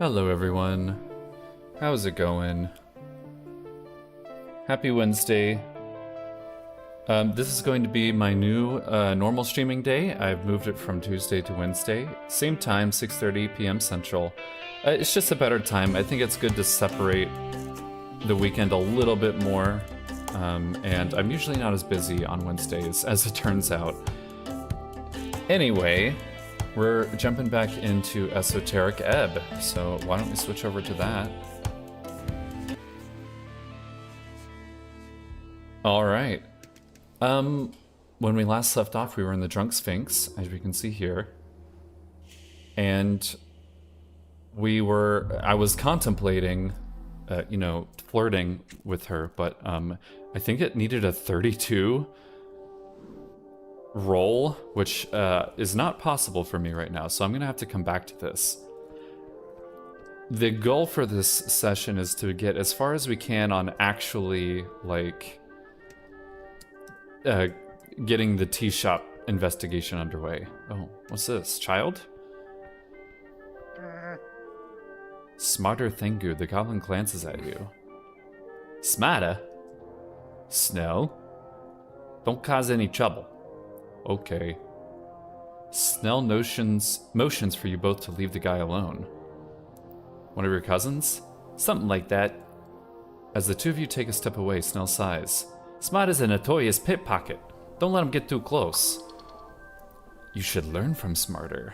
Hello everyone. How's it going? Happy Wednesday. This is going to be my new normal streaming day. I've moved it from Tuesday to Wednesday. Same time, 6:30 p.m. Central. It's just a better time. I think it's good to separate the weekend a little bit more. And I'm usually not as busy on Wednesdays, as it turns out. Anyway, we're jumping back into Esoteric Ebb, so why don't we switch over to that? Alright. When we last left off, we were in the Drunk Sphinx, as we can see here. And I was contemplating, flirting with her, but I think it needed a 32 roll, which is not possible for me right now, so I'm gonna have to come back to this. The goal for this session is to get as far as we can on actually, getting the tea shop investigation underway. Oh, what's this? Child? Smarter Thengu, the goblin glances at you. Smarter? Snell? Don't cause any trouble. Okay. Snell motions for you both to leave the guy alone. One of your cousins? Something like that. As the two of you take a step away, Snell sighs. Smart is a notorious pickpocket. Don't let him get too close. You should learn from Smarter.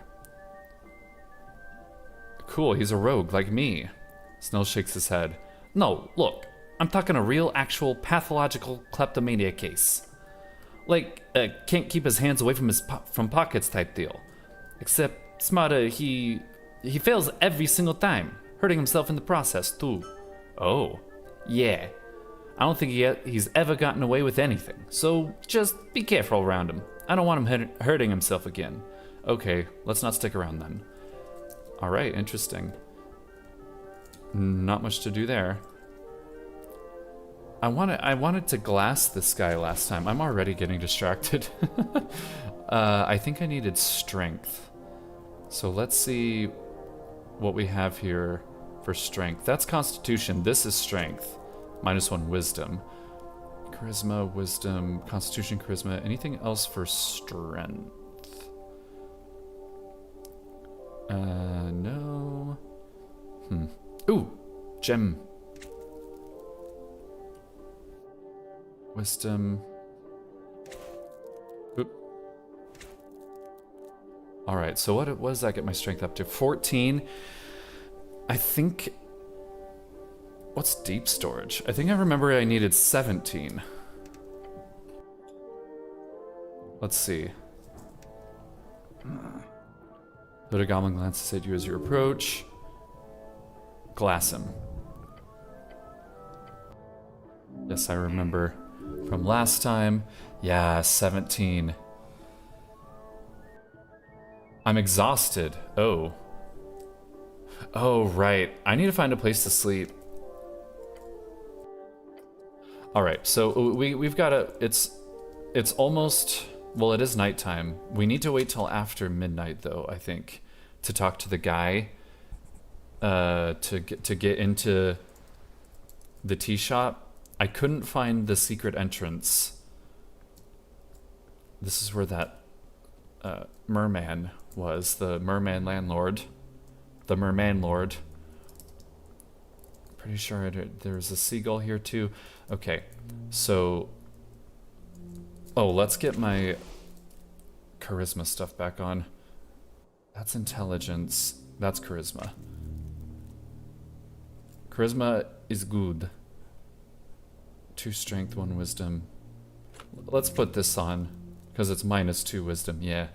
Cool, he's a rogue like me. Snell shakes his head. No, look, I'm talking a real, actual, pathological kleptomania case. Can't keep his hands away from pockets type deal. Except Smarter, he fails every single time, hurting himself in the process too. Oh, yeah. I don't think he's ever gotten away with anything, so just be careful around him. I don't want him hurting himself again. Okay, let's not stick around then. Alright, interesting. Not much to do there. I wanted to glass this guy last time. I'm already getting distracted. I think I needed strength. So let's see what we have here for strength. That's Constitution. This is strength. -1 wisdom. Charisma, wisdom, Constitution, charisma. Anything else for strength? No. Ooh, gem. Wisdom. Oop. Alright, so what does that get my strength up to? 14. I think... What's deep storage? I think I remember I needed 17. Let's see. The goblin glances at you as you approach. Glass him. Yes, I remember from last time. Yeah, 17. I'm exhausted. Oh. Oh, right. I need to find a place to sleep. Alright, so we've got to... It's almost... Well, it is nighttime. We need to wait till after midnight, though, I think, to talk to the guy. To get into the tea shop. I couldn't find the secret entrance. This is where that merman was, the merman landlord. The merman lord. Pretty sure there's a seagull here too. Okay, so... Oh, let's get my charisma stuff back on. That's intelligence. That's charisma. Charisma is good. 2 strength, 1 wisdom. Let's put this on, because it's -2 wisdom, yeah.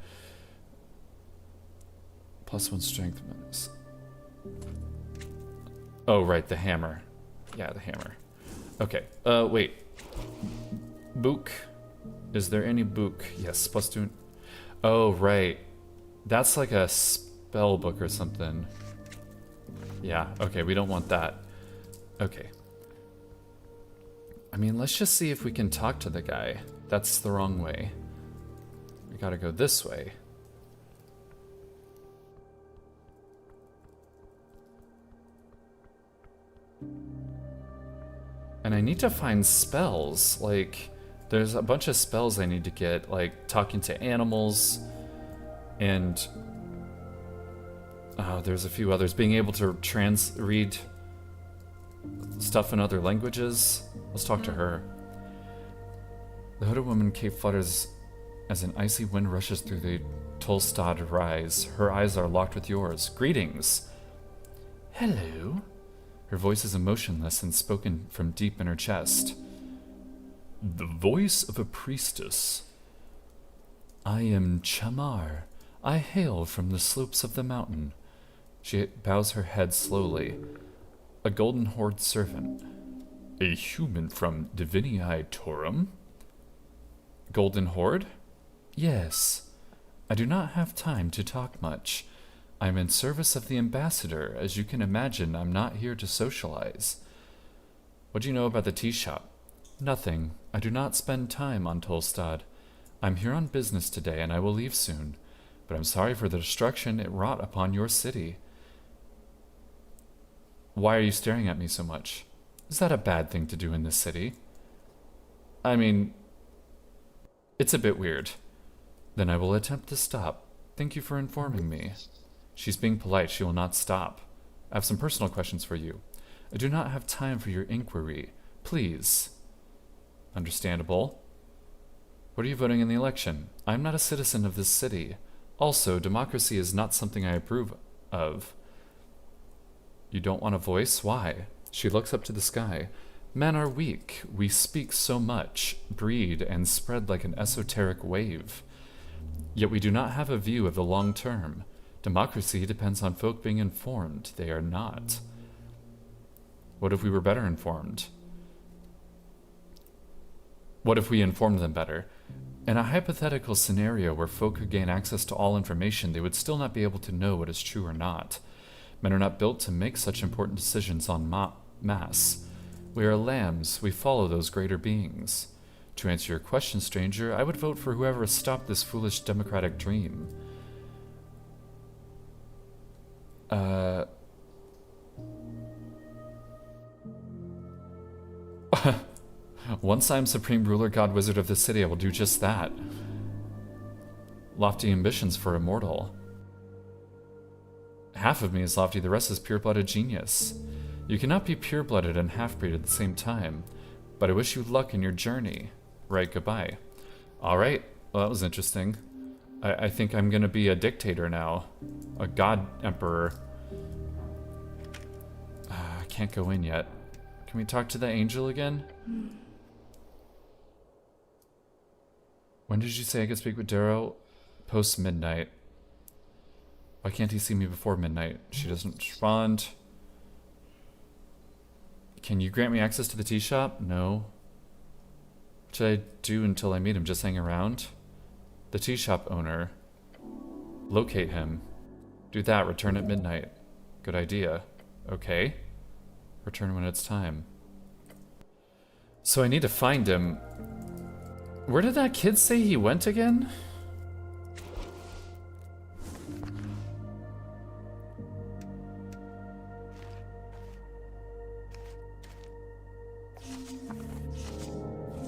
+1 strength, minus... Oh, right, the hammer. Yeah, the hammer. Okay, wait. Book. Is there any book? Yes, +2. Oh, right. That's like a spell book or something. Yeah, okay, we don't want that. Okay. I mean, let's just see if we can talk to the guy. That's the wrong way. We gotta go this way. And I need to find spells. Like, there's a bunch of spells I need to get, like talking to animals, and there's a few others. Being able to read stuff in other languages. Let's talk to her. The hooded woman cape flutters as an icy wind rushes through the Tolstad rise. Her eyes are locked with yours. Greetings. Hello. Her voice is emotionless and spoken from deep in her chest. The voice of a priestess. I am Chamar. I hail from the slopes of the mountain. She bows her head slowly. A golden horde servant. A human from Divinii Torum? Golden horde? Yes. I do not have time to talk much. I am in service of the ambassador. As you can imagine, I'm not here to socialize. What do you know about the tea shop? Nothing. I do not spend time on Tolstad. I'm here on business today, and I will leave soon. But I'm sorry for the destruction it wrought upon your city. Why are you staring at me so much? Is that a bad thing to do in this city? I mean, it's a bit weird. Then I will attempt to stop. Thank you for informing me. She's being polite. She will not stop. I have some personal questions for you. I do not have time for your inquiry. Please. Understandable. What are you voting in the election? I am not a citizen of this city. Also, democracy is not something I approve of. You don't want a voice? Why? She looks up to the sky. Men are weak. We speak so much, breed, and spread like an esoteric wave. Yet we do not have a view of the long term. Democracy depends on folk being informed. They are not. What if we were better informed? What if we informed them better? In a hypothetical scenario where folk could gain access to all information, they would still not be able to know what is true or not. Men are not built to make such important decisions en masse. We are lambs. We follow those greater beings. To answer your question, stranger, I would vote for whoever has stopped this foolish democratic dream. Once I am supreme ruler, god wizard of the city, I will do just that. Lofty ambitions for a mortal. Half of me is lofty, the rest is pure-blooded genius. You cannot be pure-blooded and half-breed at the same time, but I wish you luck in your journey. Right, goodbye. Alright, well that was interesting. I think I'm gonna be a dictator now. A god emperor. I can't go in yet. Can we talk to the angel again? When did you say I could speak with Darrow? Post midnight. Why can't he see me before midnight? She doesn't respond. Can you grant me access to the tea shop? No. What should I do until I meet him? Just hang around? The tea shop owner. Locate him. Do that. Return at midnight. Good idea. Okay. Return when it's time. So I need to find him. Where did that kid say he went again?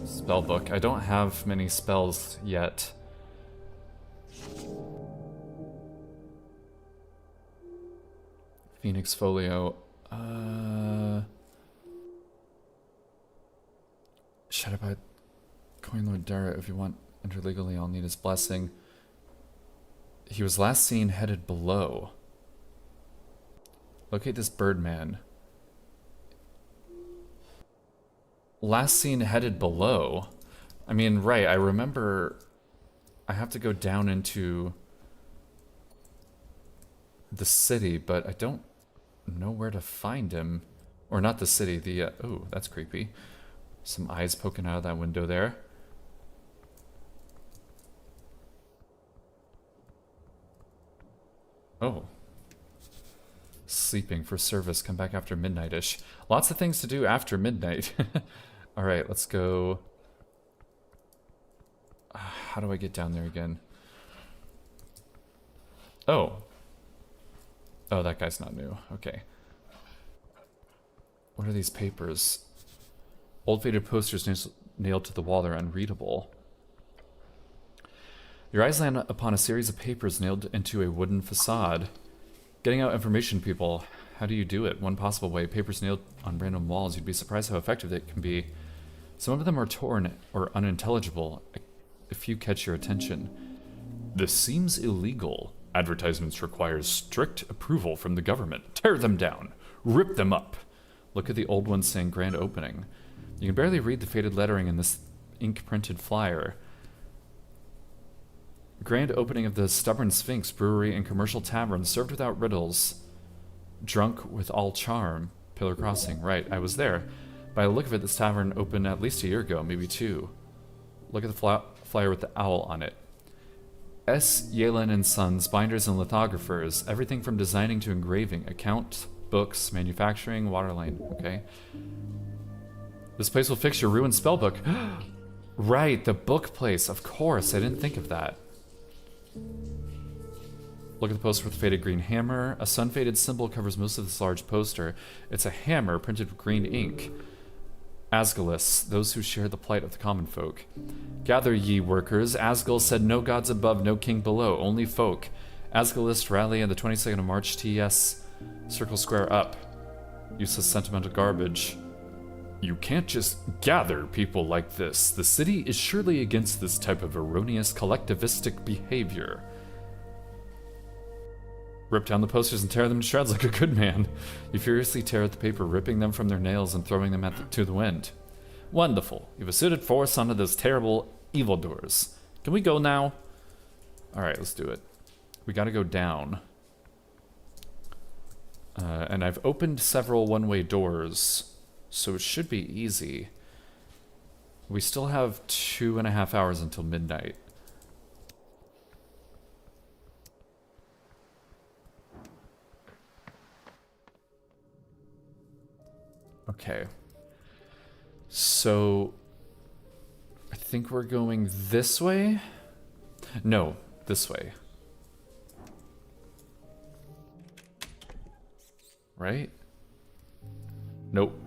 Spellbook. I don't have many spells yet. Phoenix Folio. Shut up, Coin Lord Dara. If you want enter legally, I'll need his blessing. He was last seen headed below. Locate this Birdman. Last seen headed below? I mean, right, I remember I have to go down into the city, but I don't know where to find him. Or not the city, the, oh, that's creepy. Some eyes poking out of that window there. Oh. Sleeping for service, come back after midnight-ish. Lots of things to do after midnight. Alright, let's go. How do I get down there again? Oh. Oh, that guy's not new. Okay. What are these papers? Old faded posters nailed to the wall are unreadable. Your eyes land upon a series of papers nailed into a wooden facade. Getting out information to people. How do you do it? One possible way, papers nailed on random walls. You'd be surprised how effective it can be. Some of them are torn or unintelligible if you catch your attention. This seems illegal. Advertisements require strict approval from the government. Tear them down. Rip them up. Look at the old one saying grand opening. You can barely read the faded lettering in this ink-printed flyer. Grand opening of the Stubborn Sphinx Brewery and Commercial Tavern, served without riddles. Drunk with all charm. Pillar Crossing. Right, I was there. By the look of it, this tavern opened at least a year ago, maybe 2. Look at the flyer with the owl on it. S. Yalen and Sons, binders and lithographers. Everything from designing to engraving. Account, books, manufacturing, waterline. Okay. This place will fix your ruined spellbook. Right, the book place. Of course, I didn't think of that. Look at the poster with the faded green hammer. A sun-faded symbol covers most of this large poster. It's a hammer printed with green ink. Asgilists, those who share the plight of the common folk. Gather ye workers. Asgil said no gods above, no king below, only folk. Asgilists rally on the 22nd of March, TS. Circle square up. Useless sentimental garbage. You can't just gather people like this. The city is surely against this type of erroneous collectivistic behavior. Rip down the posters and tear them to shreds like a good man. You furiously tear at the paper, ripping them from their nails and throwing them to the wind. Wonderful. You've asserted force onto those terrible evildoers. Can we go now? Alright, let's do it. We gotta go down. And I've opened several one-way doors, so it should be easy. We still have 2.5 hours until midnight. Okay. So I think we're going this way? No, this way. Right? Nope.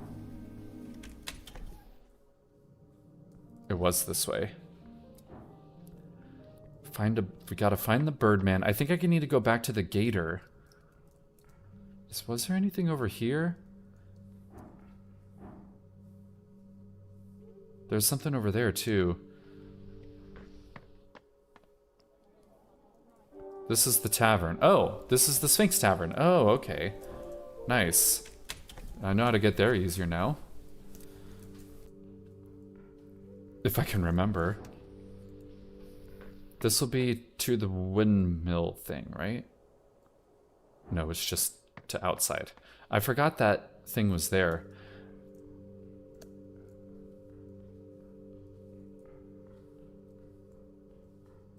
It was this way. We gotta find the Birdman. I think I need to go back to the gator. Was there anything over here? There's something over there too. This is the tavern. Oh, this is the Sphinx Tavern. Oh, okay. Nice. I know how to get there easier now. If I can remember. This will be to the windmill thing, right? No, it's just to outside. I forgot that thing was there.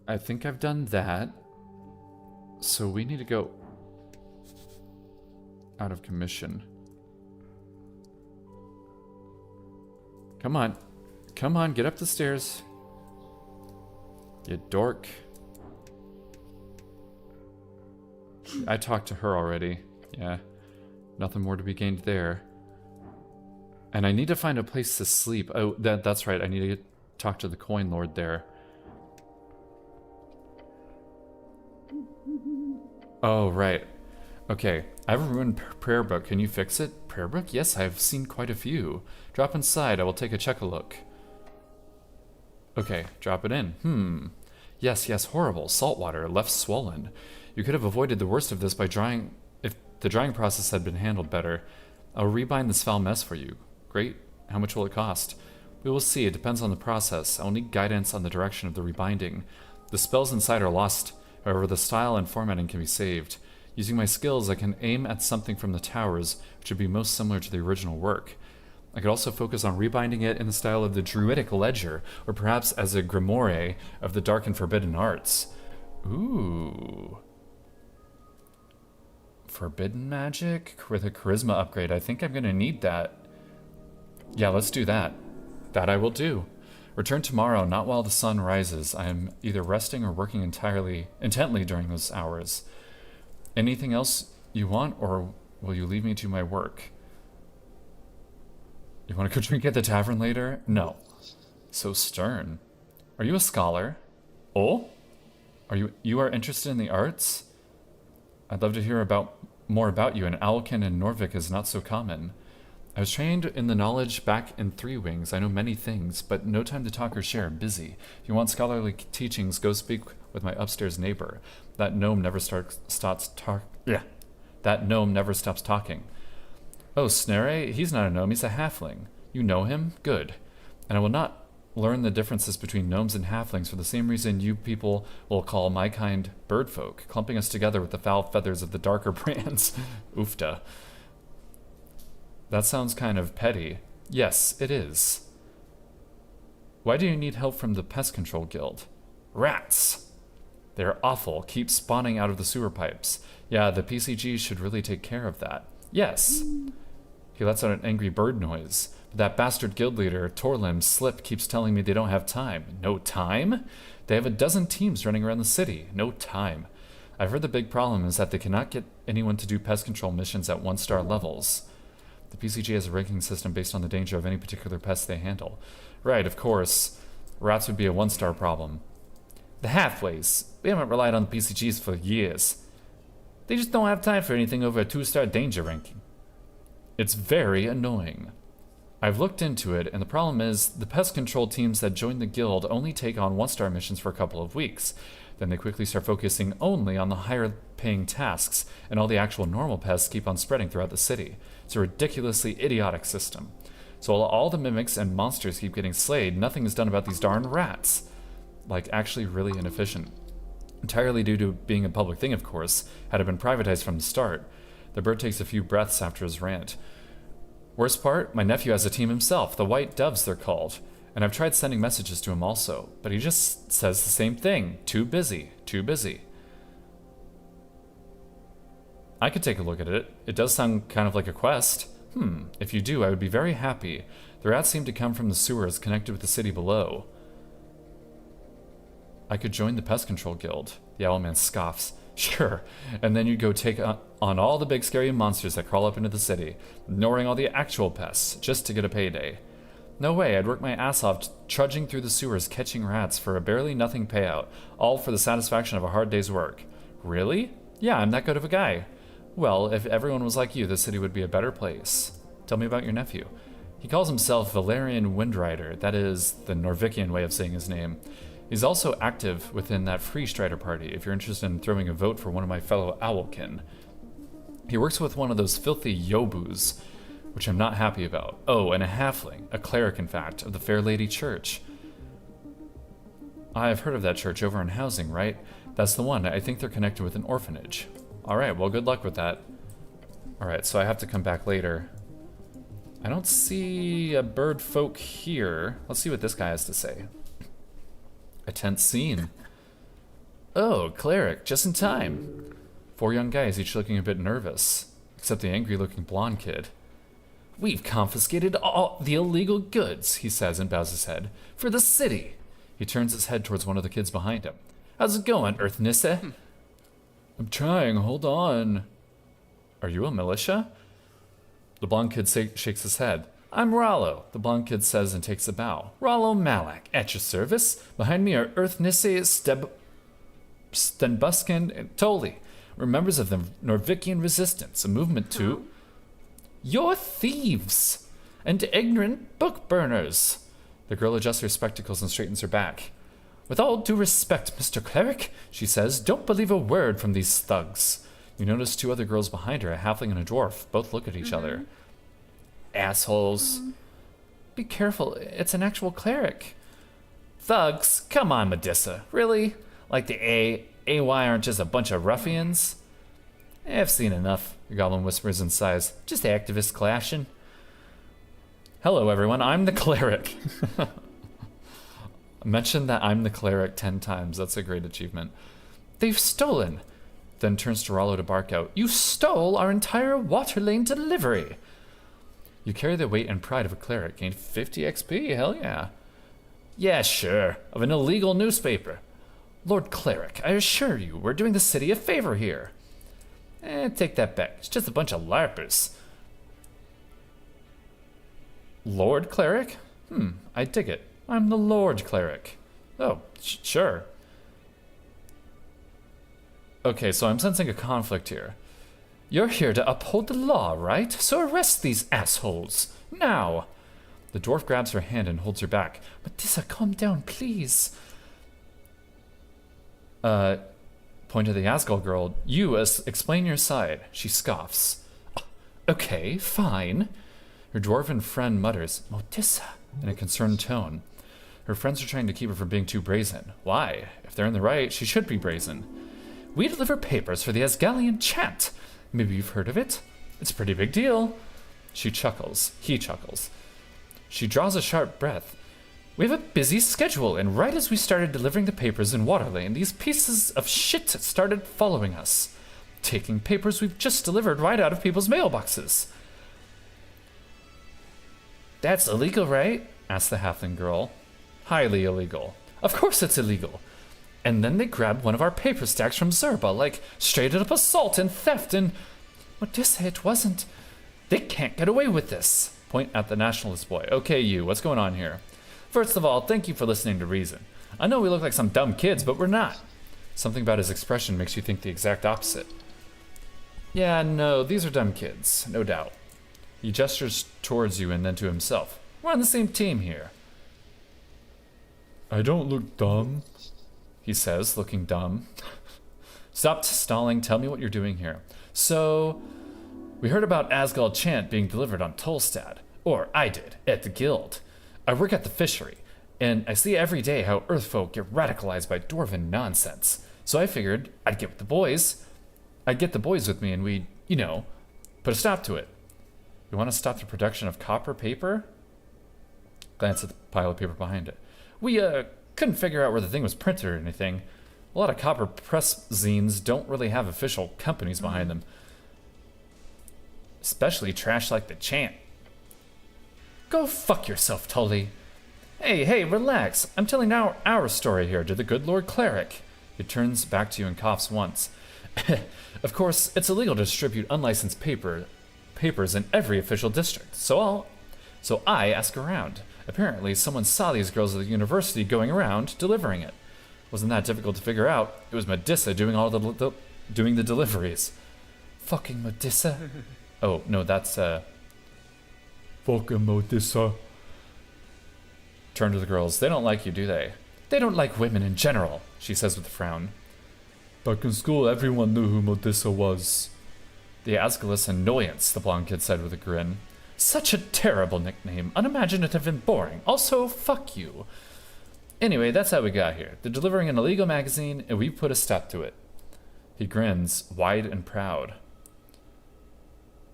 I think I've done that. So we need to go out of commission. Come on. Come on, get up the stairs. You dork. I talked to her already. Yeah. Nothing more to be gained there. And I need to find a place to sleep. Oh, that's right. I need to talk to the coin lord there. Oh, right. Okay. I have a ruined prayer book. Can you fix it? Prayer book? Yes, I've seen quite a few. Drop inside. I will take a look. Okay, drop it in. Yes, horrible. Saltwater, left swollen. You could have avoided the worst of this by drying... If the drying process had been handled better. I'll rebind this foul mess for you. Great. How much will it cost? We will see. It depends on the process. I'll need guidance on the direction of the rebinding. The spells inside are lost. However, the style and formatting can be saved. Using my skills, I can aim at something from the towers, which would be most similar to the original work. I could also focus on rebinding it in the style of the Druidic Ledger, or perhaps as a grimoire of the dark and forbidden arts. Ooh. Forbidden magic with a charisma upgrade. I think I'm gonna need that. Yeah, let's do that. That I will do. Return tomorrow, not while the sun rises. I am either resting or working intently during those hours. Anything else you want, or will you leave me to my work? You want to go drink at the tavern later? No. So stern. Are you a scholar? Oh? You are interested in the arts? I'd love to hear more about you. An owlkin in Norvik is not so common. I was trained in the knowledge back in Three Wings. I know many things, but no time to talk or share. Busy. If you want scholarly teachings, go speak with my upstairs neighbor. That gnome never stops talking. Oh, Snare? He's not a gnome, he's a halfling. You know him? Good. And I will not learn the differences between gnomes and halflings for the same reason you people will call my kind birdfolk, clumping us together with the foul feathers of the darker brands. Oofta. That sounds kind of petty. Yes, it is. Why do you need help from the Pest Control Guild? Rats! They're awful, keep spawning out of the sewer pipes. Yeah, the PCG should really take care of that. Yes. He lets out an angry bird noise. But that bastard guild leader, Torlim Slip, keeps telling me they don't have time. No time? They have a dozen teams running around the city. No time. I've heard the big problem is that they cannot get anyone to do pest control missions at 1-star levels. The PCG has a ranking system based on the danger of any particular pest they handle. Right, of course. Rats would be a 1-star problem. The halfways. We haven't relied on the PCGs for years. They just don't have time for anything over a 2-star danger ranking. It's very annoying. I've looked into it, and the problem is the pest control teams that join the guild only take on 1-star missions for a couple of weeks. Then they quickly start focusing only on the higher paying tasks, and all the actual normal pests keep on spreading throughout the city. It's a ridiculously idiotic system. So while all the mimics and monsters keep getting slayed, nothing is done about these darn rats. Like, actually really inefficient. Entirely due to being a public thing, of course. Had it been privatized from the start. The bird takes a few breaths after his rant. Worst part, my nephew has a team himself, the White Doves they're called. And I've tried sending messages to him also, but he just says the same thing. Too busy, too busy. I could take a look at it. It does sound kind of like a quest. If you do, I would be very happy. The rats seem to come from the sewers connected with the city below. I could join the Pest Control Guild. The Owlman scoffs. Sure, and then you'd go take on all the big scary monsters that crawl up into the city, ignoring all the actual pests, just to get a payday. No way, I'd work my ass off trudging through the sewers catching rats for a barely nothing payout, all for the satisfaction of a hard day's work. Really? Yeah, I'm that good of a guy. Well, if everyone was like you, the city would be a better place. Tell me about your nephew. He calls himself Valerian Windrider, that is the Norvikian way of saying his name. He's also active within that Free Strider party, if you're interested in throwing a vote for one of my fellow Owlkin. He works with one of those filthy Yobus, which I'm not happy about. Oh, and a halfling, a cleric in fact, of the Fair Lady Church. I've heard of that church over in Housing, right? That's the one. I think they're connected with an orphanage. Alright, well good luck with that. Alright, so I have to come back later. I don't see a bird folk here. Let's see what this guy has to say. A tense scene. Oh, cleric, just in time. 4 young guys, each looking a bit nervous. Except the angry-looking blonde kid. We've confiscated all the illegal goods, he says and bows his head. For the city. He turns his head towards one of the kids behind him. How's it going, Earth Nisse? I'm trying, hold on. Are you a militia? The blonde kid shakes his head. I'm Rollo, the blonde kid says and takes a bow. Rollo Malak, at your service. Behind me are Earth Nisse, Stenbuskin, and Toli. We're members of the Norvikian Resistance, a movement to... You're thieves! And ignorant book burners! The girl adjusts her spectacles and straightens her back. With all due respect, Mr. Cleric, she says, don't believe a word from these thugs. You notice 2 other girls behind her, a halfling and a dwarf. Both look at each other. Assholes. Be careful, it's an actual cleric. Thugs? Come on, Medissa. Really? Like the AY aren't just a bunch of ruffians? I've seen enough, the goblin whispers and sighs. Just activists clashing. Hello, everyone, I'm the cleric. Mention that I'm the cleric 10 times. That's a great achievement. They've stolen. Then turns to Rollo to bark out. You stole our entire water lane delivery. You carry the weight and pride of a cleric. Gained 50 XP, hell yeah. Yeah, sure. Of an illegal newspaper. Lord Cleric, I assure you, we're doing the city a favor here. Take that back. It's just a bunch of larpers. Lord Cleric? I dig it. I'm the Lord Cleric. Oh, sure. Okay, so I'm sensing a conflict here. You're here to uphold the law, right? So arrest these assholes. Now! The dwarf grabs her hand and holds her back. Matissa, calm down, please. Point to the Asgol girl. You, explain your side. She scoffs. Okay, fine. Her dwarven friend mutters, Matissa, in a concerned tone. Her friends are trying to keep her from being too brazen. Why? If they're in the right, she should be brazen. We deliver papers for the Asgalian chant. Maybe you've heard of it? It's a pretty big deal. She chuckles. He chuckles. She draws a sharp breath. We have a busy schedule, and right as we started delivering the papers in Waterlane, these pieces of shit started following us, taking papers we've just delivered right out of people's mailboxes. That's illegal, right? Asked the halfling girl. Highly illegal. Of course it's illegal. And then they grabbed one of our paper stacks from Zerba, like straight up assault and theft and... Matissa, it wasn't. They can't get away with this. Point at the nationalist boy. Okay, you, what's going on here? First of all, thank you for listening to reason. I know we look like some dumb kids, but we're not. Something about his expression makes you think the exact opposite. Yeah, no, these are dumb kids, no doubt. He gestures towards you and then to himself. We're on the same team here. I don't look dumb, he says, looking dumb. Stop stalling, tell me what you're doing here. So, we heard about Asgald chant being delivered on Tolstad. Or I did, at the guild. I work at the fishery, and I see every day how Earthfolk get radicalized by dwarven nonsense. So I figured I'd get the boys with me and we'd, put a stop to it. We want to stop the production of copper paper? Glance at the pile of paper behind it. We, couldn't figure out where the thing was printed or anything. A lot of copper press zines don't really have official companies behind them. Especially trash like the chant. Go fuck yourself, Tully. Hey, relax. I'm telling our story here to the good Lord Cleric. He turns back to you and coughs once. Of course, it's illegal to distribute unlicensed papers in every official district. So I ask around. Apparently, someone saw these girls at the university going around delivering it. Wasn't that difficult to figure out. It was Matissa doing the deliveries. Fucking Matissa. Oh, no, that's, Fucking Matissa. Turn to the girls. They don't like you, do they? They don't like women in general, she says with a frown. Back in school, everyone knew who Matissa was. The Asgulus annoyance, the blonde kid said with a grin. Such a terrible nickname, unimaginative and boring. Also, fuck you. Anyway, that's how we got here. They're delivering an illegal magazine, and we put a stop to it. He grins, wide and proud.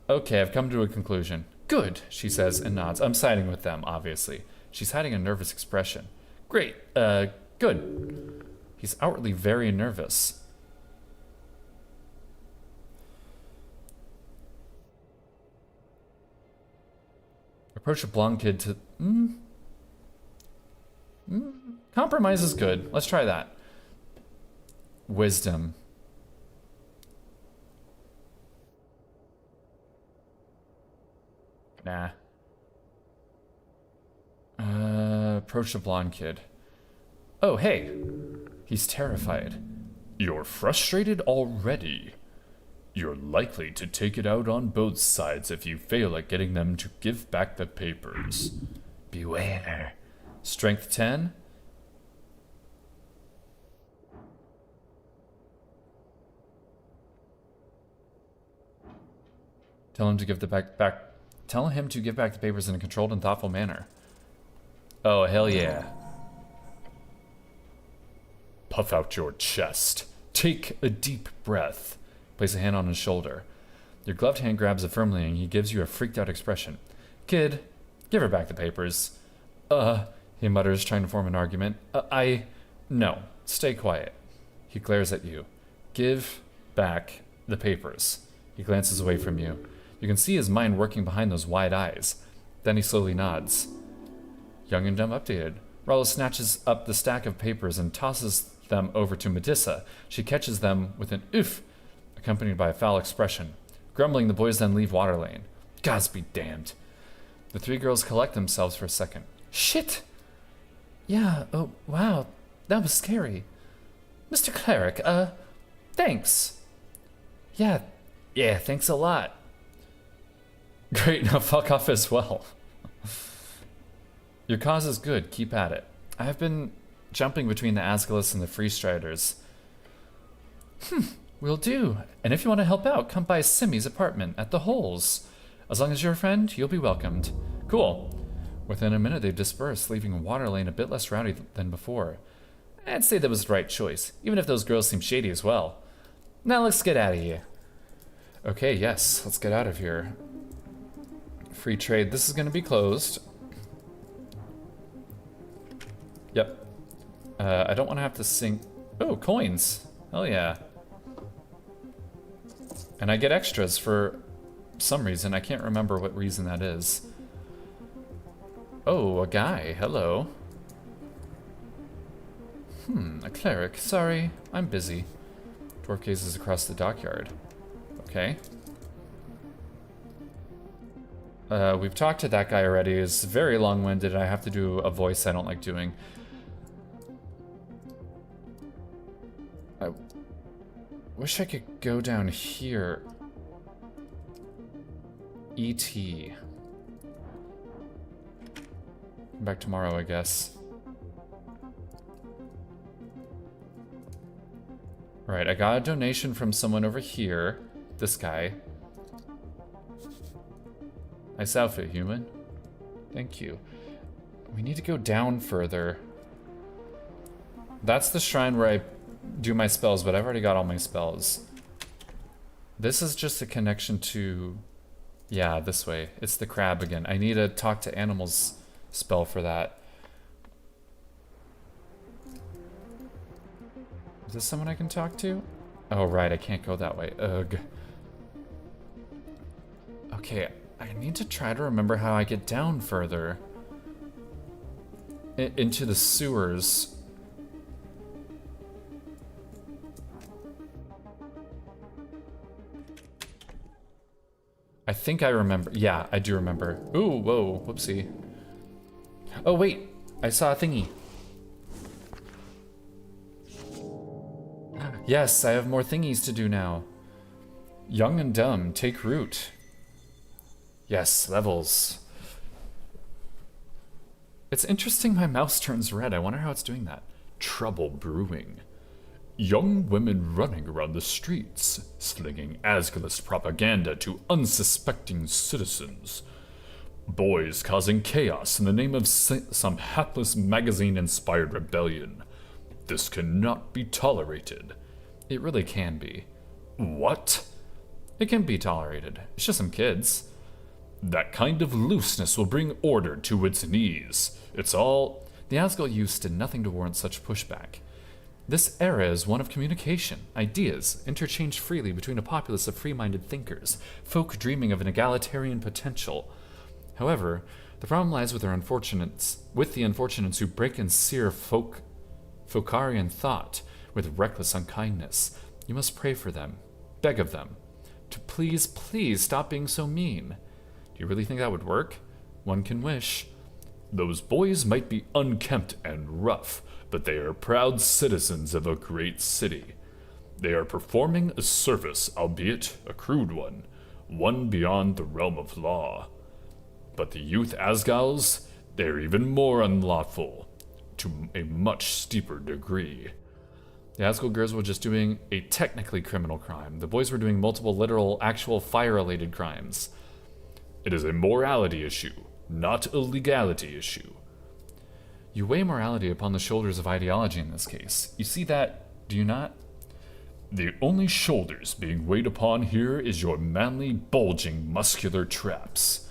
Okay, I've come to a conclusion. Good, she says and nods. I'm siding with them, obviously. She's hiding a nervous expression. Great, good. He's outwardly very nervous. Approach a blonde kid to... Compromise is good. Let's try that. Wisdom. Nah. Approach the blonde kid. Oh, hey. He's terrified. You're frustrated already. You're likely to take it out on both sides if you fail at getting them to give back the papers. Beware. Strength 10? Tell him to give back the papers in a controlled and thoughtful manner. Oh, hell yeah. Puff out your chest. Take a deep breath. Place a hand on his shoulder. Your gloved hand grabs it firmly and he gives you a freaked out expression. Kid, give her back the papers. He mutters, trying to form an argument. No, stay quiet. He glares at you. Give back the papers. He glances away from you. You can see his mind working behind those wide eyes. Then he slowly nods. Young and dumb updated. Rollo snatches up the stack of papers and tosses them over to Matissa. She catches them with an oof, accompanied by a foul expression. Grumbling, the boys then leave Waterlane. Gods be damned. The three girls collect themselves for a second. Shit! Yeah, oh, wow. That was scary. Mr. Cleric, thanks. Yeah, thanks a lot. Great, now fuck off as well. Your cause is good, keep at it. I have been jumping between the Asgulus and the Freestriders. Will do. And if you want to help out, come by Simi's apartment at the Holes. As long as you're a friend, you'll be welcomed. Cool. Within a minute, they've dispersed, leaving Waterlane a bit less rowdy than before. I'd say that was the right choice, even if those girls seem shady as well. Now let's get out of here. Okay, yes, let's get out of here. Free trade, this is going to be closed. Yep. I don't want to have to sing... Oh, coins. Hell yeah. And I get extras for some reason. I can't remember what reason that is. Oh, a guy. Hello. A cleric. Sorry, I'm busy. Dwarf gazes across the dockyard. Okay. We've talked to that guy already. It's very long-winded. I have to do a voice I don't like doing. I wish I could go down here. E.T. Come back tomorrow, I guess. Right, I got a donation from someone over here. This guy. Nice outfit, human. Thank you. We need to go down further. That's the shrine where I do my spells, but I've already got all my spells. This is just a connection to... Yeah, this way. It's the crab again. I need a talk to animals spell for that. Is this someone I can talk to? Oh, right, I can't go that way. Ugh. Okay, I need to try to remember how I get down further. Into the sewers. I think I remember. Yeah, I do remember. Ooh, whoa, whoopsie. Oh, wait, I saw a thingy. Yes, I have more thingies to do now. Young and dumb, take root. Yes, levels. It's interesting my mouse turns red. I wonder how it's doing that. Trouble brewing. Young women running around the streets, slinging Asgulus propaganda to unsuspecting citizens. Boys causing chaos in the name of some hapless magazine-inspired rebellion. This cannot be tolerated. It really can be. What? It can be tolerated. It's just some kids. That kind of looseness will bring order to its knees. It's all... The Asgul use did nothing to warrant such pushback. This era is one of communication, ideas, interchanged freely between a populace of free-minded thinkers, folk dreaming of an egalitarian potential. However, the problem lies with the unfortunates who break and sear Focarian thought with reckless unkindness. You must pray for them, beg of them, to please stop being so mean. Do you really think that would work? One can wish. Those boys might be unkempt and rough, but they are proud citizens of a great city. They are performing a service, albeit a crude one beyond the realm of law. But the youth Asgals, they are even more unlawful, to a much steeper degree. The Asgul girls were just doing a technically criminal crime. The boys were doing multiple literal, actual fire-related crimes. It is a morality issue, not a legality issue. You weigh morality upon the shoulders of ideology in this case. You see that, do you not? The only shoulders being weighed upon here is your manly, bulging, muscular traps.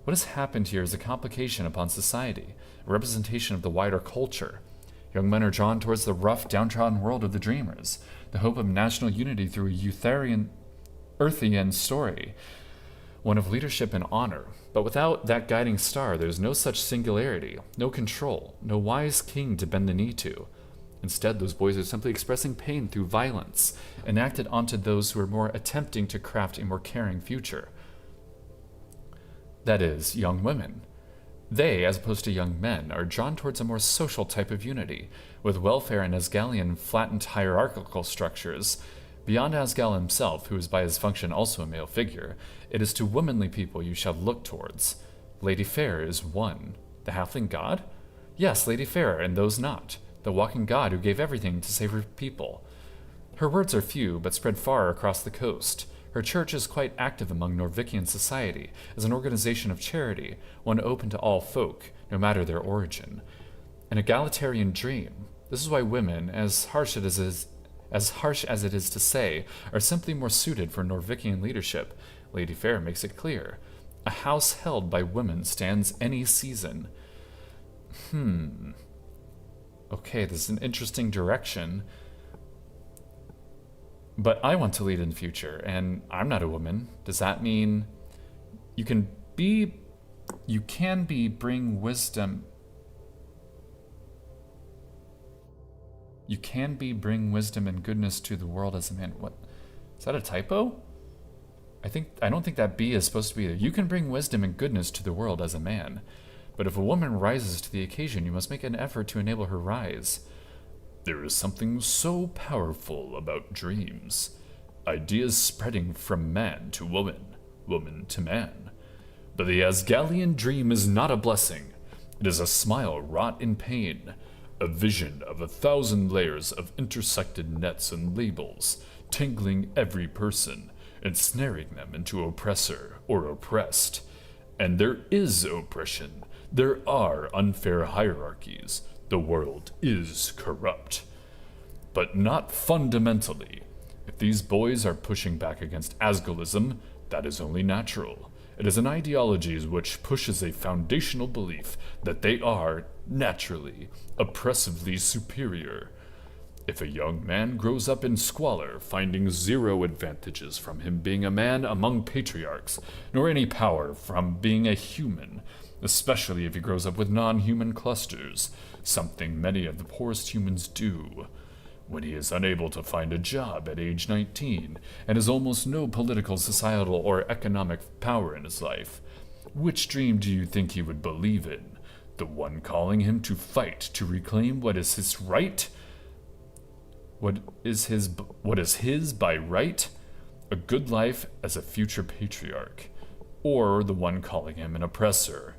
What has happened here is a complication upon society, a representation of the wider culture. Young men are drawn towards the rough, downtrodden world of the dreamers, the hope of national unity through a Earthian story, one of leadership and honor. But without that guiding star, there's no such singularity, no control, no wise king to bend the knee to. Instead, those boys are simply expressing pain through violence, enacted onto those who are more attempting to craft a more caring future. That is, young women. They, as opposed to young men, are drawn towards a more social type of unity, with welfare and Asgalian flattened hierarchical structures. Beyond Asgal himself, who is by his function also a male figure, it is to womanly people you shall look towards. Lady Fair is one. The halfling god? Yes, Lady Fair, and those not. The walking god who gave everything to save her people. Her words are few, but spread far across the coast. Her church is quite active among Norvikian society, as an organization of charity, one open to all folk, no matter their origin. An egalitarian dream. This is why women, as harsh as it is to say, are simply more suited for Norvikian leadership. Lady Fair makes it clear. A house held by women stands any season. Okay, this is an interesting direction. But I want to lead in the future, and I'm not a woman. Does that mean you can bring wisdom? You can bring wisdom and goodness to the world as a man. What? Is that a typo? I don't think that B is supposed to be there. You can bring wisdom and goodness to the world as a man. But if a woman rises to the occasion, you must make an effort to enable her rise. There is something so powerful about dreams. Ideas spreading from man to woman, woman to man. But the Asgalian dream is not a blessing. It is a smile wrought in pain, a vision of 1,000 layers of intersected nets and labels, tingling every person, ensnaring them into oppressor or oppressed. And there is oppression. There are unfair hierarchies. The world is corrupt. But not fundamentally. If these boys are pushing back against Asgalism, that is only natural. It is an ideology which pushes a foundational belief that they are, naturally, oppressively superior. If a young man grows up in squalor, finding zero advantages from him being a man among patriarchs, nor any power from being a human, especially if he grows up with non-human clusters, something many of the poorest humans do. When he is unable to find a job at age 19 and has almost no political, societal, or economic power in his life, which dream do you think he would believe in? The one calling him to fight to reclaim what is his right? What is his by right? A good life as a future patriarch. Or the one calling him an oppressor?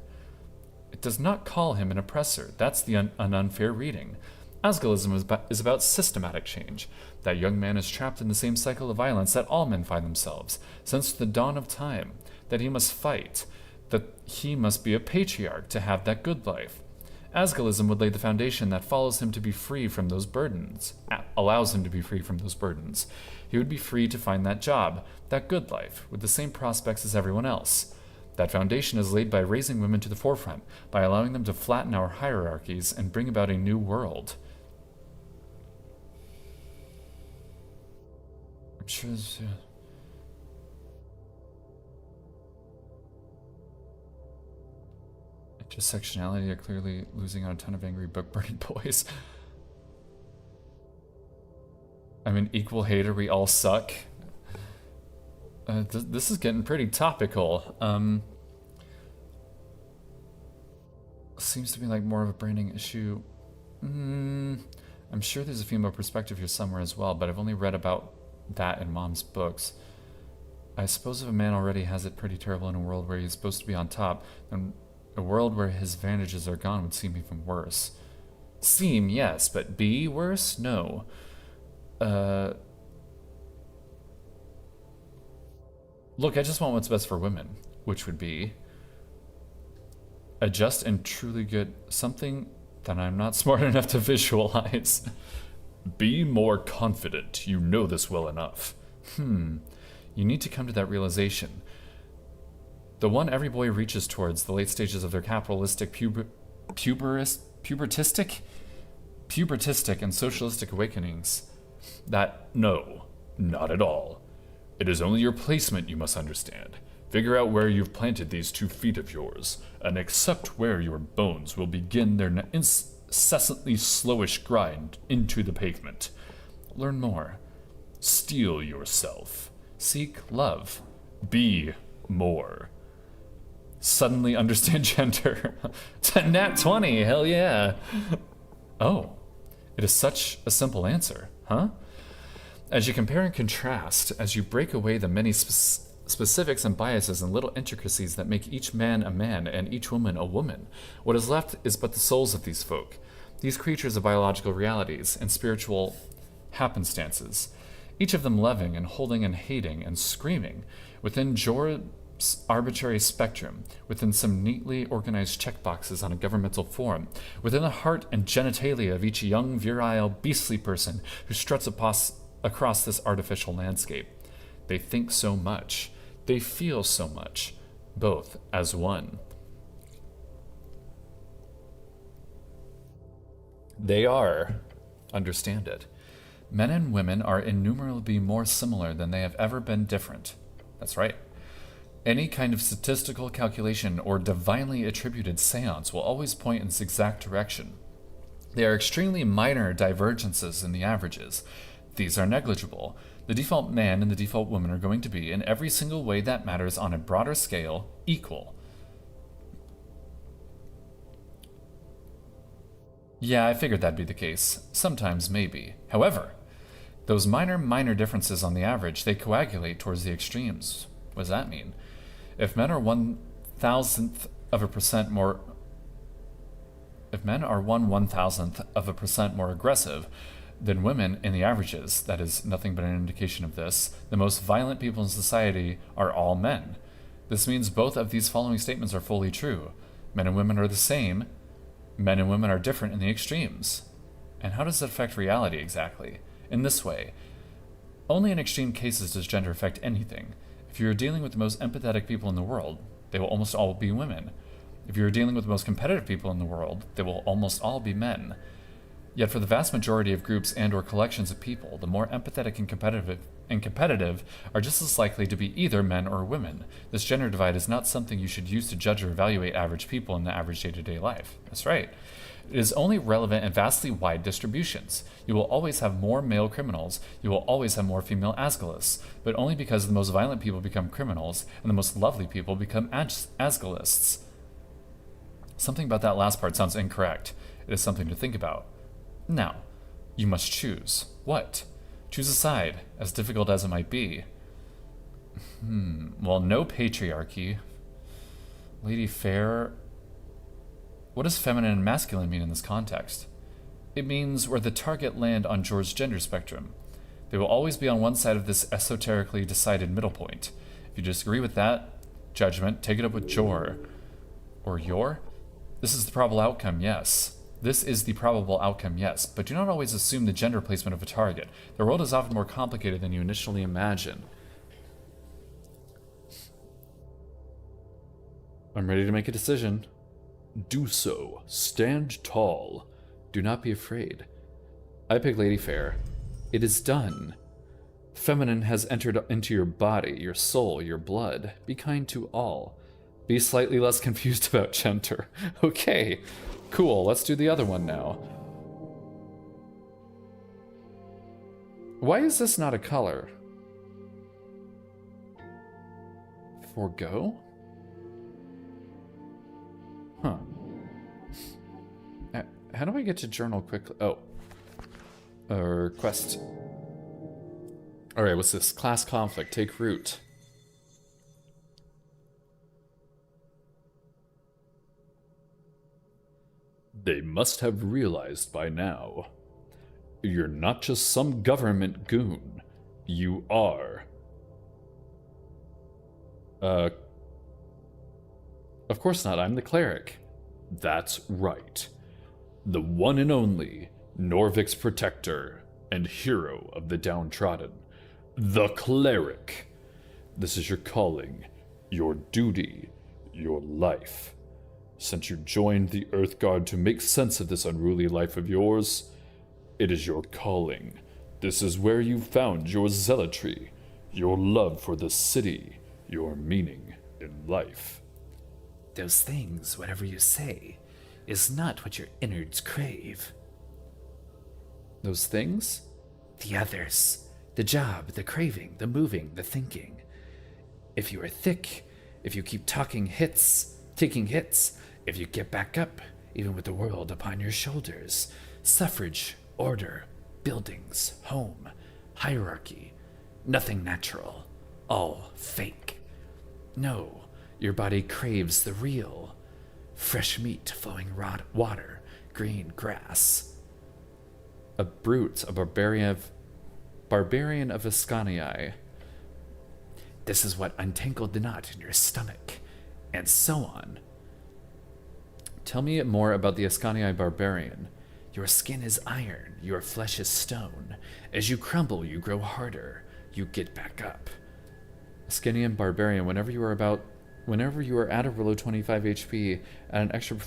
It does not call him an oppressor. That's an unfair reading. Asgalism is about systematic change. That young man is trapped in the same cycle of violence that all men find themselves, since the dawn of time, that he must fight, that he must be a patriarch to have that good life. Asgalism would lay the foundation that allows him to be free from those burdens. He would be free to find that job, that good life, with the same prospects as everyone else. That foundation is laid by raising women to the forefront, by allowing them to flatten our hierarchies and bring about a new world. I'm sure intersectionality are clearly losing on a ton of angry book-burning boys. I'm an equal hater, we all suck. This is getting pretty topical. Seems to be like more of a branding issue. I'm sure there's a female perspective here somewhere as well, but I've only read about that in Mom's books. I suppose if a man already has it pretty terrible in a world where he's supposed to be on top, then a world where his advantages are gone would seem even worse. Seem, yes, but be worse? No. Look, I just want what's best for women, which would be a just and truly good something that I'm not smart enough to visualize. Be more confident. You know this well enough. You need to come to that realization. The one every boy reaches towards the late stages of their capitalistic, pubertistic and socialistic awakenings. That, no, not at all. It is only your placement you must understand. Figure out where you've planted these 2 feet of yours, and accept where your bones will begin their incessantly slowish grind into the pavement. Learn more. Steel yourself. Seek love. Be more. Suddenly understand gender. Nat 20, hell yeah. Oh, it is such a simple answer, huh? As you compare and contrast, as you break away the many specifics and biases and little intricacies that make each man a man and each woman a woman, what is left is but the souls of these folk, these creatures of biological realities and spiritual happenstances, each of them loving and holding and hating and screaming within Jor's arbitrary spectrum, within some neatly organized checkboxes on a governmental form, within the heart and genitalia of each young, virile, beastly person who struts across this artificial landscape. They think so much. They feel so much, both as one. They are, understand it. Men and women are innumerably more similar than they have ever been different. That's right. Any kind of statistical calculation or divinely attributed seance will always point in this exact direction. There are extremely minor divergences in the averages. These are negligible. The default man and the default woman are going to be, in every single way that matters on a broader scale, equal. Yeah, I figured that'd be the case. Sometimes, maybe. However, those minor differences on the average, they coagulate towards the extremes. What does that mean? If men are 1/1000th of a percent more... If men are 1/1000th of a percent more aggressive than women in the averages, that is nothing but an indication of this, the most violent people in society are all men. This means both of these following statements are fully true. Men and women are the same. Men and women are different in the extremes. And how does that affect reality exactly? In this way. Only in extreme cases does gender affect anything. If you are dealing with the most empathetic people in the world, they will almost all be women. If you are dealing with the most competitive people in the world, they will almost all be men. Yet for the vast majority of groups and or collections of people, the more empathetic and competitive are just as likely to be either men or women. This gender divide is not something you should use to judge or evaluate average people in the average day-to-day life. That's right. It is only relevant in vastly wide distributions. You will always have more male criminals, you will always have more female asgalists, but only because the most violent people become criminals and the most lovely people become asgalists. Something about that last part sounds incorrect. It is something to think about. Now, you must choose. What? Choose a side, as difficult as it might be. Well, no patriarchy. Lady Fair... What does feminine and masculine mean in this context? It means where the target land on Jor's gender spectrum. They will always be on one side of this esoterically decided middle point. If you disagree with that judgment, take it up with Jor. Or Yor? This is the probable outcome, yes. This is the probable outcome, yes, but do not always assume the gender placement of a target. The world is often more complicated than you initially imagine. I'm ready to make a decision. Do so. Stand tall. Do not be afraid. I pick Lady Fair. It is done. Feminine has entered into your body, your soul, your blood. Be kind to all. Be slightly less confused about gender. Okay, cool. Let's do the other one now. Why is this not a color? Forgo? Huh. How do I get to journal quickly? Oh. Quest. Alright, what's this? Class conflict. Take root. They must have realized by now. You're not just some government goon. You are. Of course not, I'm the cleric. That's right. The one and only Norvik's protector and hero of the downtrodden. The cleric. This is your calling, your duty, your life. Since you joined the Earthguard to make sense of this unruly life of yours, it is your calling. This is where you found your zealotry, your love for the city, your meaning in life. Those things, whatever you say, is not what your innards crave. Those things? The others. The job, the craving, the moving, the thinking. If you are thick, If you keep taking hits, if you get back up, even with the world upon your shoulders, suffrage, order, buildings, home, hierarchy, nothing natural, all fake. No, your body craves the real. Fresh meat, flowing water, green grass. A brute, a barbarian of Ascanii. This is what untangled the knot in your stomach, and so on. Tell me more about the Ascanii barbarian. Your skin is iron, your flesh is stone. As you crumble, you grow harder. You get back up. Ascanian barbarian, whenever you are at or below 25 HP, add an extra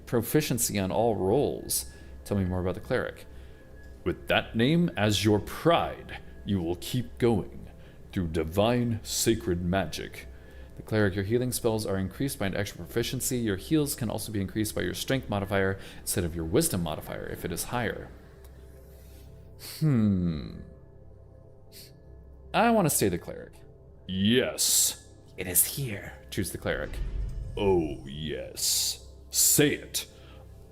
proficiency on all rolls. Tell me more about the cleric. With that name as your pride, you will keep going through divine sacred magic. The cleric, your healing spells are increased by an extra proficiency. Your heals can also be increased by your strength modifier instead of your wisdom modifier if it is higher. I want to stay the cleric. Yes. It is here. Choose the cleric. Oh, yes. Say it.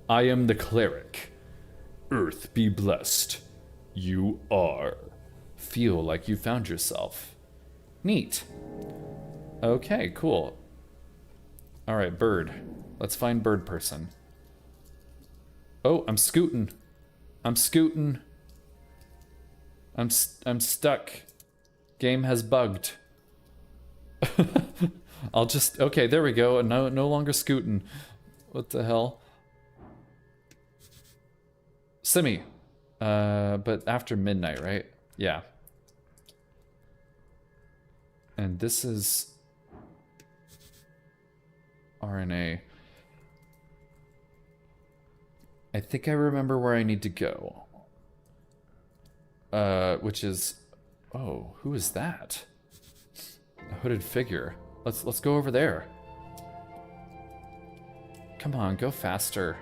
I am the cleric. Earth be blessed. You are. Feel like you found yourself. Neat. Okay, cool. Alright, bird. Let's find bird person. Oh, I'm scooting. I'm stuck. Game has bugged. I'll just... Okay, there we go. No longer scooting. What the hell? Simi. But after midnight, right? Yeah. And this is... RNA. I think I remember where I need to go. Which is... Oh, who is that? A hooded figure. Let's go over there. Come on, go faster.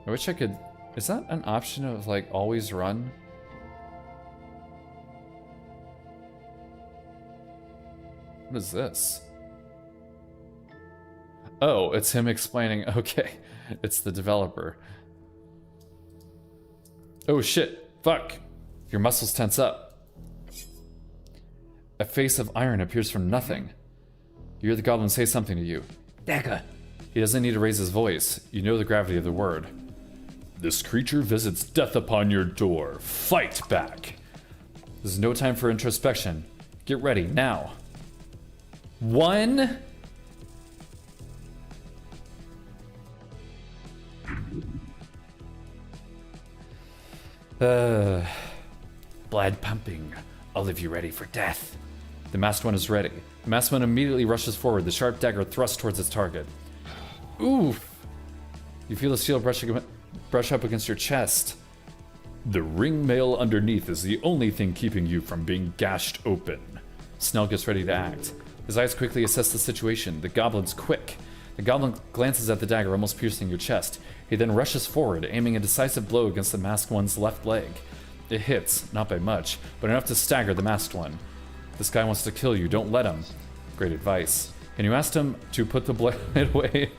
I wish I could... Is that an option of, like, always run? What is this? Oh, it's him explaining. Okay, it's the developer. Oh shit, fuck. Your muscles tense up. A face of iron appears from nothing. You hear the goblin say something to you. Dagger. He doesn't need to raise his voice. You know the gravity of the word. This creature visits death upon your door. Fight back. There's no time for introspection. Get ready, now. 1... Blood pumping. All of you ready for death? The masked one is ready. The masked one immediately rushes forward, the sharp dagger thrust towards its target. Oof! You feel the steel brush up against your chest. The ring mail underneath is the only thing keeping you from being gashed open. Snell gets ready to act. His eyes quickly assess the situation. The goblin's quick. The goblin glances at the dagger, almost piercing your chest. He then rushes forward, aiming a decisive blow against the masked one's left leg. It hits, not by much, but enough to stagger the masked one. This guy wants to kill you, don't let him. Great advice. Can you ask him to put the blade away?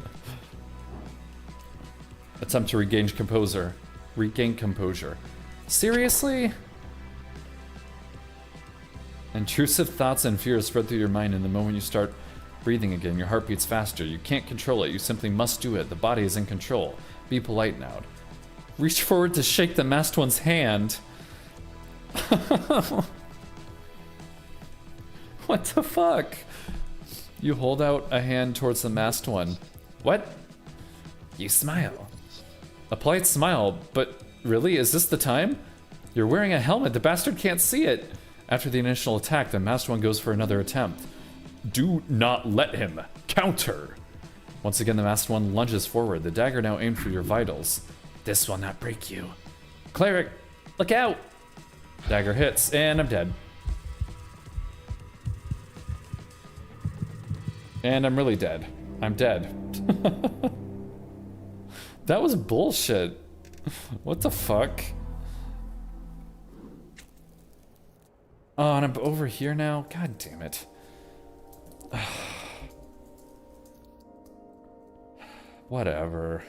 Attempt to regain composure. Regain composure. Seriously? Intrusive thoughts and fears spread through your mind, and the moment you start breathing again, your heart beats faster. You can't control it, you simply must do it. The body is in control. Be polite now. Reach forward to shake the masked one's hand. What the fuck? You hold out a hand towards the masked one. What? You smile. A polite smile, but really, is this the time? You're wearing a helmet, the bastard can't see it. After the initial attack, the masked one goes for another attempt. Do not let him. Counter. Once again, the masked one lunges forward, the dagger now aimed for your vitals. This will not break you. Cleric, look out! Dagger hits, and I'm dead. And I'm really dead. I'm dead. That was bullshit. What the fuck? Oh, and I'm over here now? God damn it. Whatever.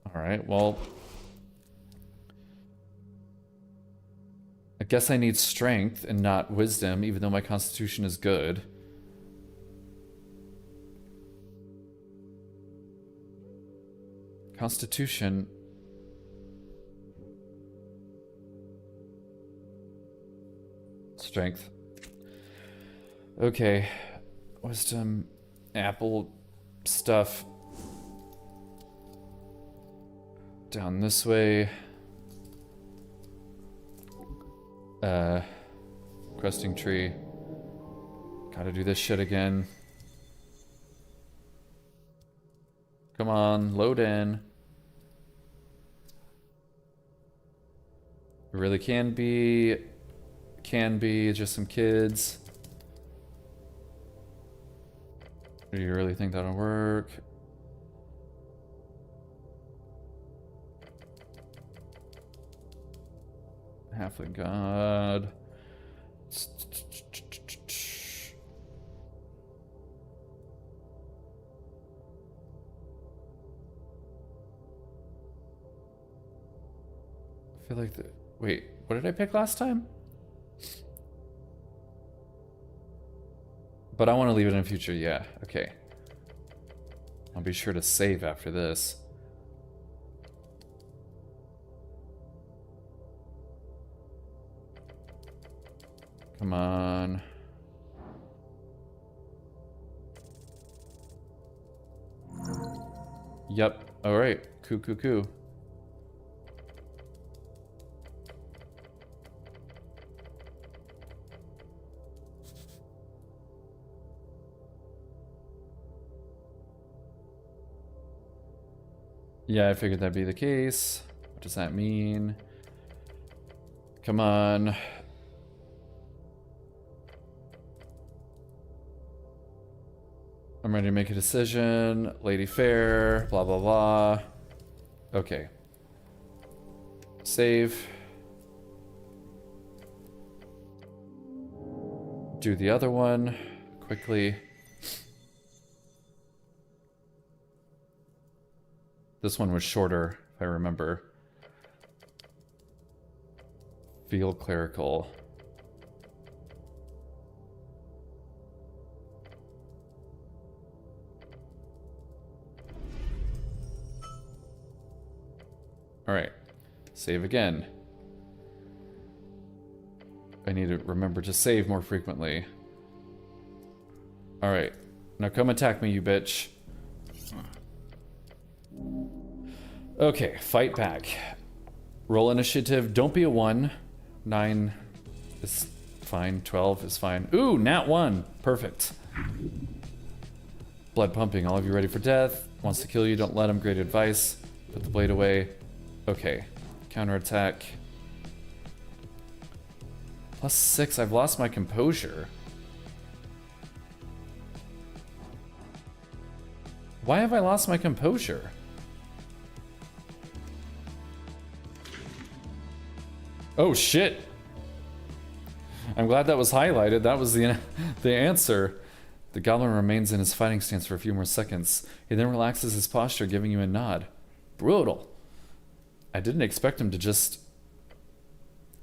Alright, well... I guess I need strength and not wisdom, even though my constitution is good. Constitution... Strength. Okay. Wisdom. Apple stuff. Down this way. Questing tree. Gotta do this shit again. Come on, load in. It really can be just some kids. Do you really think that'll work? Halfling god. I feel like the... Wait, what did I pick last time? But I want to leave it in future, yeah. Okay. I'll be sure to save after this. Come on. Yep. Alright. Cool. Yeah, I figured that'd be the case. What does that mean? Come on. I'm ready to make a decision. Lady Fair, blah, blah, blah. Okay. Save. Do the other one quickly. This one was shorter, if I remember. Field clerical. Alright. Save again. I need to remember to save more frequently. Alright. Now come attack me, you bitch. Okay, fight back. Roll initiative. Don't be a 1. 9 is fine. 12 is fine. Ooh, nat 1. Perfect. Blood pumping. All of you ready for death. Wants to kill you. Don't let him. Great advice. Put the blade away. Okay. Counterattack. +6. I've lost my composure. Why have I lost my composure? Oh shit. I'm glad that was highlighted. That was the answer. The goblin remains in his fighting stance for a few more seconds. He then relaxes his posture, giving you a nod. Brutal. I didn't expect him to just...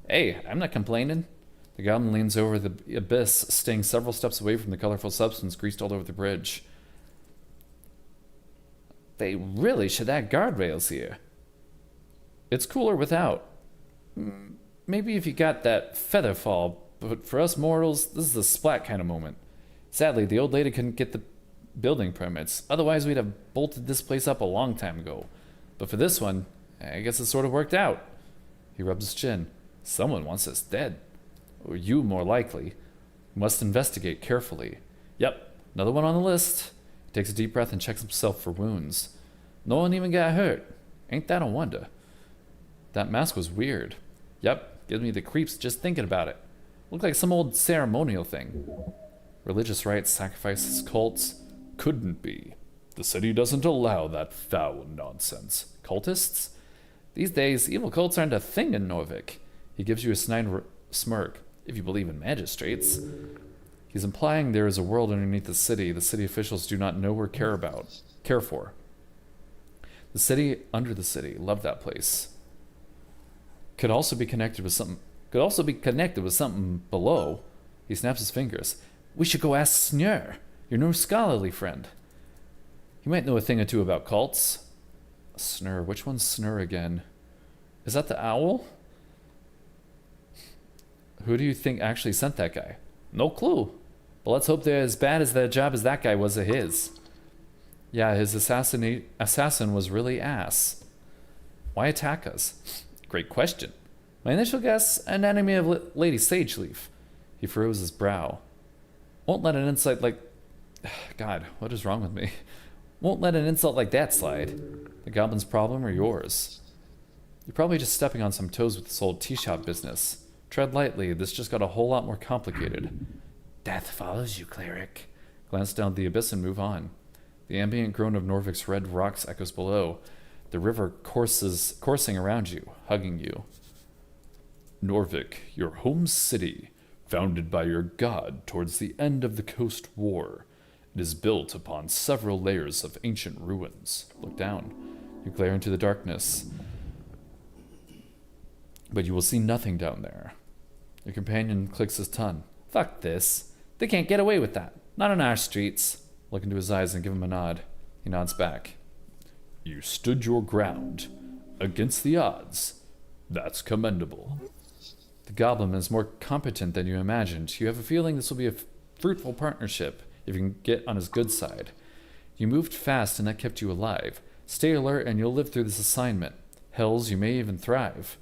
Hey, I'm not complaining. The goblin leans over the abyss, staying several steps away from the colorful substance greased all over the bridge. They really should add guardrails here. It's cooler without. Maybe if you got that feather fall, but for us mortals, this is a splat kind of moment. Sadly, the old lady couldn't get the building permits. Otherwise, we'd have bolted this place up a long time ago. But for this one, I guess it sort of worked out. He rubs his chin. Someone wants us dead. Or you, more likely. Must investigate carefully. Yep, another one on the list. He takes a deep breath and checks himself for wounds. No one even got hurt. Ain't that a wonder? That mask was weird. Yep, gives me the creeps just thinking about it. Looked like some old ceremonial thing. Religious rites, sacrifices, cults. Couldn't be. The city doesn't allow that foul nonsense. Cultists? These days, evil cults aren't a thing in Norvik. He gives you a snide smirk, if you believe in magistrates. He's implying there is a world underneath the city officials do not know or care for. The city under the city, love that place. Could also be connected with something below. He snaps his fingers. We should go ask Snur, your new scholarly friend. He might know a thing or two about cults. Snur, which one's Snur again? Is that the owl? Who do you think actually sent that guy? No clue. But let's hope they're as bad as their job as that guy was at his. Yeah, his assassin was really ass. Why attack us? Great question. My initial guess, an enemy of Lady Sageleaf. He furrows his brow. Won't let an insight like... God, what is wrong with me? Won't let an insult like that slide. The goblin's problem or yours? You're probably just stepping on some toes with this old tea shop business. Tread lightly, this just got a whole lot more complicated. Death follows you, cleric. Glance down the abyss and move on. The ambient groan of Norvik's red rocks echoes below. The river coursing around you, hugging you. Norvik, your home city, founded by your god towards the end of the Coast War. It is built upon several layers of ancient ruins. Look down. You glare into the darkness. But you will see nothing down there. Your companion clicks his tongue. Fuck this. They can't get away with that. Not on our streets. Look into his eyes and give him a nod. He nods back. You stood your ground. Against the odds. That's commendable. The goblin is more competent than you imagined. You have a feeling this will be a fruitful partnership if you can get on his good side. You moved fast and that kept you alive. Stay alert and you'll live through this assignment. Hells, you may even thrive.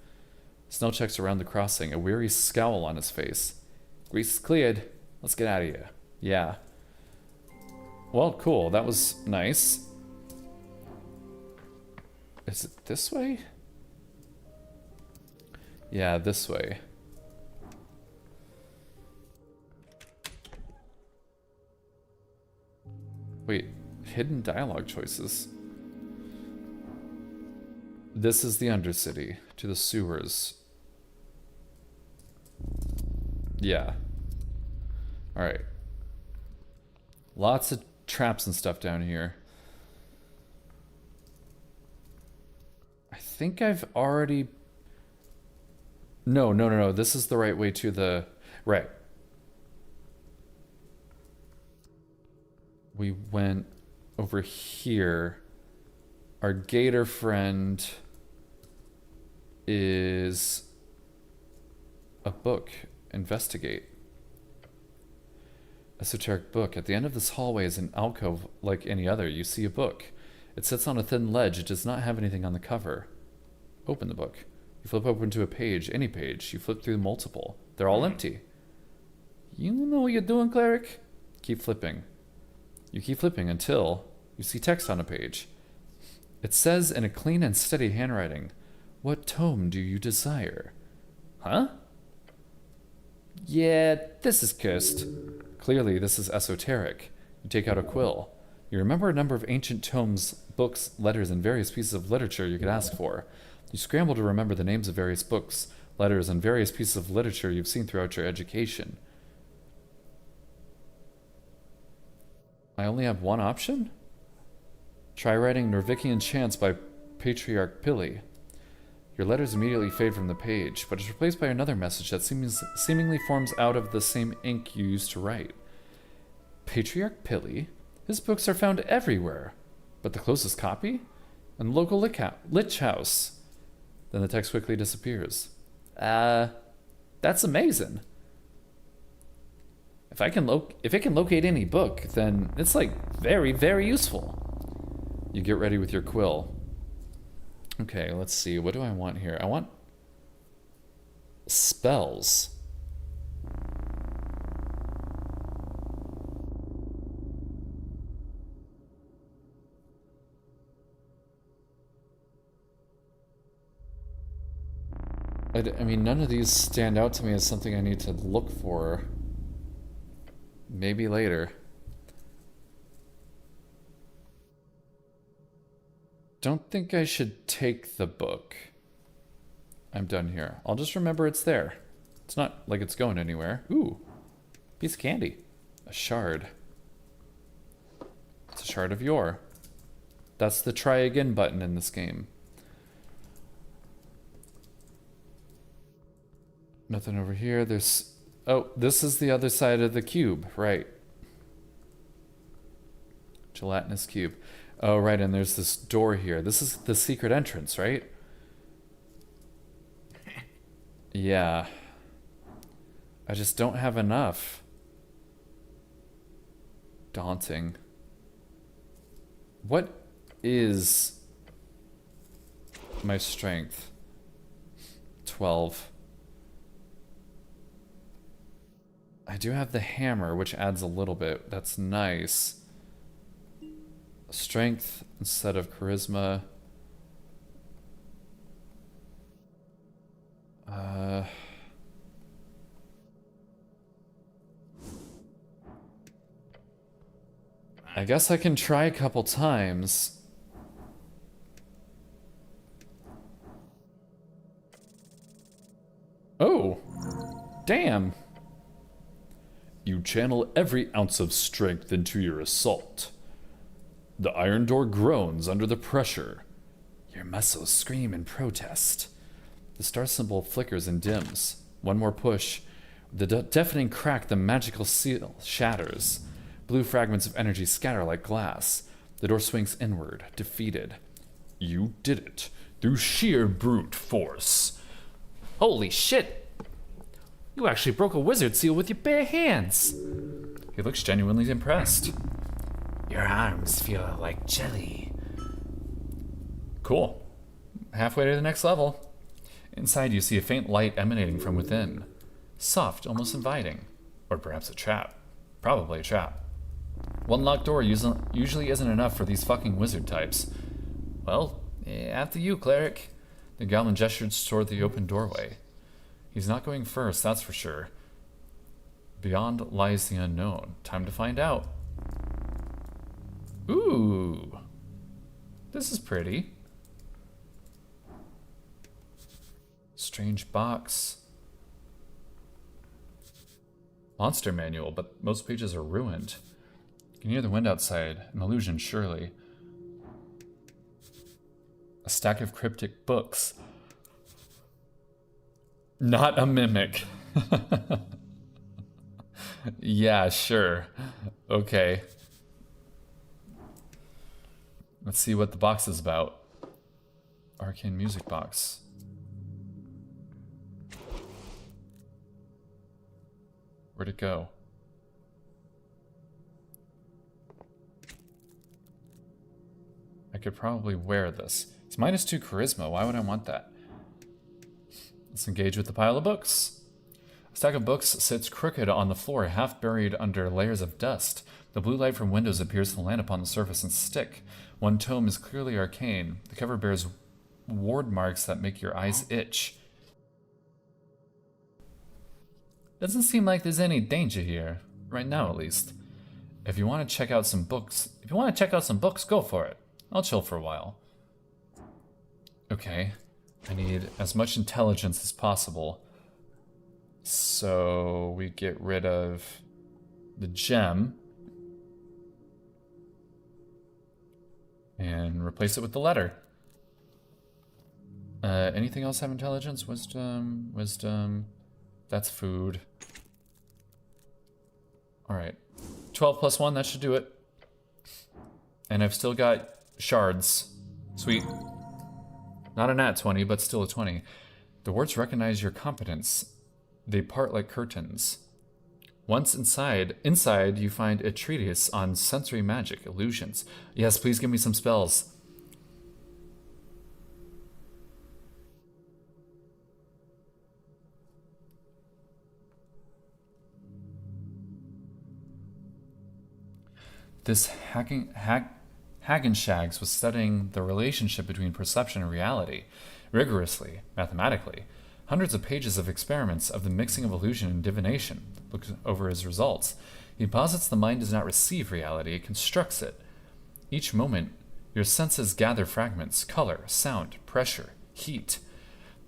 Snell checks around the crossing, a weary scowl on his face. Grease is cleared. Let's get out of here. Yeah. Well, cool. That was nice. Is it this way? Yeah, this way. Wait, hidden dialogue choices. This is the Undercity. To the sewers. Yeah. Alright. Lots of traps and stuff down here. I think I've already... No. This is the right way to the... Right. We went over here. Our gator friend is a book. Investigate. Esoteric book. At the end of this hallway is an alcove like any other. You see a book. It sits on a thin ledge. It does not have anything on the cover. Open the book. You flip open to a page, any page. You flip through multiple. They're all empty. You know what you're doing, cleric? Keep flipping. You keep flipping until you see text on a page. It says in a clean and steady handwriting, "What tome do you desire?" Huh? Yeah, this is cursed. Clearly, this is esoteric. You take out a quill. You remember a number of ancient tomes, books, letters, and various pieces of literature you could ask for. You scramble to remember the names of various books, letters, and various pieces of literature you've seen throughout your education. I only have one option? Try writing Norvikian Chants by Patriarch Pili. Your letters immediately fade from the page, but is replaced by another message that seemingly forms out of the same ink you used to write. Patriarch Pili? His books are found everywhere. But the closest copy? In the local lich house. Then the text quickly disappears. That's amazing. If it can locate any book, then it's like very, very useful. You get ready with your quill. Okay, let's see. What do I want here? I want spells. I mean, none of these stand out to me as something I need to look for. Maybe later. Don't think I should take the book. I'm done here. I'll just remember it's there. It's not like it's going anywhere. Ooh, piece of candy. A shard. It's a shard of yore. That's the try again button in this game. Nothing over here. There's... Oh, this is the other side of the cube. Right. Gelatinous cube. Oh, right, and there's this door here. This is the secret entrance, right? Yeah. I just don't have enough. Daunting. What is my strength? 12. I do have the hammer, which adds a little bit. That's nice. Strength instead of charisma. I guess I can try a couple times. Oh, damn. You channel every ounce of strength into your assault. The iron door groans under the pressure. Your muscles scream in protest. The star symbol flickers and dims. One more push. With the deafening crack, the magical seal shatters. Blue fragments of energy scatter like glass. The door swings inward, defeated. You did it, through sheer brute force. Holy shit! You actually broke a wizard seal with your bare hands. He looks genuinely impressed. Your arms feel like jelly. Cool. Halfway to the next level. Inside you see a faint light emanating from within. Soft, almost inviting. Or perhaps a trap. Probably a trap. One locked door usually isn't enough for these fucking wizard types. Well, after you, cleric. The goblin gestures toward the open doorway. He's not going first, that's for sure. Beyond lies the unknown. Time to find out. Ooh. This is pretty. Strange box. Monster manual, but most pages are ruined. You can hear the wind outside. An illusion, surely. A stack of cryptic books. Not a mimic. Yeah, sure. Okay. Let's see what the box is about. Arcane music box. Where'd it go? I could probably wear this. It's -2 charisma. Why would I want that? Let's engage with the pile of books. A stack of books sits crooked on the floor, half buried under layers of dust. The blue light from windows appears to land upon the surface and stick. One tome is clearly arcane. The cover bears ward marks that make your eyes itch. Doesn't seem like there's any danger here, right now at least. If you want to check out some books, go for it. I'll chill for a while. Okay, I need as much intelligence as possible. So we get rid of the gem and replace it with the letter. Anything else have intelligence? Wisdom. That's food. Alright. 12 plus 1, that should do it. And I've still got shards. Sweet. Not a nat 20, but still a 20. The words recognize your competence. They part like curtains. Once inside you find a treatise on sensory magic, illusions. Yes, please give me some spells. This Hagenshags was studying the relationship between perception and reality, rigorously, mathematically. Hundreds of pages of experiments of the mixing of illusion and divination. Looked over his results. He posits the mind does not receive reality, it constructs it. Each moment, your senses gather fragments, color, sound, pressure, heat.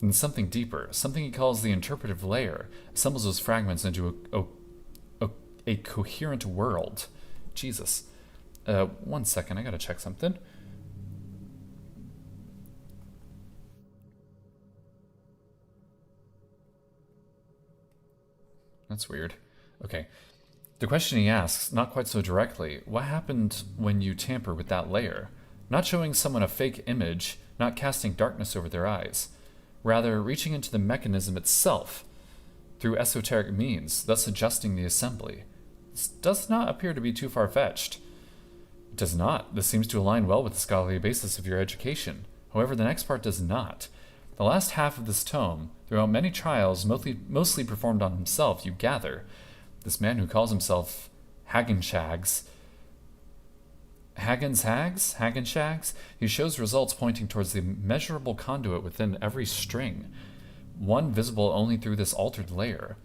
Then something deeper, something he calls the interpretive layer, assembles those fragments into a coherent world. Jesus. 1 second, I gotta check something. That's weird. Okay. The question he asks, not quite so directly, what happened when you tamper with that layer? Not showing someone a fake image, not casting darkness over their eyes. Rather, reaching into the mechanism itself through esoteric means, thus adjusting the assembly. This does not appear to be too far-fetched. It does not. This seems to align well with the scholarly basis of your education. However, the next part does not. The last half of this tome, throughout many trials, mostly performed on himself, you gather. This man who calls himself Hagenshags, he shows results pointing towards the measurable conduit within every string, one visible only through this altered layer.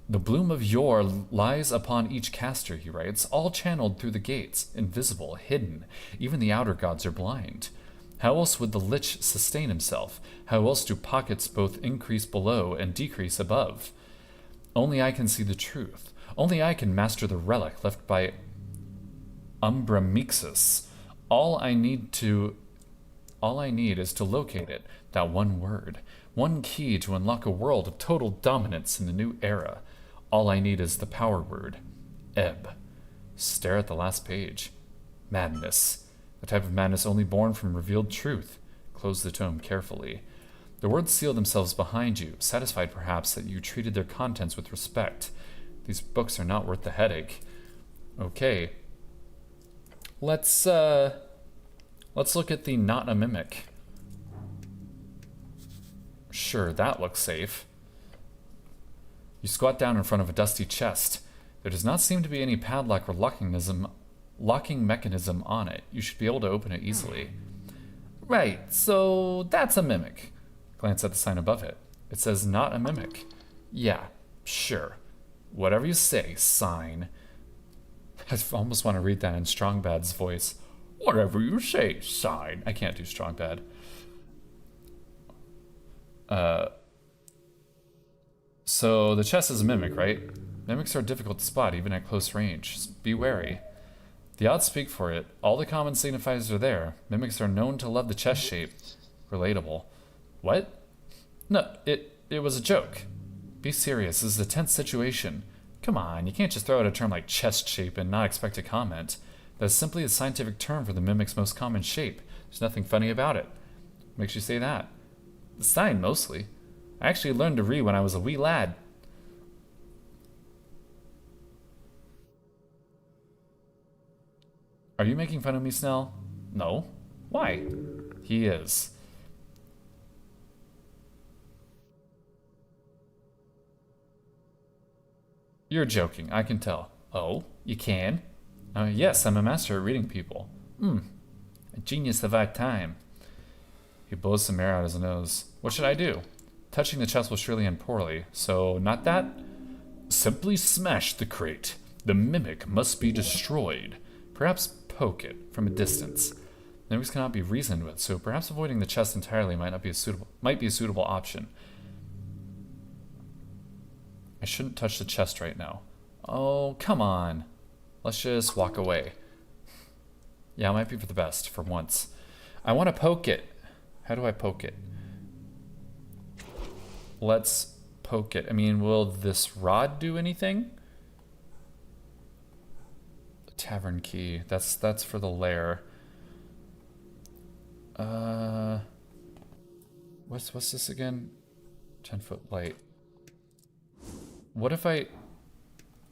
The bloom of yore lies upon each caster, he writes, all channeled through the gates, invisible, hidden. Even the outer gods are blind. How else would the lich sustain himself? How else do pockets both increase below and decrease above? Only I can see the truth. Only I can master the relic left by Umbramixus. All I need is to locate it, that one word. One key to unlock a world of total dominance in the new era. All I need is the power word. Ebb. Stare at the last page. Madness. The type of madness only born from revealed truth. Close the tome carefully. The words seal themselves behind you, satisfied perhaps that you treated their contents with respect. These books are not worth the headache. Okay. Let's look at the not a mimic. Sure, that looks safe. You squat down in front of a dusty chest. There does not seem to be any padlock or locking mechanism on it. You should be able to open it easily. Right, so that's a mimic. Glance at the sign above it. It says not a mimic. Yeah, sure. Whatever you say, sign. I almost want to read that in Strongbad's voice. Whatever you say, sign. I can't do Strongbad. So the chest is a mimic, right? Mimics are difficult to spot, even at close range. Just be wary. The odds speak for it. All the common signifiers are there. Mimics are known to love the chest shape. Relatable. What? No, it was a joke. Be serious. This is a tense situation. Come on, you can't just throw out a term like chest shape and not expect a comment. That's simply a scientific term for the mimic's most common shape. There's nothing funny about it. What makes you say that? The sign, mostly. I actually learned to read when I was a wee lad. Are you making fun of me, Snell? No. Why? He is. You're joking, I can tell. Oh, you can? Yes, I'm a master at reading people. A genius of our time. He blows some air out his nose. What should I do? Touching the chest will surely end poorly, so not that? Simply smash the crate. The mimic must be destroyed. Perhaps poke it from a distance. Mimics cannot be reasoned with, so perhaps avoiding the chest entirely might be a suitable option. I shouldn't touch the chest right now. Oh, come on. Let's just walk away. Yeah, it might be for the best, for once. I want to poke it. How do I poke it? Let's poke it. I mean, will this rod do anything? The tavern key. That's for the lair. What's this again? 10-foot light. What if I...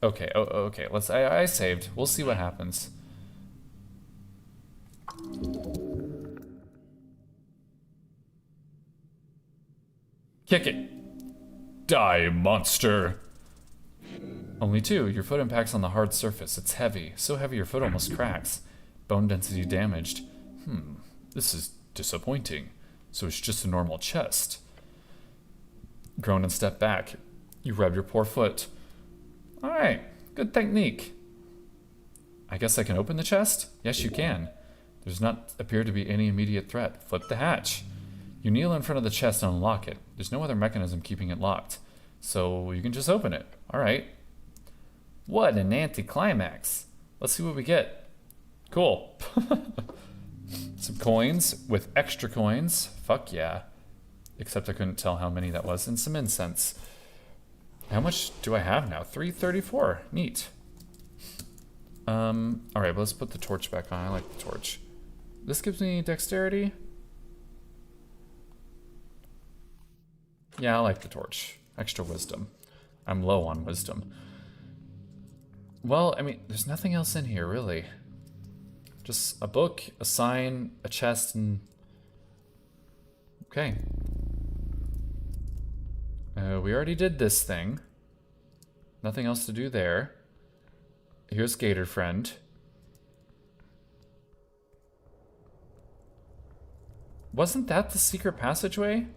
Okay, okay. I saved. We'll see what happens. Kick it. Die, monster. Only 2. Your foot impacts on the hard surface. It's heavy. So heavy your foot almost cracks. Bone density damaged. This is disappointing. So it's just a normal chest. Groan and step back. You rub your poor foot. Alright, good technique. I guess I can open the chest? Yes, you can. There does not appear to be any immediate threat. Flip the hatch. You kneel in front of the chest and unlock it. There's no other mechanism keeping it locked. So you can just open it. Alright. What an anticlimax. Let's see what we get. Cool. Some coins with extra coins. Fuck yeah. Except I couldn't tell how many that was. And some incense. How much do I have now? 334. Neat. Alright, let's put the torch back on. I like the torch. This gives me dexterity. Yeah, I like the torch. Extra wisdom. I'm low on wisdom. Well, I mean, there's nothing else in here, really. Just a book, a sign, a chest, and... Okay. We already did this thing. Nothing else to do there. Here's Gator Friend. Wasn't that the secret passageway?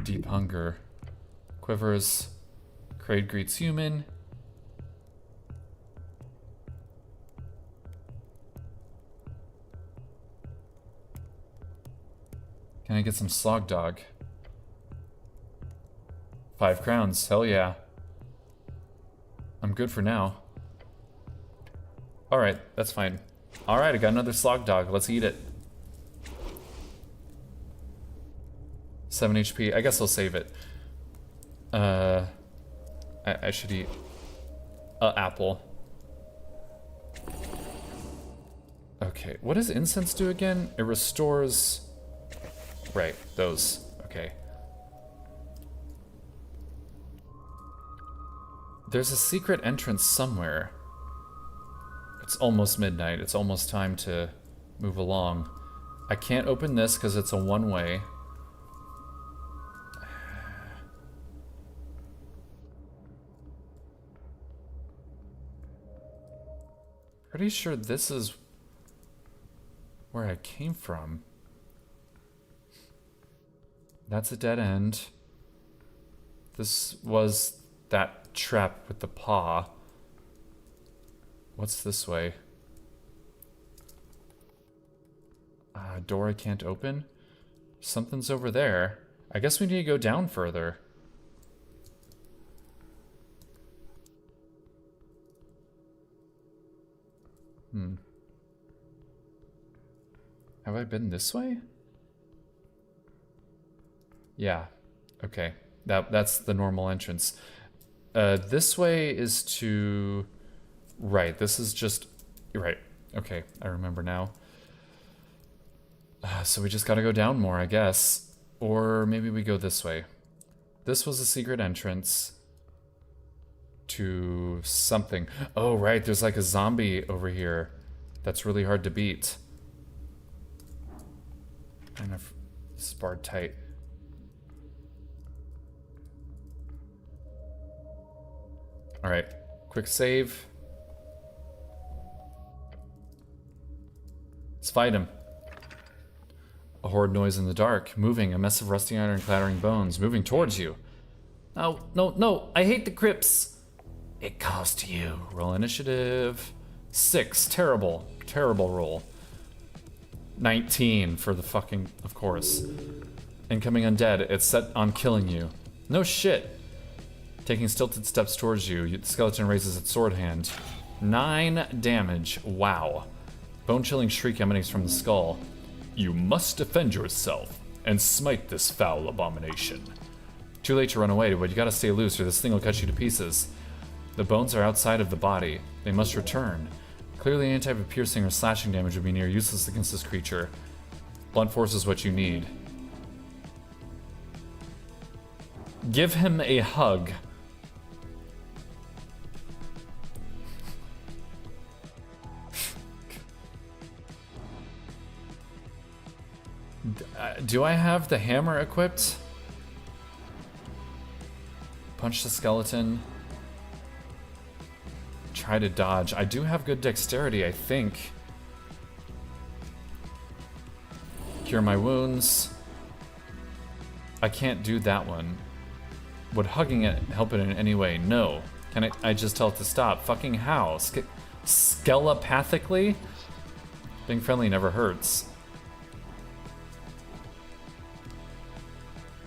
Deep hunger. Quivers. Kraid greets human. Can I get some slog dog? 5 crowns, hell yeah. I'm good for now. Alright, that's fine. Alright, I got another slog dog, let's eat it. 7 HP, I guess I'll save it. I should eat an apple. Okay, what does incense do again? It restores... Right, those. Okay. There's a secret entrance somewhere. It's almost midnight. It's almost time to move along. I can't open this because it's a one-way. Pretty sure this is where I came from. That's a dead end. This was that trap with the paw. What's this way? Door I can't open? Something's over there. I guess we need to go down further. Have I been this way? Yeah. Okay. That's the normal entrance. This way is to... Right, this is just... Right. Okay, I remember now. So we just gotta go down more, I guess. Or maybe we go this way. This was a secret entrance to something. Oh, right, there's like a zombie over here that's really hard to beat. I don't know if this is barred tight. Alright, quick save. Let's fight him. A horrid noise in the dark, moving, a mess of rusting iron and clattering bones, moving towards you. Oh, no, no, I hate the crypts. It calls to you. Roll initiative. 6, terrible, terrible roll. 19 for the fucking, of course. Incoming undead, it's set on killing you. No shit. Taking stilted steps towards you, the skeleton raises its sword hand. 9 damage, wow. Bone-chilling shriek emanates from the skull. You must defend yourself and smite this foul abomination. Too late to run away, but you gotta stay loose or this thing will cut you to pieces. The bones are outside of the body. They must return. Clearly any type of piercing or slashing damage would be near useless against this creature. Blunt force is what you need. Give him a hug. Do I have the hammer equipped? Punch the skeleton. Try to dodge. I do have good dexterity, I think. Cure my wounds. I can't do that one. Would hugging it help it in any way? No. Can I just tell it to stop? Fucking how? Skelepathically? Being friendly never hurts.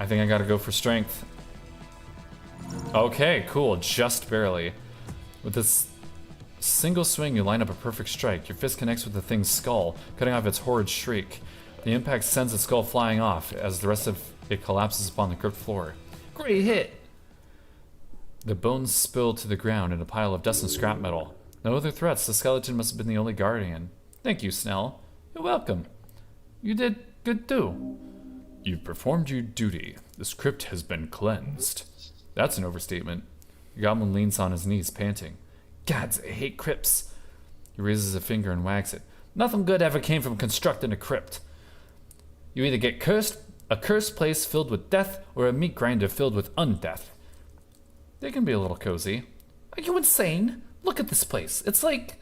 I think I gotta go for strength. Okay, cool, just barely. With this single swing, you line up a perfect strike. Your fist connects with the thing's skull, cutting off its horrid shriek. The impact sends the skull flying off as the rest of it collapses upon the crypt floor. Great hit! The bones spill to the ground in a pile of dust and scrap metal. No other threats. The skeleton must have been the only guardian. Thank you, Snell. You're welcome. You did good too. You've performed your duty. This crypt has been cleansed. That's an overstatement. The goblin leans on his knees, panting. Gods, I hate crypts. He raises a finger and wags it. Nothing good ever came from constructing a crypt. You either get a cursed place filled with death, or a meat grinder filled with undeath. They can be a little cozy. Are you insane? Look at this place. It's like...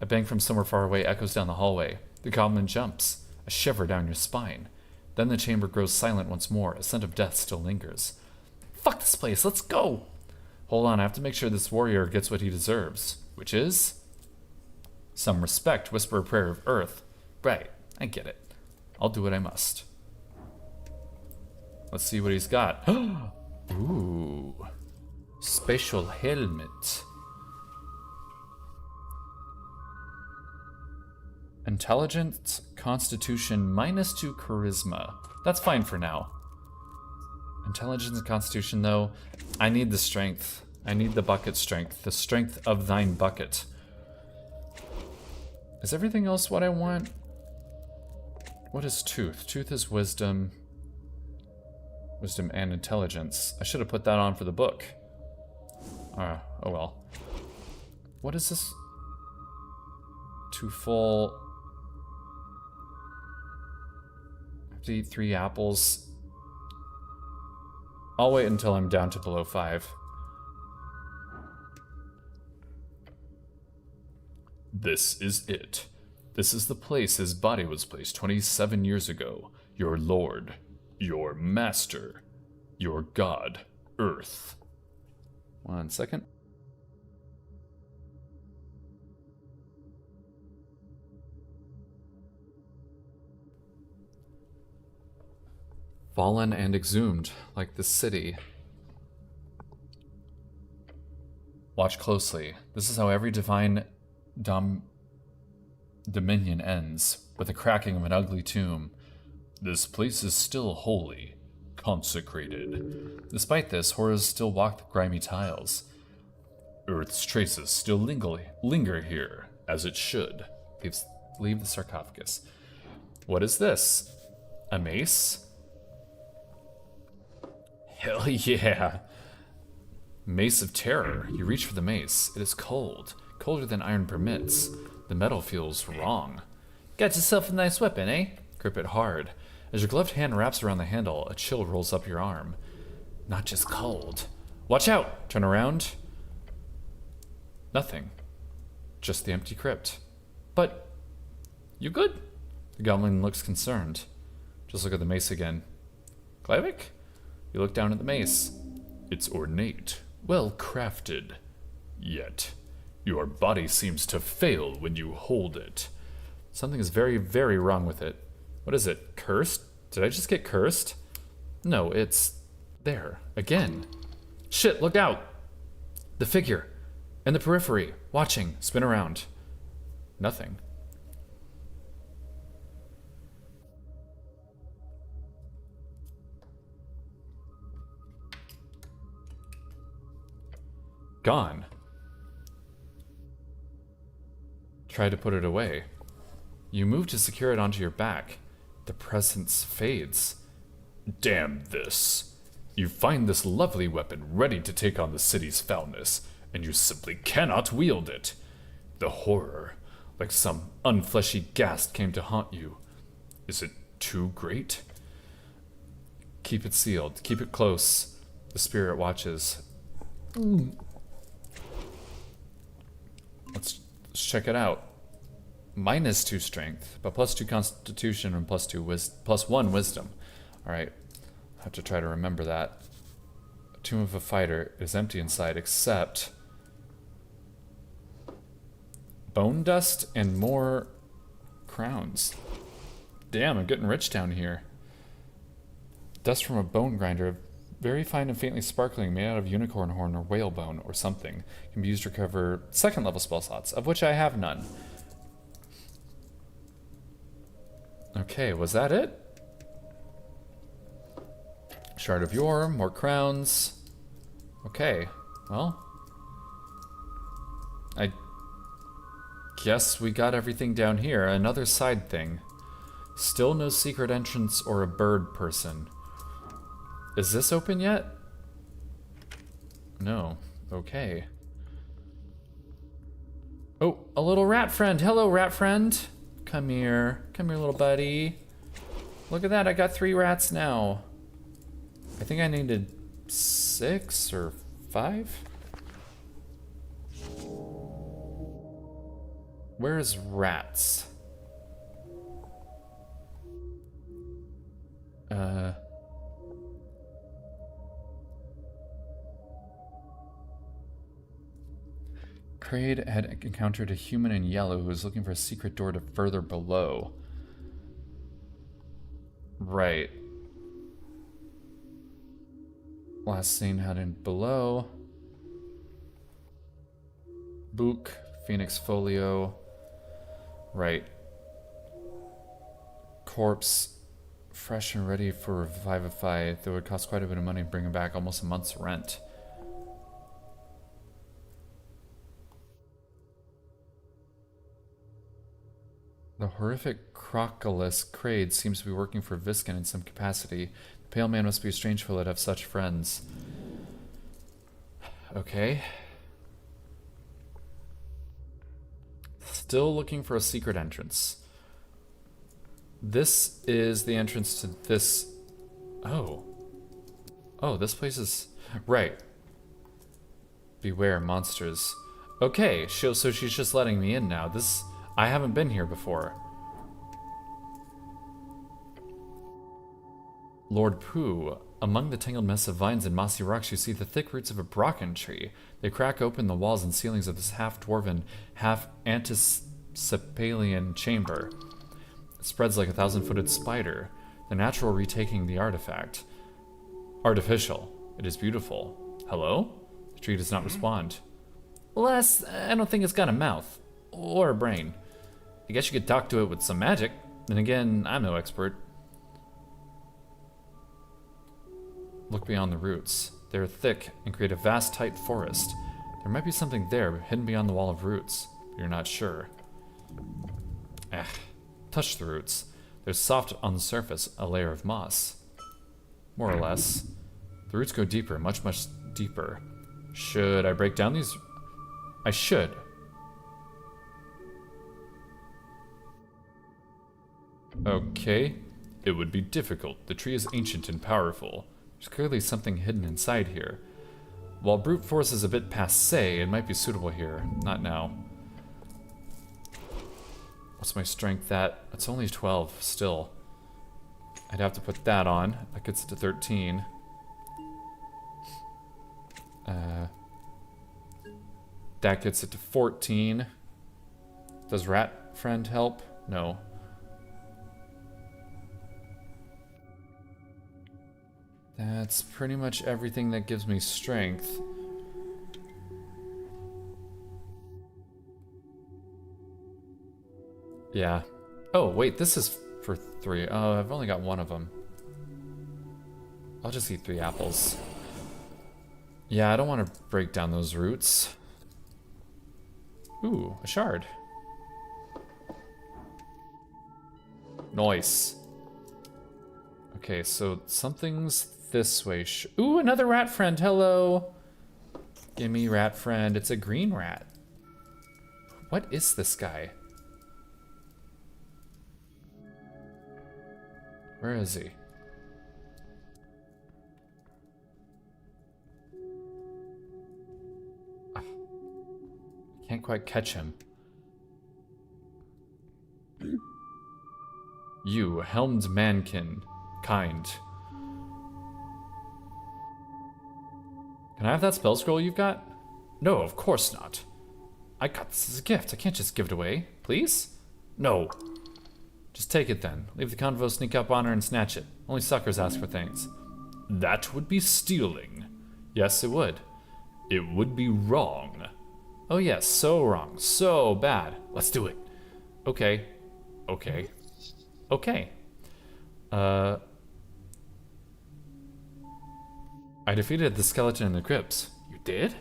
A bang from somewhere far away echoes down the hallway. The goblin jumps, a shiver down your spine. Then the chamber grows silent once more. A scent of death still lingers. Fuck this place, let's go! Hold on, I have to make sure this warrior gets what he deserves. Which is? Some respect, whisper a prayer of earth. Right, I get it. I'll do what I must. Let's see what he's got. Ooh. Special helmet. Intelligence, constitution, -2 charisma. That's fine for now. Intelligence and constitution, though, I need the strength. I need the bucket strength. The strength of thine bucket. Is everything else what I want? What is tooth? Tooth is wisdom. Wisdom and intelligence. I should have put that on for the book. Oh well. What is this? Too full. I have to eat 3 apples. I'll wait until I'm down to below 5. This is it. This is the place his body was placed 27 years ago. Your lord, your master, your god, Earth. 1 second. Fallen and exhumed, like the city. Watch closely. This is how every divine dominion ends, with the cracking of an ugly tomb. This place is still holy, consecrated. Despite this, horrors still walk the grimy tiles. Earth's traces still linger here, as it should. Leave the sarcophagus. What is this? A mace? Hell yeah. Mace of Terror. You reach for the mace. It is cold. Colder than iron permits. The metal feels wrong. Got yourself a nice weapon, eh? Grip it hard. As your gloved hand wraps around the handle, a chill rolls up your arm. Not just cold. Watch out! Turn around. Nothing. Just the empty crypt. But, you good? The goblin looks concerned. Just look at the mace again. Glavik? You look down at the mace. It's ornate, well crafted. Yet, your body seems to fail when you hold it. Something is very, very wrong with it. What is it? Cursed? Did I just get cursed? No, it's there. Again. Shit, look out! The figure. In the periphery. Watching. Spin around. Nothing. Gone. Try to put it away. You move to secure it onto your back. The presence fades. Damn this. You find this lovely weapon ready to take on the city's foulness, and you simply cannot wield it. The horror, like some unfleshy ghast, came to haunt you. Is it too great? Keep it sealed. Keep it close. The spirit watches. Let's check it out. -2 strength, but +2 constitution and +1 wisdom. Alright, I have to try to remember that. Tomb of a fighter is empty inside except bone dust and more crowns. Damn, I'm getting rich down here. Dust from a bone grinder, very fine and faintly sparkling, made out of unicorn horn or whalebone or something. Can be used to recover second level spell slots, of which I have none. Okay, was that it? Shard of yore, more crowns. Okay, well. I guess we got everything down here. Another side thing. Still no secret entrance or a bird person. Is this open yet? No. Okay. Oh, a little rat friend. Hello, rat friend. Come here. Come here, little buddy. Look at that. I got 3 rats now. I think I needed 6 or 5. Where's rats? Kraid had encountered a human in yellow who was looking for a secret door to further below. Right. Last seen hidden below. Book, Phoenix Folio. Right. Corpse, fresh and ready for revivify, though it would cost quite a bit of money to bring him back, almost a month's rent. The horrific Crocalus Kraid seems to be working for Viscon in some capacity. The pale man must be a strange fellow to have such friends. Okay. Still looking for a secret entrance. This is the entrance to this... Oh. Oh, this place is... Right. Beware monsters. Okay, so she's just letting me in now. This... I haven't been here before. Lord Pooh. Among the tangled mess of vines and mossy rocks, you see the thick roots of a bracken tree. They crack open the walls and ceilings of this half-dwarven, half-anticipalian chamber. It spreads like a 1,000-footed spider, the natural retaking the artifact. Artificial. It is beautiful. Hello? The tree does not respond. Alas, I don't think it's got a mouth. Or a brain. I guess you could talk to it with some magic. Then again, I'm no expert. Look beyond the roots. They are thick and create a vast, tight forest. There might be something there, hidden beyond the wall of roots, but you're not sure. Touch the roots. There's soft on the surface, a layer of moss. More or less. The roots go deeper, much, much deeper. Should I break down these? I should. Okay. It would be difficult. The tree is ancient and powerful. There's clearly something hidden inside here. While brute force is a bit passé, it might be suitable here. Not now. What's my strength at? It's only 12, still. I'd have to put that on. That gets it to 13. That gets it to 14. Does rat friend help? No. That's pretty much everything that gives me strength. Yeah. Oh, wait, this is for 3. Oh, I've only got 1 of them. I'll just eat 3 apples. Yeah, I don't want to break down those roots. Ooh, a shard. Nice. Okay, so something's this way. Ooh, another rat friend. Hello. Gimme, rat friend. It's a green rat. What is this guy? Where is he? Can't quite catch him. You, helmed mankin, kind. Can I have that spell scroll you've got? No, of course not. I got this as a gift. I can't just give it away. Please? No. Just take it then. Leave the convo, sneak up on her, and snatch it. Only suckers ask for things. That would be stealing. Yes, it would. It would be wrong. Oh yes, so wrong, so bad. Let's do it. Okay. Okay. Okay. I defeated the skeleton in the crypts. You did?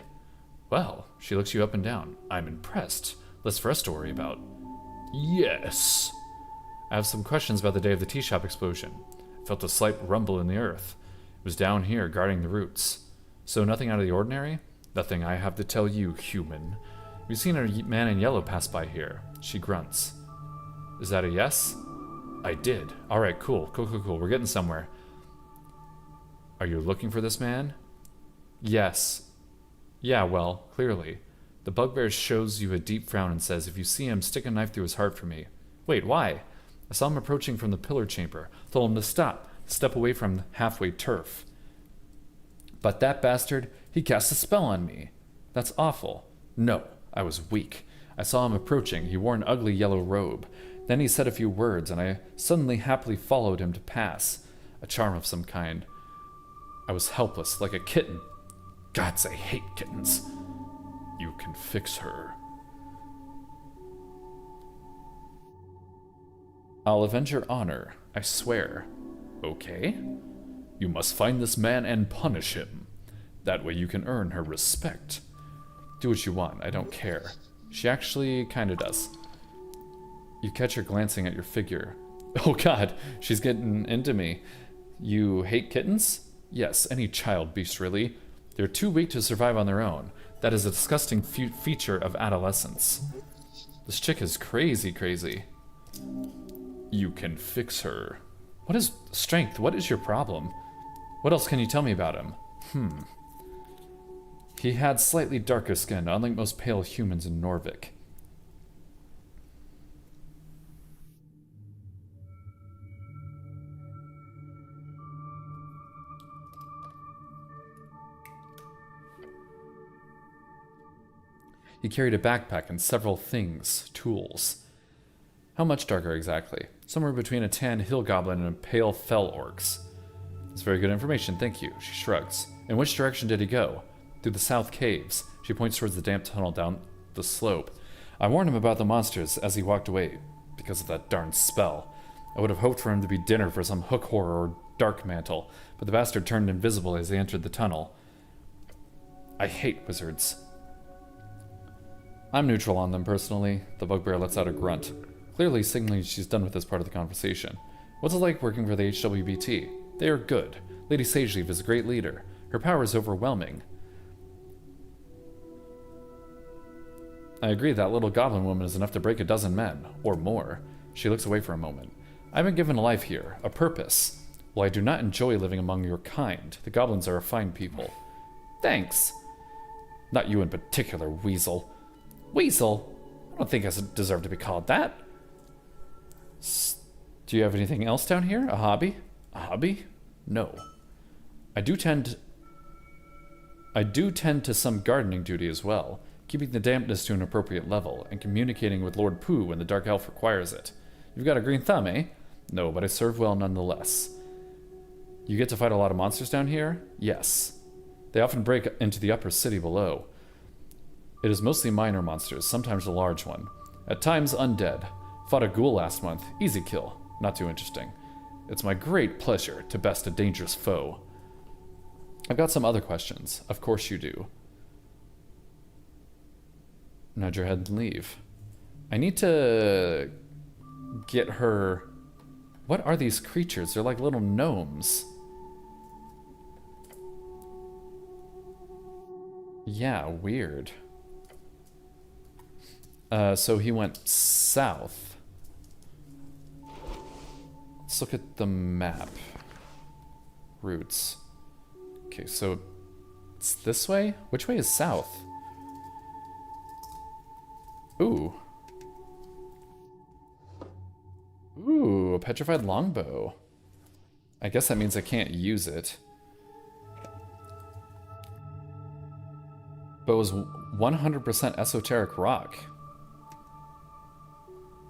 Well, she looks you up and down. I'm impressed. Less for us to worry about. Yes. I have some questions about the day of the tea shop explosion. I felt a slight rumble in the earth. It was down here, guarding the roots. So nothing out of the ordinary? Nothing I have to tell you, human. We've seen a man in yellow pass by here. She grunts. Is that a yes? I did. Alright, cool. Cool. We're getting somewhere. Are you looking for this man? Yes. Yeah, well, clearly. The bugbear shows you a deep frown and says, if you see him, stick a knife through his heart for me. Wait, why? I saw him approaching from the pillar chamber. Told him to step away from halfway turf. But that bastard, he cast a spell on me. That's awful. No, I was weak. I saw him approaching. He wore an ugly yellow robe. Then he said a few words, and I suddenly happily followed him to pass. A charm of some kind. I was helpless, like a kitten. Gods, I hate kittens. You can fix her. I'll avenge your honor, I swear. Okay? You must find this man and punish him. That way you can earn her respect. Do what you want, I don't care. She actually kinda does. You catch her glancing at your figure. Oh god, she's getting into me. You hate kittens? Yes, any child beast really. They're too weak to survive on their own. That is a disgusting feature of adolescence. This chick is crazy. You can fix her. What is strength? What is your problem? What else can you tell me about him? He had slightly darker skin, unlike most pale humans in Norvik. He carried a backpack and several things, tools. How much darker exactly? Somewhere between a tan hill goblin and a pale fell orcs. That's very good information, thank you. She shrugs. In which direction did he go? Through the south caves. She points towards the damp tunnel down the slope. I warned him about the monsters as he walked away, because of that darn spell. I would have hoped for him to be dinner for some hook horror or dark mantle, but the bastard turned invisible as they entered the tunnel. I hate wizards. I'm neutral on them, personally. The bugbear lets out a grunt, clearly signaling she's done with this part of the conversation. What's it like working for the HWBT? They are good. Lady Sageleaf is a great leader. Her power is overwhelming. I agree that little goblin woman is enough to break a dozen men, or more. She looks away for a moment. I've been given a life here, a purpose. While I do not enjoy living among your kind, the goblins are a fine people. Thanks. Not you in particular, Weasel. Weasel? I don't think I deserve to be called that. Do you have anything else down here? A hobby? A hobby? No. I do tend to some gardening duty as well, keeping the dampness to an appropriate level, and communicating with Lord Pooh when the Dark Elf requires it. You've got a green thumb, eh? No, but I serve well nonetheless. You get to fight a lot of monsters down here? Yes. They often break into the upper city below. It is mostly minor monsters, sometimes a large one. At times, undead. Fought a ghoul last month. Easy kill. Not too interesting. It's my great pleasure to best a dangerous foe. I've got some other questions. Of course you do. Nod your head and leave. I need to get her... What are these creatures? They're like little gnomes. Yeah, weird. So he went south. Let's look at the map. Routes. Okay, so it's this way? Which way is south? Ooh. Ooh, a petrified longbow. I guess that means I can't use it. But it was 100% esoteric rock.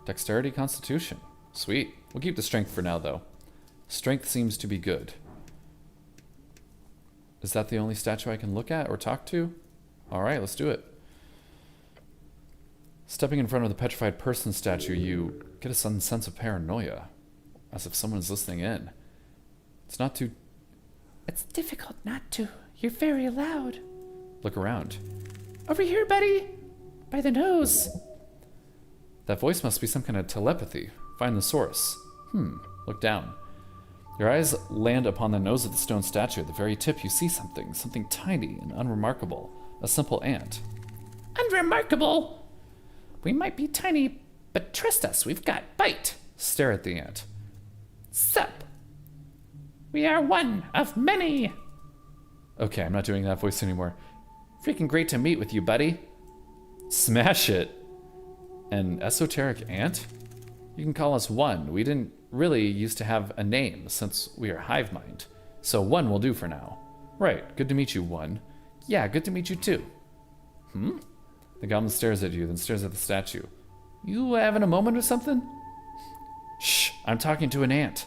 Dexterity, Constitution. Sweet. We'll keep the strength for now, though. Strength seems to be good. Is that the only statue I can look at or talk to? Alright, let's do it. Stepping in front of the petrified person statue, you get a sudden sense of paranoia, as if someone is listening in. It's not too... It's difficult not to. You're very loud. Look around. Over here, buddy! By the nose. That voice must be some kind of telepathy. Find the source. Look down. Your eyes land upon the nose of the stone statue. At the very tip, you see something tiny and unremarkable. A simple ant. Unremarkable? We might be tiny, but trust us, we've got bite. Stare at the ant. Sup? We are one of many. Okay, I'm not doing that voice anymore. Freaking great to meet with you, buddy. Smash it. An esoteric ant? You can call us One. We didn't really used to have a name since we are hive mind. So One will do for now. Right, good to meet you, One. Yeah, good to meet you too. The goblin stares at you, then stares at the statue. You having a moment or something? Shh, I'm talking to an ant.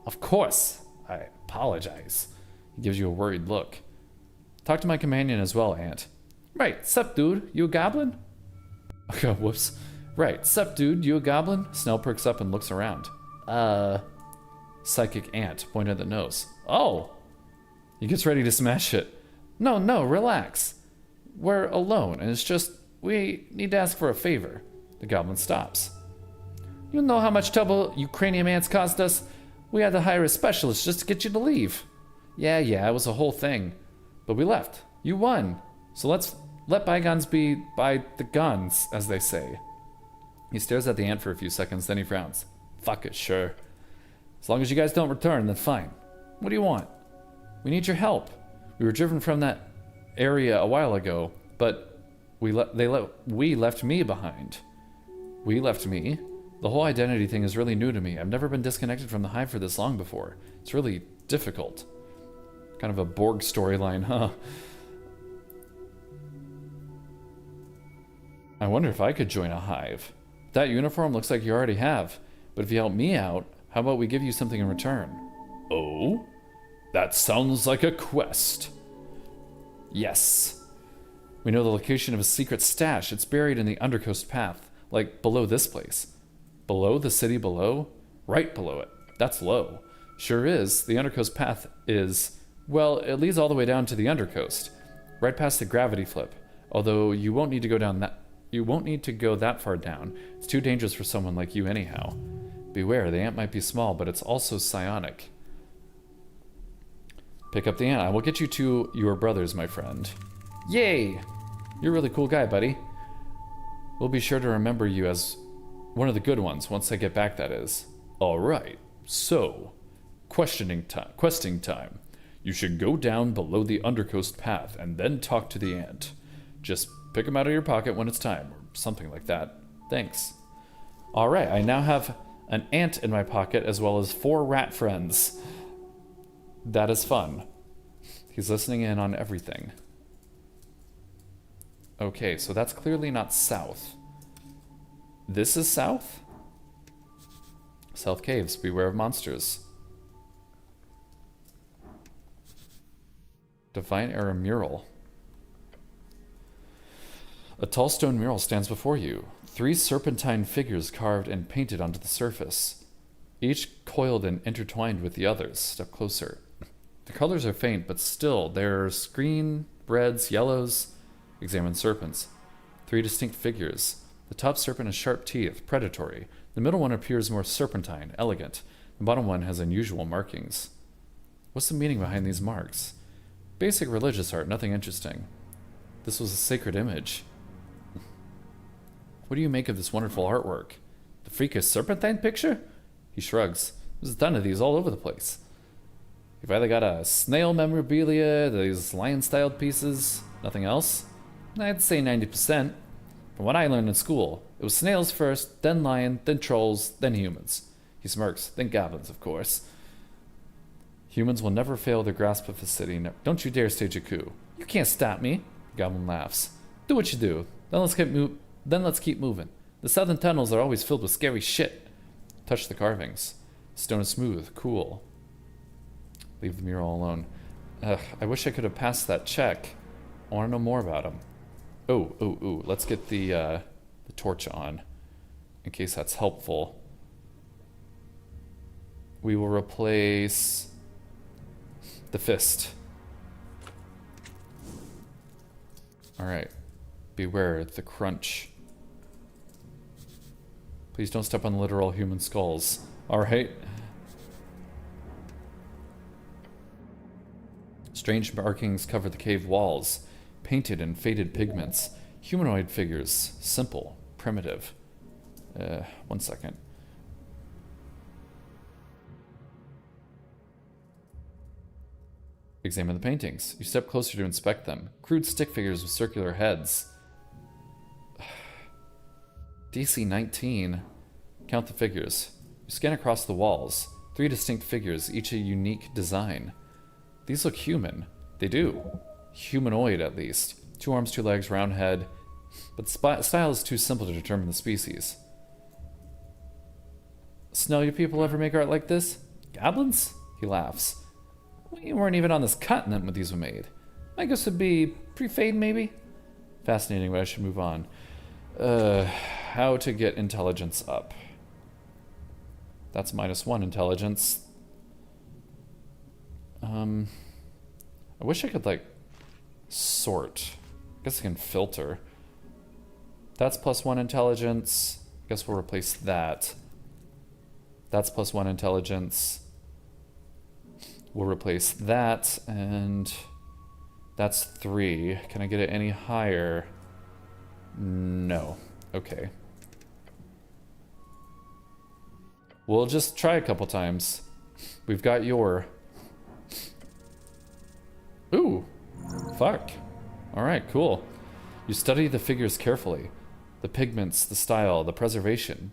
Of course. I apologize. He gives you a worried look. Talk to my companion as well, ant. Right, sup dude, you a goblin? Okay, whoops. Right, sup dude, you a goblin? Snell perks up and looks around. Psychic ant, point at the nose. Oh! He gets ready to smash it. No, relax. We're alone, and it's just, we need to ask for a favor. The goblin stops. You know how much trouble you cranium ants cost us? We had to hire a specialist just to get you to leave. Yeah, it was a whole thing. But we left. You won. So let's let bygones be by the guns, as they say. He stares at the ant for a few seconds, then he frowns. Fuck it, sure. As long as you guys don't return, then fine. What do you want? We need your help. We were driven from that area a while ago, but we left me behind. We left me? The whole identity thing is really new to me. I've never been disconnected from the hive for this long before. It's really difficult. Kind of a Borg storyline, huh? I wonder if I could join a hive. That uniform looks like you already have, but if you help me out, how about we give you something in return? Oh? That sounds like a quest. Yes. We know the location of a secret stash. It's buried in the Undercoast Path, like below this place. Below the city below? Right below it. That's low. Sure is. The Undercoast Path is, well, it leads all the way down to the Undercoast, right past the gravity flip. Although you won't need to go down that. You won't need to go that far down. It's too dangerous for someone like you anyhow. Beware, the ant might be small, but it's also psionic. Pick up the ant. I will get you to your brothers, my friend. Yay! You're a really cool guy, buddy. We'll be sure to remember you as one of the good ones once I get back, that is. Alright, so, questing time. You should go down below the Undercoast Path and then talk to the ant. Just pick him out of your pocket when it's time, or something like that. Thanks. Alright, I now have an ant in my pocket as well as 4 rat friends. That is fun. He's listening in on everything. Okay, so that's clearly not south. This is south? South caves, beware of monsters. Divine Era mural. A tall stone mural stands before you. 3 serpentine figures carved and painted onto the surface, each coiled and intertwined with the others. Step closer. The colors are faint, but still, there's green, reds, yellows. Examine serpents. 3 distinct figures. The top serpent has sharp teeth, predatory. The middle one appears more serpentine, elegant. The bottom one has unusual markings. What's the meaning behind these marks? Basic religious art, nothing interesting. This was a sacred image. What do you make of this wonderful artwork? The freakish serpentine picture? He shrugs. There's a ton of these all over the place. You've either got a snail memorabilia, these lion-styled pieces, nothing else? I'd say 90%. From what I learned in school, it was snails first, then lion, then trolls, then humans. He smirks, then goblins, of course. Humans will never fail their grasp of the city. No, don't you dare stage a coup. You can't stop me. The goblin laughs. Do what you do. Then let's keep moving. The southern tunnels are always filled with scary shit. Touch the carvings. Stone is smooth. Cool. Leave the mural alone. Ugh, I wish I could have passed that check. I want to know more about him. Oh. Let's get the torch on, in case that's helpful. We will replace the fist. Alright. Beware the crunch. Please don't step on literal human skulls. Alright. Strange markings cover the cave walls, painted in faded pigments. Humanoid figures. Simple. Primitive. 1 second. Examine the paintings. You step closer to inspect them. Crude stick figures with circular heads. DC 19. Count the figures. You scan across the walls. 3 distinct figures, each a unique design. These look human. They do. Humanoid, at least. 2 arms, 2 legs, round head. But the style is too simple to determine the species. Snow, you people ever make art like this? Goblins? He laughs. We weren't even on this continent when these were made. I guess it'd be pre-fade, maybe? Fascinating, but I should move on. How to get intelligence up. That's -1 intelligence. I wish I could, like, sort. I guess I can filter. That's +1 intelligence. I guess we'll replace that. That's +1 intelligence. We'll replace that, and that's 3. Can I get it any higher? No. Okay. We'll just try a couple times. We've got your... Ooh. Fuck. Alright, cool. You study the figures carefully. The pigments, the style, the preservation.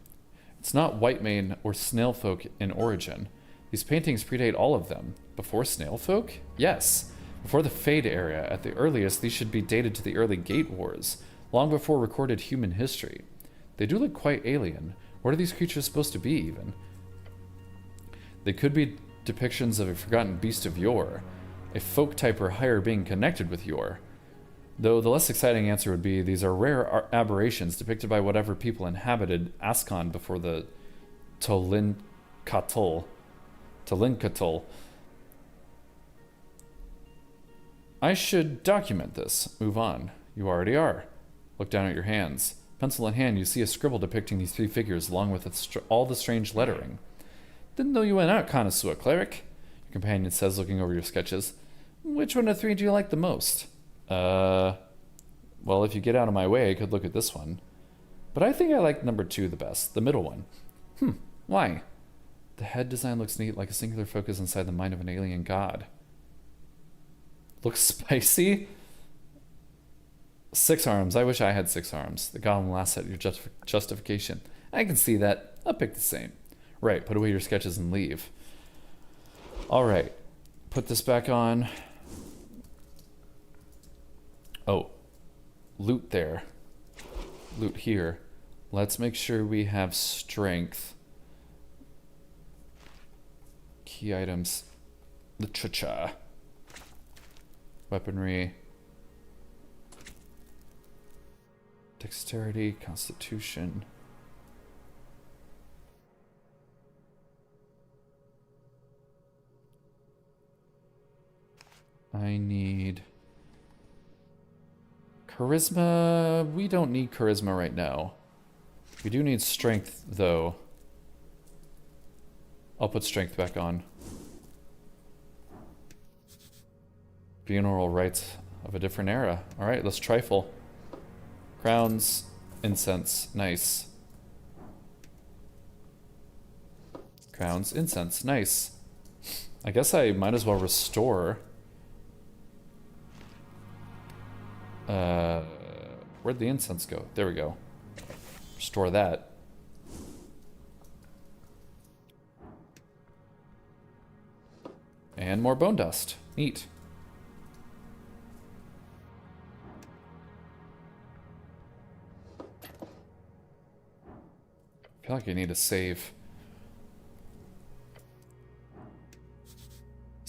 It's not white mane or snail folk in origin. These paintings predate all of them. Before snail folk? Yes. Before the Fade era, at the earliest, these should be dated to the early Gate Wars, long before recorded human history. They do look quite alien. What are these creatures supposed to be, even? They could be depictions of a forgotten beast of yore, a folk type or higher being connected with yore. Though the less exciting answer would be these are rare aberrations depicted by whatever people inhabited Ascon before the Tolincatl. I should document this. Move on. You already are. Look down at your hands. Pencil in hand, you see a scribble depicting these 3 figures along with all the strange lettering. Didn't know you went out, connoisseur cleric. Your companion says, looking over your sketches. Which one of the 3 do you like the most? Well, if you get out of my way, I could look at this one. But I think I like number 2 the best, the middle one. Why? The head design looks neat, like a singular focus inside the mind of an alien god. Looks spicy? 6 arms. I wish I had 6 arms. The goblin laughs at your justification. I can see that. I'll pick the same. Right, put away your sketches and leave. Alright. Put this back on. Oh. Loot there. Loot here. Let's make sure we have strength. Key items. Literature. Weaponry. Dexterity, constitution. I need charisma. We don't need charisma right now. We do need strength, though. I'll put strength back on. Funeral rites of a different era. Alright, let's trifle. Crowns, incense, nice. Crowns, incense, nice. I guess I might as well restore. Where'd the incense go? There we go. Restore that. And more bone dust. Neat. I feel like I need a save.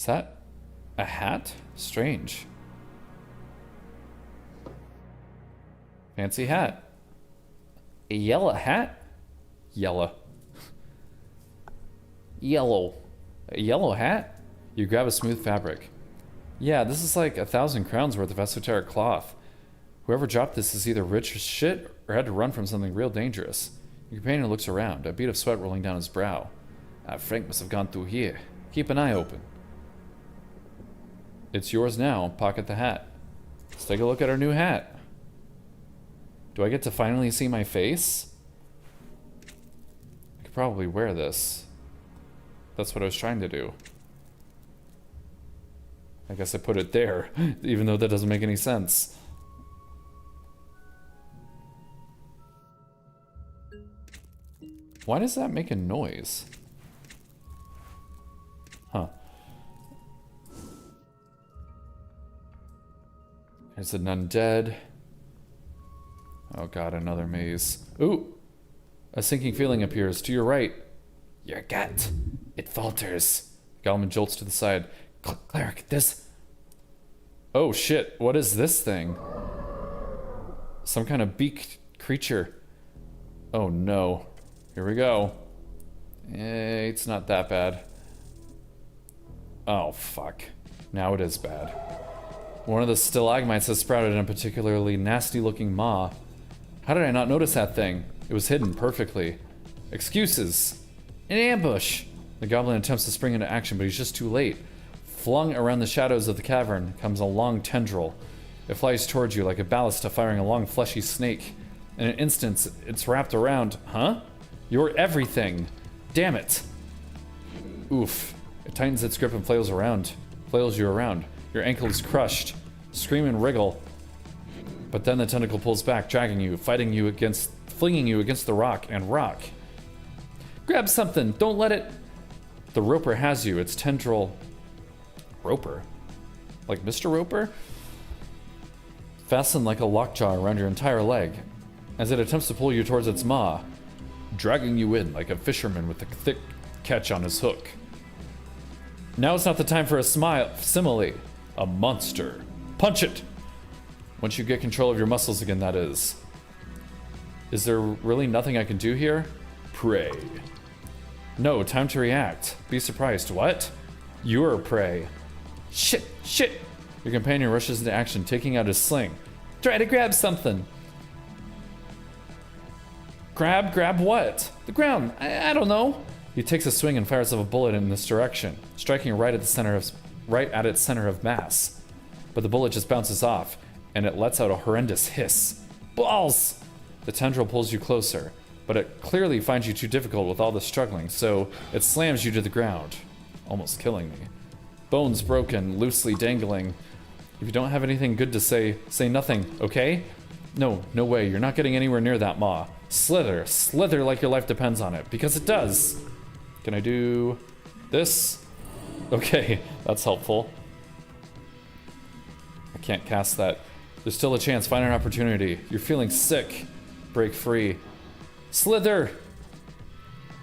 Is that a hat? Strange. Fancy hat. A yellow hat? Yellow. Yellow. A yellow hat? You grab a smooth fabric. Yeah, this is like 1,000 crowns worth of esoteric cloth. Whoever dropped this is either rich as shit or had to run from something real dangerous. Your companion looks around, a bead of sweat rolling down his brow. Frank must have gone through here. Keep an eye open. It's yours now. Pocket the hat. Let's take a look at our new hat. Do I get to finally see my face? I could probably wear this. That's what I was trying to do. I guess I put it there, even though that doesn't make any sense. Why does that make a noise? Huh. There's an undead. Oh god, another maze. Ooh! A sinking feeling appears to your right. Your gut. It falters. Goblin jolts to the side. Cleric, this... Oh shit, what is this thing? Some kind of beaked creature. Oh no. Here we go. It's not that bad. Oh fuck. Now it is bad. One of the stalagmites has sprouted in a particularly nasty looking maw. How did I not notice that thing? It was hidden perfectly. Excuses. An ambush! The goblin attempts to spring into action, but he's just too late. Flung around the shadows of the cavern comes a long tendril. It flies towards you like a ballista firing a long fleshy snake. In an instant, it's wrapped around. Huh? You're everything. Damn it. Oof. It tightens its grip and flails you around. Your ankle is crushed. Scream and wriggle. But then the tentacle pulls back, dragging you, flinging you against the rock and rock. Grab something. Don't let it... The roper has you. Its tendril... Roper? Like Mr. Roper? Fastened like a lockjaw around your entire leg, as it attempts to pull you towards its maw, dragging you in like a fisherman with a thick catch on his hook. Now it's not the time for a simile. A monster. Punch it! Once you get control of your muscles again, that is. Is there really nothing I can do here? Pray. No, time to react. Be surprised. What? You're prey. Shit! Shit! Your companion rushes into action, taking out his sling. Try to grab something. Grab what? The ground. I don't know. He takes a swing and fires off a bullet in this direction, striking right at its center of mass. But the bullet just bounces off, and it lets out a horrendous hiss. Balls! The tendril pulls you closer, but it clearly finds you too difficult with all the struggling, so it slams you to the ground, almost killing me. Bones broken, loosely dangling. If you don't have anything good to say nothing, okay? No way, you're not getting anywhere near that maw. Slither like your life depends on it, because it does. Can I do this? Okay, that's helpful. I can't cast that. There's still a chance, find an opportunity. You're feeling sick. Break free. Slither!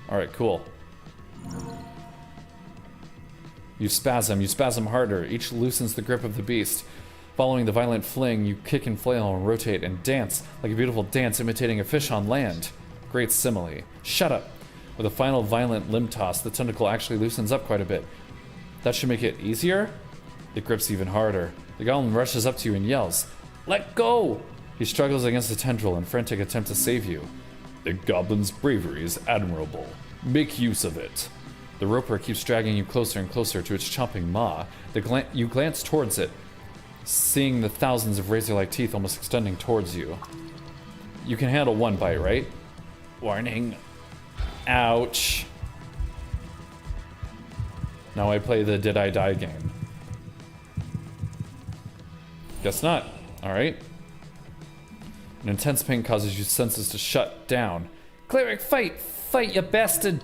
Alright, cool. You spasm harder. Each loosens the grip of the beast. Following the violent fling, you kick and flail and rotate and dance like a beautiful dance imitating a fish on land. Great simile. Shut up! With a final violent limb toss, the tentacle actually loosens up quite a bit. That should make it easier? It grips even harder. The goblin rushes up to you and yells, "Let go!" He struggles against the tendril in frantic attempt to save you. The goblin's bravery is admirable. Make use of it. The roper keeps dragging you closer and closer to its chomping maw. You glance towards it, seeing the thousands of razor-like teeth almost extending towards you. You can handle one bite, right? Warning. Ouch. Now I play the Did I Die game. Guess not. Alright. An intense pain causes your senses to shut down. Cleric, fight! Fight, you bastard!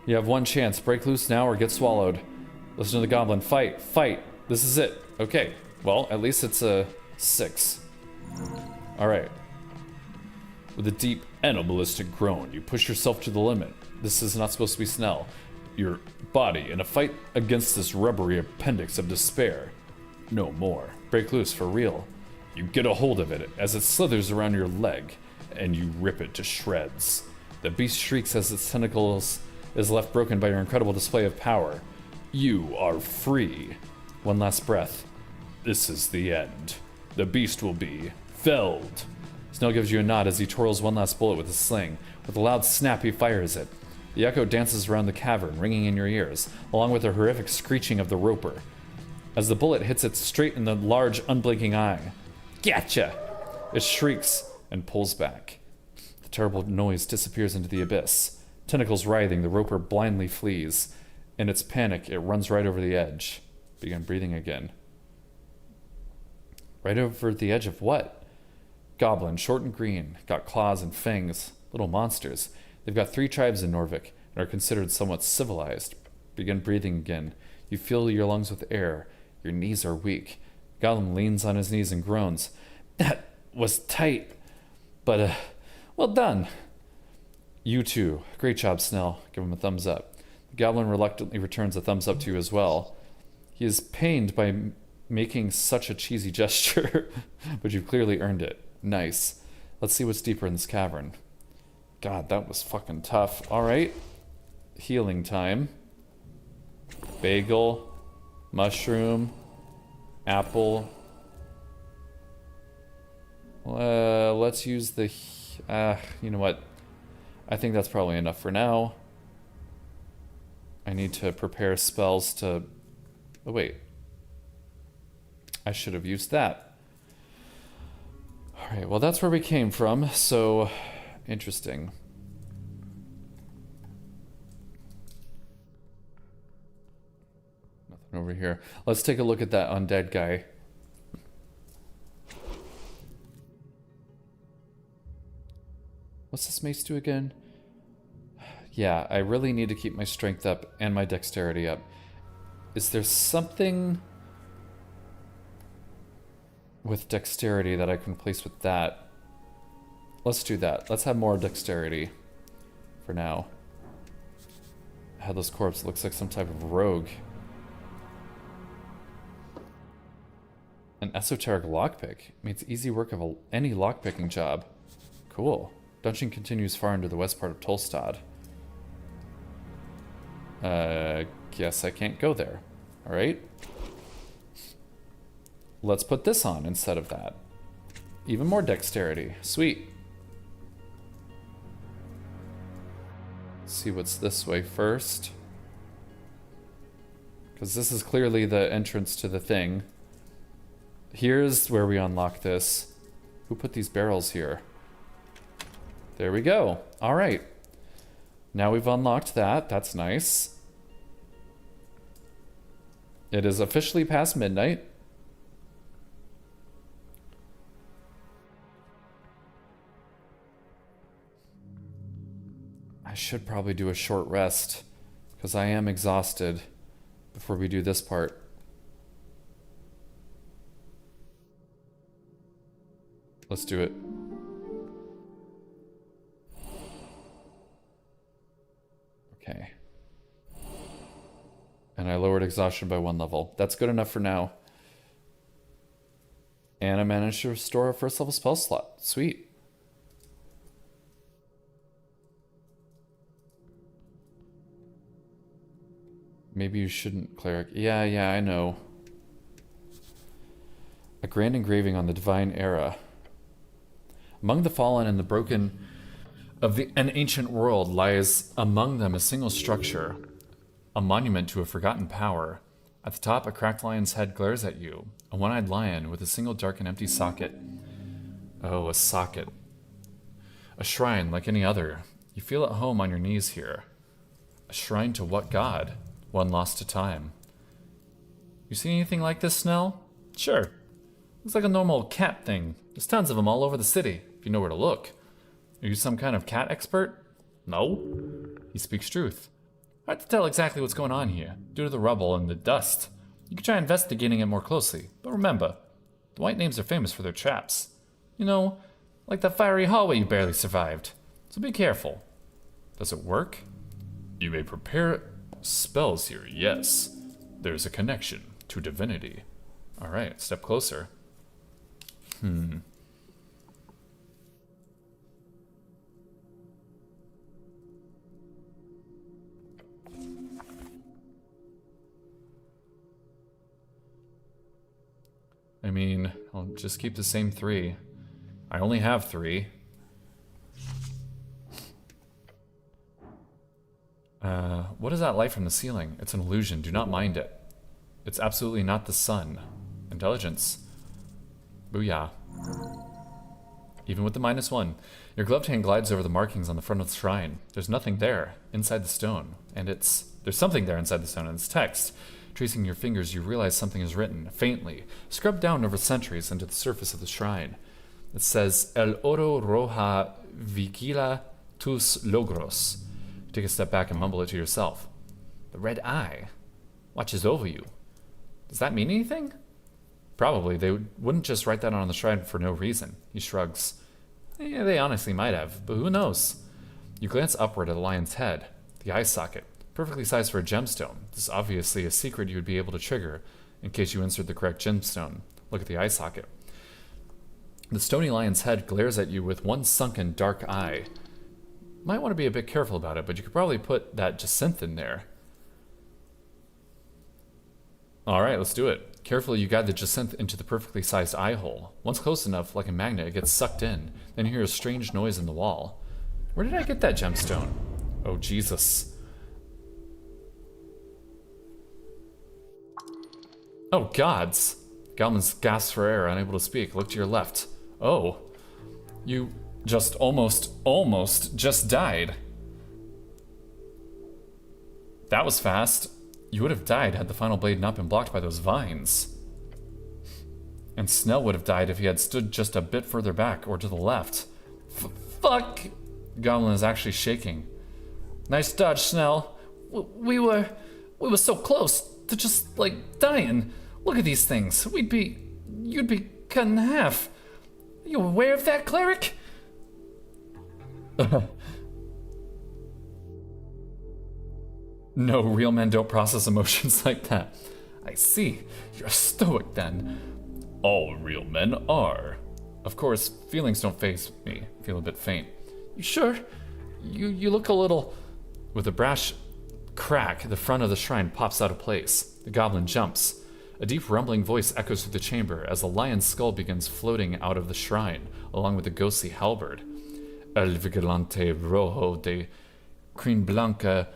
You have one chance. Break loose now or get swallowed. Listen to the goblin. Fight! Fight! This is it. Okay. Well, at least it's a 6. Alright. With a deep, animalistic groan, you push yourself to the limit. This is not supposed to be Snell. your body in a fight against this rubbery appendix of despair. No more. Break loose for real. You get a hold of it as it slithers around your leg, and you rip it to shreds. The beast shrieks as its tentacles is left broken by your incredible display of power. You are free. One last breath. This is the end. The beast will be felled. Snell gives you a nod as he twirls one last bullet with his sling. With a loud snap, he fires it. The echo dances around the cavern, ringing in your ears, along with the horrific screeching of the roper, as the bullet hits it straight in the large, unblinking eye. Gotcha! It shrieks and pulls back. The terrible noise disappears into the abyss. Tentacles writhing, the roper blindly flees. In its panic, it runs right over the edge. Begin breathing again. Right over the edge of what? Goblin, short and green, got claws and fangs, little monsters. They've got 3 tribes in Norvik and are considered somewhat civilized. Begin breathing again. You fill your lungs with air. Your knees are weak. Gollum leans on his knees and groans. That was tight, but, well done. You too. Great job, Snell. Give him a thumbs up. The goblin reluctantly returns a thumbs up to you as well. He is pained by making such a cheesy gesture, but you've clearly earned it. Nice. Let's see what's deeper in this cavern. God, that was fucking tough. Alright. Healing time. Bagel. Mushroom. Apple. Let's use the... you know what? I think that's probably enough for now. I need to prepare spells to... Oh, wait. I should have used that. Alright, well that's where we came from, so... Interesting. Nothing over here. Let's take a look at that undead guy. What's this mace do again? Yeah, I really need to keep my strength up and my dexterity up. Is there something with dexterity that I can place with that? Let's do that. Let's have more dexterity for now. Headless Corpse looks like some type of rogue. An esoteric lockpick means easy work of any lockpicking job. Cool. Dungeon continues far into the west part of Tolstad. Guess I can't go there. Alright. Let's put this on instead of that. Even more dexterity. Sweet. See what's this way first. Because this is clearly the entrance to the thing. Here's where we unlock this. Who put these barrels here? There we go. Alright. Now we've unlocked that. That's nice. It is officially past midnight. I should probably do a short rest, because I am exhausted before we do this part. Let's do it. Okay. And I lowered exhaustion by 1 level. That's good enough for now. And I managed to restore a first level spell slot. Sweet. Maybe you shouldn't, cleric. Yeah, I know. A grand engraving on the divine era. Among the fallen and the broken of an ancient world lies among them a single structure, a monument to a forgotten power. At the top, a cracked lion's head glares at you, a one-eyed lion with a single dark and empty socket. Oh, a socket. A shrine like any other. You feel at home on your knees here. A shrine to what god? One lost to time. You seen anything like this, Snell? Sure. Looks like a normal cat thing. There's tons of them all over the city, if you know where to look. Are you some kind of cat expert? No. He speaks truth. Hard to tell exactly what's going on here, due to the rubble and the dust. You could try investigating it more closely, but remember, the White Names are famous for their traps. You know, like that fiery hallway you barely survived. So be careful. Does it work? You may prepare spells here, yes. There's a connection to divinity. Alright, step closer. I mean, I'll just keep the same 3. I only have 3. What is that light from the ceiling? It's an illusion. Do not mind it. It's absolutely not the sun. Intelligence. Booyah. Even with the -1. Your gloved hand glides over the markings on the front of the shrine. There's nothing there inside the stone. And there's something there inside the stone, and it's text. Tracing your fingers, you realize something is written, faintly, scrubbed down over centuries into the surface of the shrine. It says, El oro roja vigila tus logros. Take a step back and mumble it to yourself. The red eye watches over you. Does that mean anything? Probably. They wouldn't just write that on the shrine for no reason. He shrugs. Yeah, they honestly might have, but who knows? You glance upward at the lion's head, the eye socket, perfectly sized for a gemstone. This is obviously a secret you would be able to trigger in case you insert the correct gemstone. Look at the eye socket. The stony lion's head glares at you with one sunken dark eye. Might want to be a bit careful about it, but you could probably put that jacinth in there. Alright, let's do it. Carefully, you guide the jacinth into the perfectly sized eye hole. Once close enough, like a magnet, it gets sucked in. Then you hear a strange noise in the wall. Where did I get that gemstone? Oh, Jesus. Oh, gods. Galman's gasps for air, unable to speak. Look to your left. Oh. You just almost just died. That was fast. You would have died had the final blade not been blocked by those vines. And Snell would have died if he had stood just a bit further back or to the left. Fuck! Goblin is actually shaking. Nice dodge, Snell. We were so close to just, like, dying. Look at these things. You'd be cut in half. Are you aware of that, cleric? No, real men don't process emotions like that. I see. You're a stoic, then. All real men are. Of course, feelings don't faze me. I feel a bit faint. You sure? You look a little... With a brash crack, the front of the shrine pops out of place. The goblin jumps. A deep rumbling voice echoes through the chamber as the lion's skull begins floating out of the shrine, along with the ghostly halberd. El vigilante rojo de crin blanca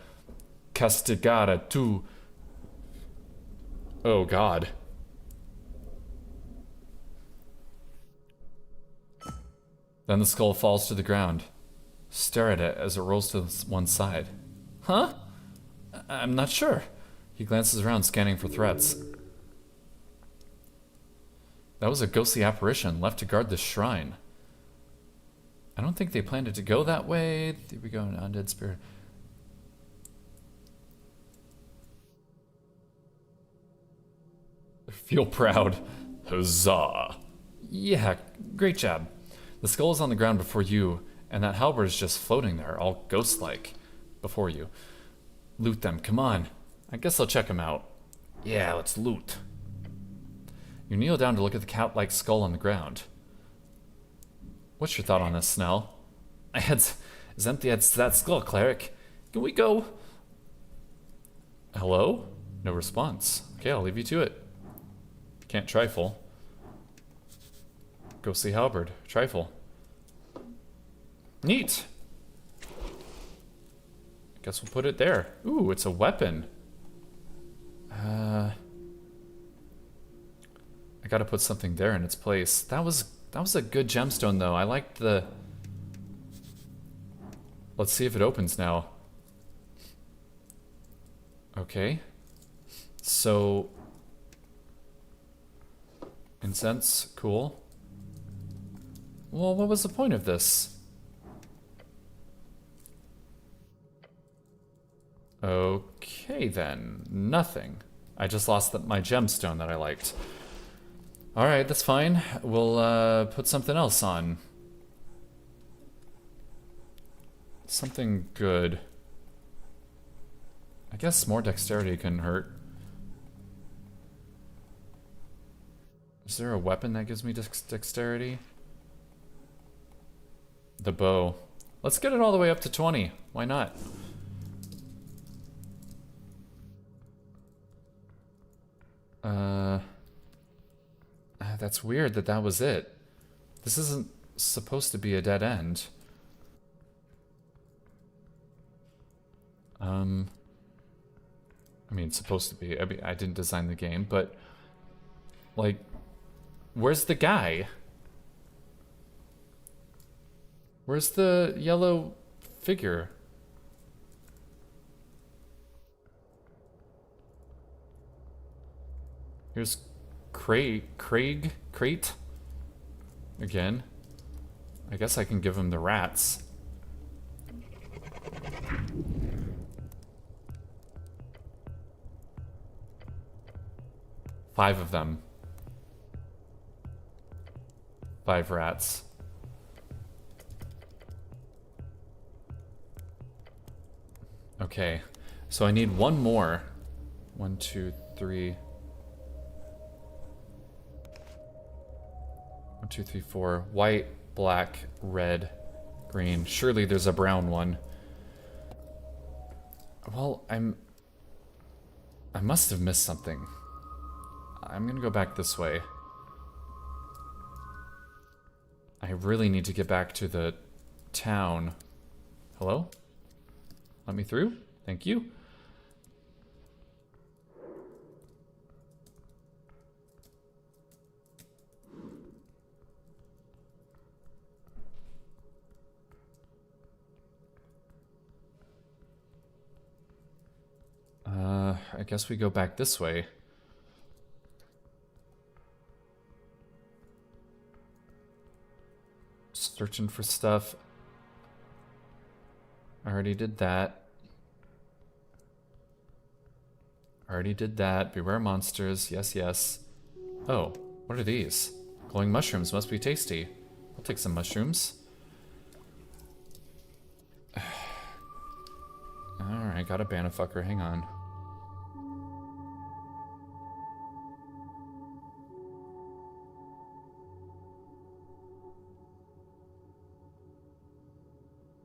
castigara tu... Oh, God. Then the skull falls to the ground. Stare at it as it rolls to one side. Huh? I'm not sure. He glances around, scanning for threats. That was a ghostly apparition left to guard this shrine. I don't think they planned it to go that way. Here we go, an undead spirit. Feel proud. Huzzah. Yeah, great job. The skull is on the ground before you, and that halberd is just floating there, all ghost-like, before you. Loot them, come on. I guess I'll check them out. Yeah, let's loot. You kneel down to look at the cat-like skull on the ground. What's your thought on this, Snell? My head's as empty as that skull, cleric. Can we go? Hello? No response. Okay, I'll leave you to it. Can't trifle. Ghostly halberd. Trifle. Neat. Guess we'll put it there. Ooh, it's a weapon. I gotta put something there in its place. That was a good gemstone, though. I liked the... Let's see if it opens now. Okay. So... Incense, cool. Well, what was the point of this? Okay, then. Nothing. I just lost my gemstone that I liked. Alright, that's fine. We'll put something else on. Something good. I guess more dexterity couldn't hurt. Is there a weapon that gives me dexterity? The bow. Let's get it all the way up to 20. Why not? That's weird that that was it. This isn't supposed to be a dead end. I mean, it's supposed to be. I mean, I didn't design the game, but like, where's the guy? Where's the yellow figure? Here's Crate? Again. I guess I can give him the rats. Five of them. 5 rats. Okay, so I need one more. 1, 2, 3. 1, 2, 3, 4. White, black, red, green. Surely there's a brown one. Well, I must have missed something. I'm gonna go back this way. I really need to get back to the town. Hello? Let me through? Thank you. I guess we go back this way. Searching for stuff. I already did that. Already did that. Beware monsters. Yes, yes. Oh, what are these? Glowing mushrooms must be tasty. I'll take some mushrooms. Alright, got a Banafucker. Hang on.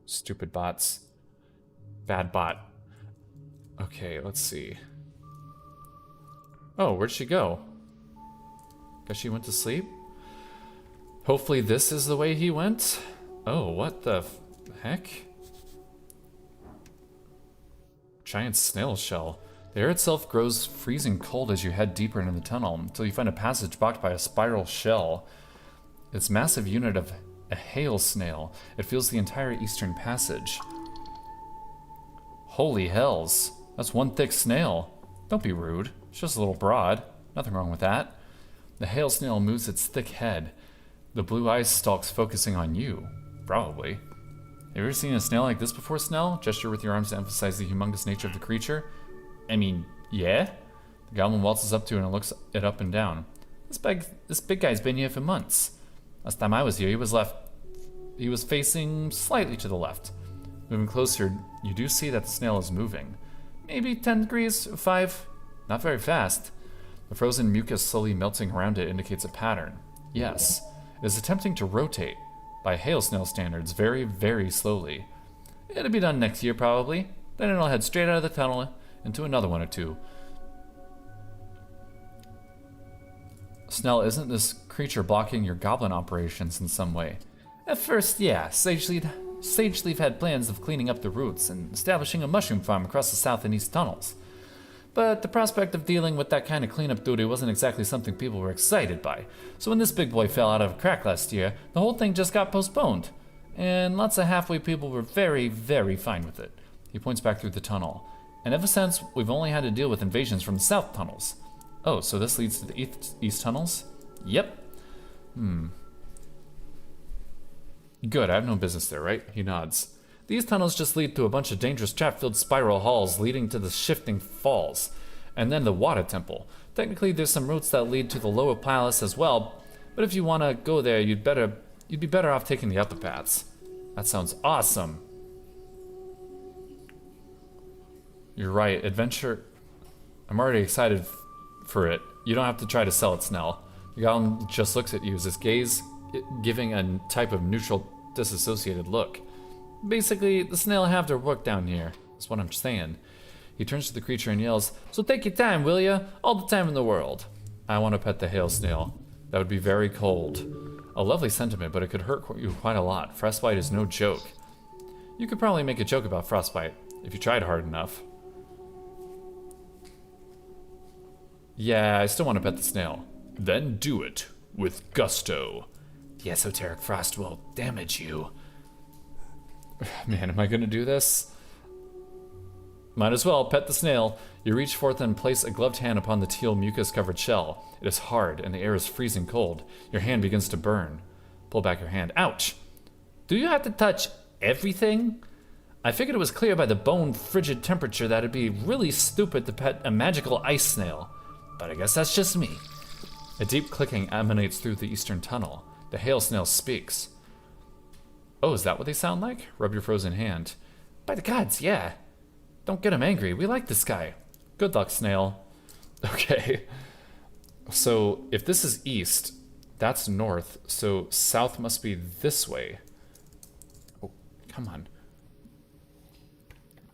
Stupid bots. Bad bot. Okay, let's see. Oh, where'd she go? Guess she went to sleep? Hopefully this is the way he went? Oh, what the heck? Giant snail shell. The air itself grows freezing cold as you head deeper into the tunnel, until you find a passage blocked by a spiral shell. Its massive unit of a hail snail. It fills the entire eastern passage. Holy hells. That's one thick snail. Don't be rude. It's just a little broad. Nothing wrong with that. The hail snail moves its thick head. The blue eyes stalks focusing on you. Probably. Have you ever seen a snail like this before, Snell? Gesture with your arms to emphasize the humongous nature of the creature. I mean, yeah? The goblin waltzes up to it and looks it up and down. This big guy's been here for months. Last time I was here, he was facing slightly to the left. Moving closer, you do see that the snail is moving. Maybe 10 degrees, 5. Not very fast. The frozen mucus slowly melting around it indicates a pattern. Yes, it is attempting to rotate, by hail snail standards, very, very slowly. It'll be done next year, probably. Then it'll head straight out of the tunnel into another one or two. Snell, isn't this creature blocking your goblin operations in some way? At first, yeah. Sageleaf had plans of cleaning up the roots and establishing a mushroom farm across the south and east tunnels. But the prospect of dealing with that kind of cleanup duty wasn't exactly something people were excited by. So when this big boy fell out of a crack last year, the whole thing just got postponed. And lots of halfway people were very, very fine with it. He points back through the tunnel. And ever since, we've only had to deal with invasions from the south tunnels. Oh, so this leads to the east tunnels? Yep. Good, I have no business there, right? He nods. These tunnels just lead to a bunch of dangerous trap-filled spiral halls leading to the shifting falls. And then the water temple. Technically, there's some routes that lead to the lower palace as well, but if you want to go there, you'd be better off taking the upper paths. That sounds awesome. You're right. Adventure. I'm already excited for it. You don't have to try to sell it, Snell. The goblin just looks at you, his gaze giving a type of neutral, disassociated look. Basically, the snail have their work down here. That's what I'm saying. He turns to the creature and yells, "So take your time, will ya? All the time in the world." I want to pet the hail snail. That would be very cold. A lovely sentiment, but it could hurt you quite a lot. Frostbite is no joke. You could probably make a joke about frostbite, if you tried hard enough. Yeah, I still want to pet the snail. Then do it, with gusto. The esoteric frost will damage you. Man, am I gonna do this? Might as well, pet the snail. You reach forth and place a gloved hand upon the teal mucus-covered shell. It is hard, and the air is freezing cold. Your hand begins to burn. Pull back your hand. Ouch! Do you have to touch everything? I figured it was clear by the bone frigid temperature that it'd be really stupid to pet a magical ice snail. But I guess that's just me. A deep clicking emanates through the eastern tunnel. The hail snail speaks. Oh, is that what they sound like? Rub your frozen hand. By the gods, yeah. Don't get him angry. We like this guy. Good luck, snail. Okay. So, if this is east, that's north. So, south must be this way. Oh, come on.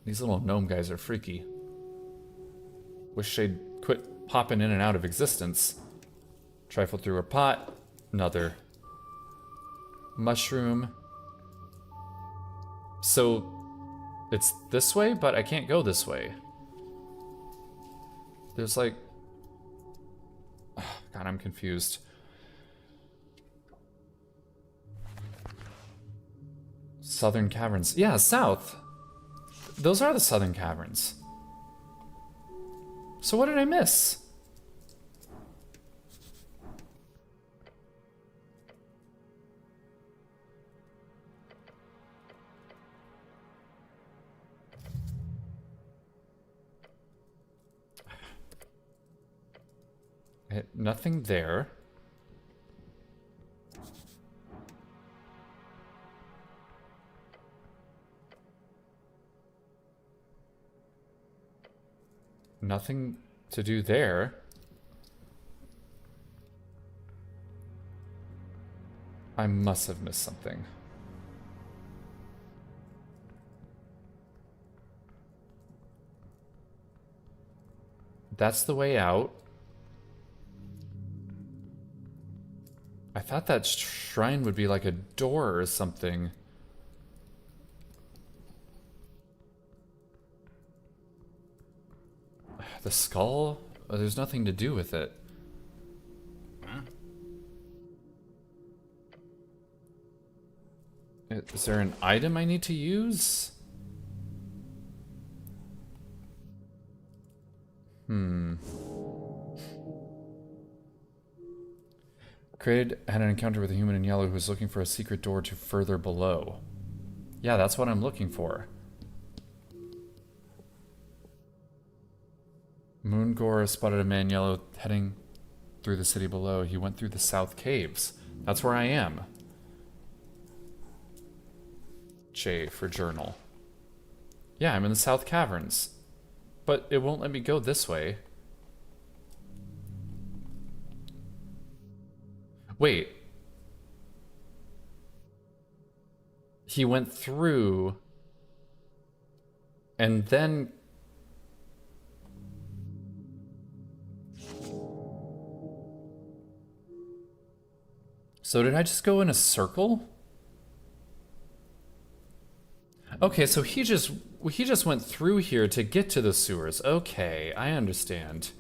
These little gnome guys are freaky. Wish they'd quit popping in and out of existence. Trifle through a pot. Another. Mushroom. So, it's this way, but I can't go this way. There's like... Oh, God, I'm confused. Southern caverns. Yeah, south. Those are the southern caverns. So what did I miss? Nothing there. Nothing to do there. I must have missed something. That's the way out. I thought that shrine would be like a door or something. The skull? Oh, there's nothing to do with it. Is there an item I need to use? Created had an encounter with a human in yellow who was looking for a secret door to further below. Yeah, that's what I'm looking for. Moongor spotted a man yellow heading through the city below. He went through the south caves. That's where I am. J for journal. Yeah, I'm in the south caverns. But it won't let me go this way. Wait. He went through and then so did I just go in a circle? Okay, so he just went through here to get to the sewers. Okay, I understand.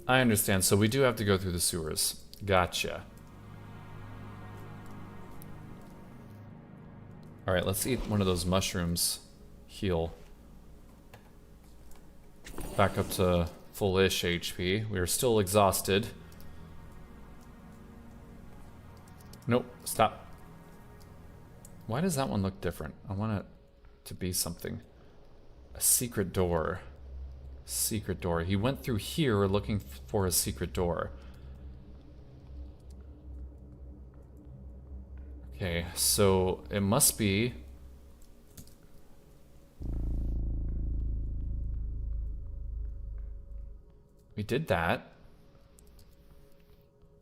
I understand. So we do have to go through the sewers. Gotcha. All right, let's eat one of those mushrooms. Heal. Back up to full-ish HP. We are still exhausted. Nope, stop. Why does that one look different? I want it to be something. A secret door. Secret door. He went through here looking for a secret door. Okay, so it must be did that.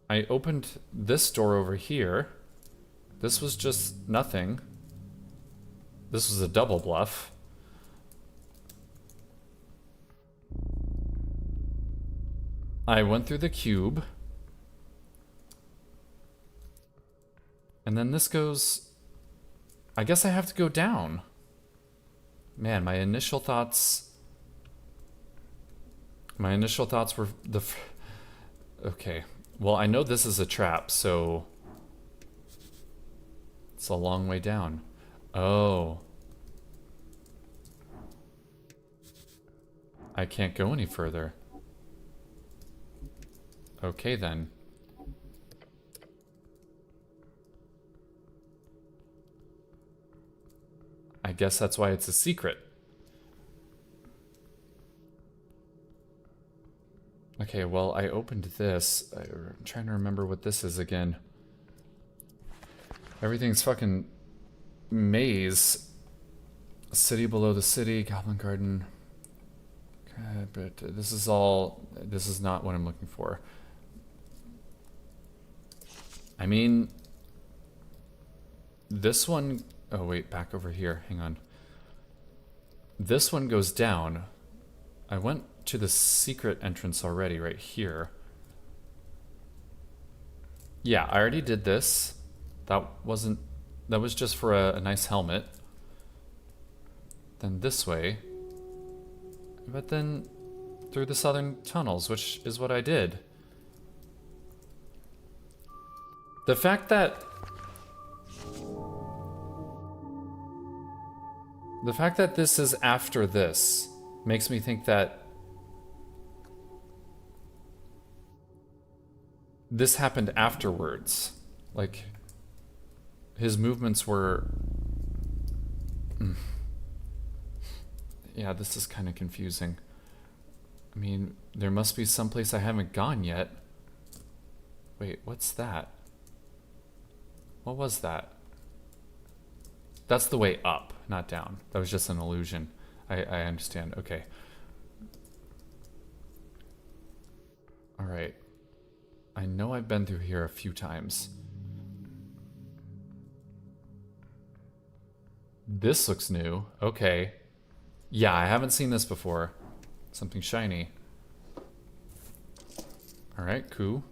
I opened this door over here. This was just nothing. This was a double bluff. I went through the cube. And then this goes... I guess I have to go down. Man, my initial thoughts... were the... Okay. Well, I know this is a trap, so... It's a long way down. Oh. I can't go any further. Okay, then. I guess that's why it's a secret. Okay, well, I opened this. I'm trying to remember what this is again. Everything's fucking maze. City below the city, Goblin Garden. Okay, but this is all... This is not what I'm looking for. I mean... This one... Oh, wait, back over here. Hang on. This one goes down. I went to the secret entrance already, right here. Yeah, I already did this. That wasn't... That was just for a nice helmet. Then this way. But then through the southern tunnels, which is what I did. The fact that... The fact that this is after this makes me think that this happened afterwards. Like, his movements were... Yeah, this is kind of confusing. I mean, there must be someplace I haven't gone yet. Wait, what's that? What was that? That's the way up, not down. That was just an illusion. I understand. Okay. Alright. I know I've been through here a few times. This looks new. Okay. Yeah, I haven't seen this before. Something shiny. Alright, cool.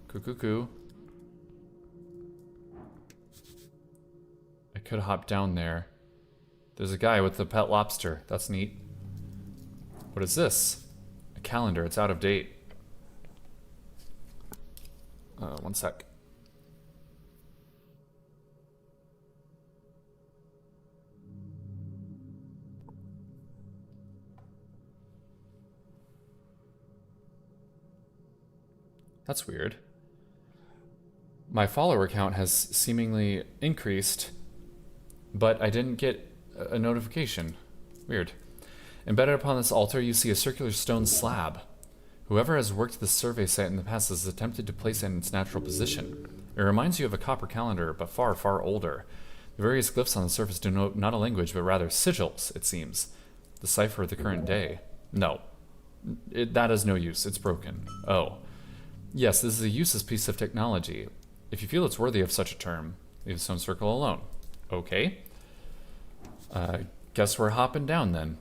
Cool. I could hop down there. There's a guy with a pet lobster. That's neat. What is this? A calendar. It's out of date. One sec. That's weird. My follower count has seemingly increased, but I didn't get a notification. Weird. Embedded upon this altar, you see a circular stone slab. Whoever has worked this survey site in the past has attempted to place it in its natural position. It reminds you of a copper calendar, but far, far older. The various glyphs on the surface denote not a language, but rather sigils, it seems. The cipher of the current day. No. That has no use. It's broken. Oh. Yes, this is a useless piece of technology. If you feel it's worthy of such a term, leave the stone circle alone. Okay. Guess we're hopping down then.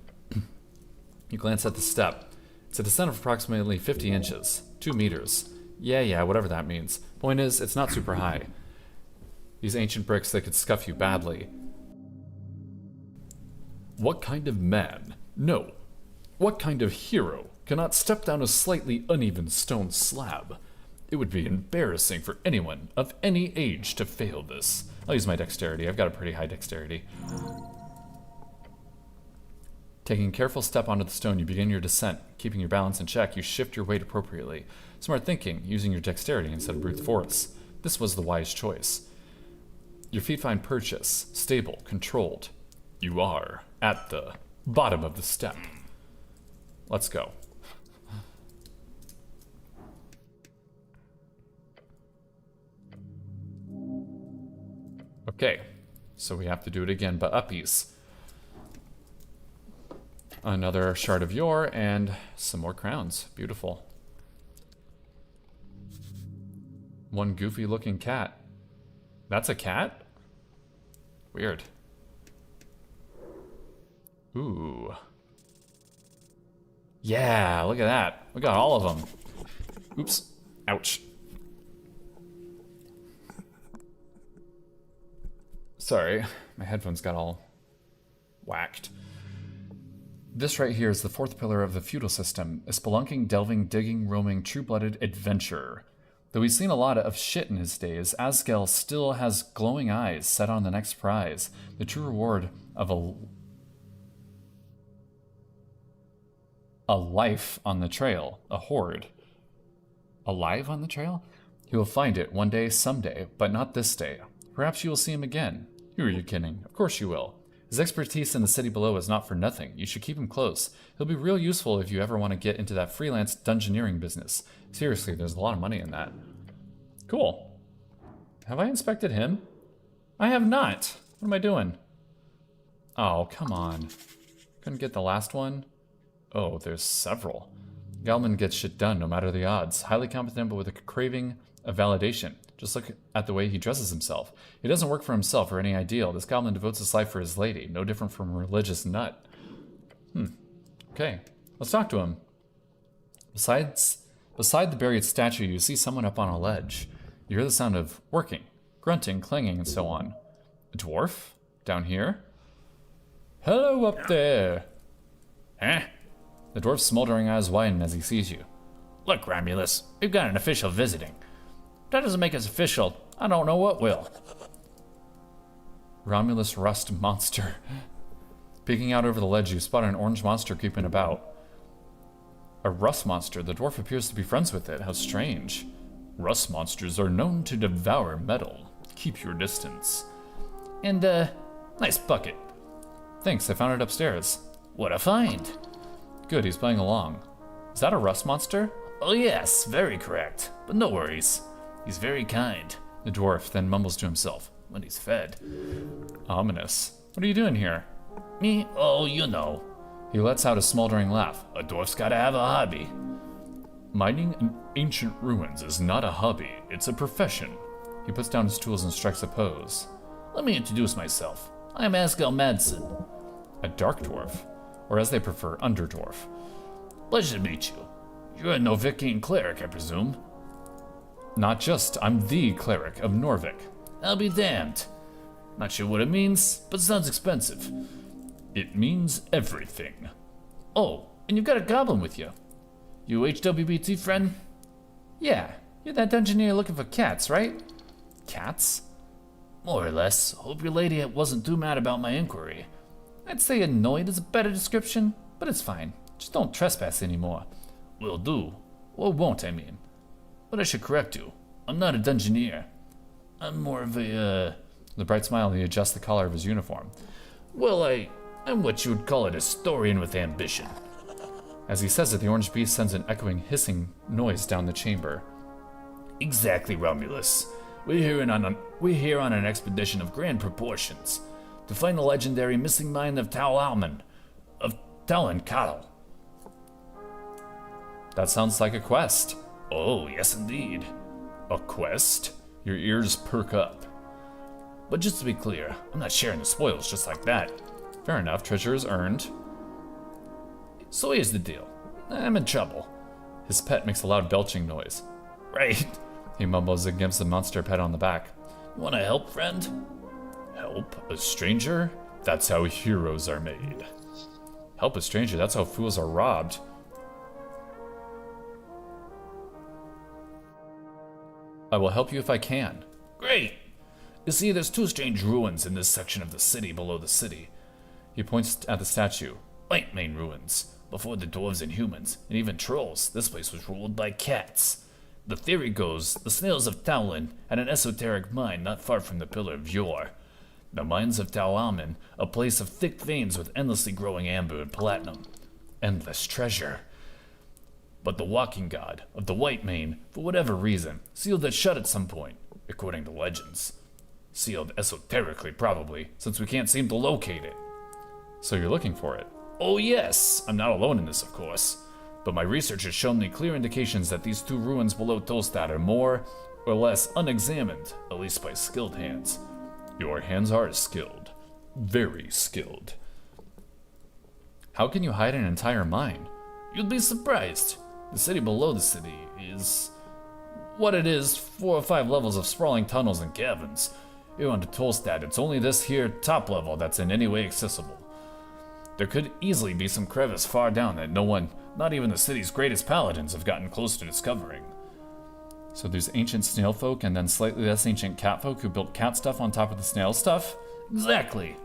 You glance at the step. It's a descent of approximately 50 inches. 2 meters. Yeah, whatever that means. Point is, it's not super high. These ancient bricks, they could scuff you badly. What kind of man? No. What kind of hero cannot step down a slightly uneven stone slab? It would be embarrassing for anyone of any age to fail this. I'll use my dexterity. I've got a pretty high dexterity. Taking a careful step onto the stone, you begin your descent. Keeping your balance in check, you shift your weight appropriately. Smart thinking, using your dexterity instead of brute force. This was the wise choice. Your feet find purchase, stable, controlled. You are at the bottom of the step. Let's go. Okay, so we have to do it again, but uppies. Another shard of yore and some more crowns. Beautiful. One goofy looking cat. That's a cat? Weird. Ooh. Yeah, look at that. We got all of them. Oops. Ouch. Sorry, my headphones got all whacked. This right here is the fourth pillar of the feudal system, a spelunking, delving, digging, roaming, true-blooded adventurer. Though he's seen a lot of shit in his days, Asgel still has glowing eyes set on the next prize, the true reward of a life on the trail, a horde. Alive on the trail? He will find it one day, someday, but not this day. Perhaps you will see him again. Who are you kidding? Of course you will. His expertise in the city below is not for nothing. You should keep him close. He'll be real useful if you ever want to get into that freelance dungeoneering business. Seriously, there's a lot of money in that. Cool. Have I inspected him? I have not. What am I doing? Oh, come on. Couldn't get the last one? Oh, there's several. Galman gets shit done no matter the odds. Highly competent but with a craving of validation. Just look at the way he dresses himself. He doesn't work for himself or any ideal. This goblin devotes his life for his lady. No different from a religious nut. Okay, let's talk to him. Beside the buried statue, you see someone up on a ledge. You hear the sound of working, grunting, clanging, and so on. A dwarf? Down here? Hello up there. Huh? The dwarf's smoldering eyes widen as he sees you. Look, Romulus, we've got an official visiting. That doesn't make us official. I don't know what will. Romulus rust monster. Peeking out over the ledge, you spot an orange monster creeping about. A rust monster. The dwarf appears to be friends with it. How strange. Rust monsters are known to devour metal. Keep your distance. And, nice bucket. Thanks, I found it upstairs. What a find. Good, he's playing along. Is that a rust monster? Oh yes, very correct. But no worries. He's very kind. The dwarf then mumbles to himself. When he's fed. Ominous. What are you doing here? Me? Oh, you know. He lets out a smoldering laugh. A dwarf's gotta have a hobby. Mining ancient ruins is not a hobby, it's a profession. He puts down his tools and strikes a pose. Let me introduce myself. I'm Asgel Madsen. A dark dwarf, or as they prefer, underdwarf. Pleasure to meet you. You're a Norvikian cleric, I presume. Not just, I'm the cleric of Norvik. I'll be damned. Not sure what it means, but sounds expensive. It means everything. Oh, and you've got a goblin with you. You HWBT friend? Yeah, you're that dungeoneer looking for cats, right? Cats? More or less. Hope your lady wasn't too mad about my inquiry. I'd say annoyed is a better description, but it's fine. Just don't trespass anymore. Will do. Or won't, I mean. But I should correct you. I'm not a dungeoneer. I'm more of a, The bright smile, he adjusts the collar of his uniform. Well, I'm what you would call a historian with ambition. As he says it, the orange beast sends an echoing, hissing noise down the chamber. Exactly, Romulus. We're here on an expedition of grand proportions to find the legendary missing mine of Tal-Alman, of Tal-Encatl. That sounds like a quest. Oh, yes indeed. A quest? Your ears perk up. But just to be clear, I'm not sharing the spoils just like that. Fair enough, treasure is earned. So here's the deal. I'm in trouble. His pet makes a loud belching noise. Right. He mumbles and gives the monster pet on the back. You wanna help, friend? Help a stranger? That's how heroes are made. Help a stranger, that's how fools are robbed. I will help you if I can. Great! You see, there's two strange ruins in this section of the city below the city. He points at the statue. White main ruins. Before the dwarves and humans, and even trolls, this place was ruled by cats. The theory goes, the snails of Towlin had an esoteric mine not far from the Pillar of Yore. The mines of Tal-Alman, a place of thick veins with endlessly growing amber and platinum. Endless treasure. But the walking god of the White Mane, for whatever reason, sealed it shut at some point, according to legends. Sealed esoterically, probably, since we can't seem to locate it. So you're looking for it? Oh yes, I'm not alone in this, of course. But my research has shown me clear indications that these two ruins below Tolstad are more or less unexamined, at least by skilled hands. Your hands are skilled. Very skilled. How can you hide an entire mine? You'd be surprised. The city below the city is what it is, 4 or 5 levels of sprawling tunnels and caverns. Here under Tolstad, it's only this here top level that's in any way accessible. There could easily be some crevice far down that no one, not even the city's greatest paladins, have gotten close to discovering. So there's ancient snail folk and then slightly less ancient cat folk who built cat stuff on top of the snail stuff? Exactly.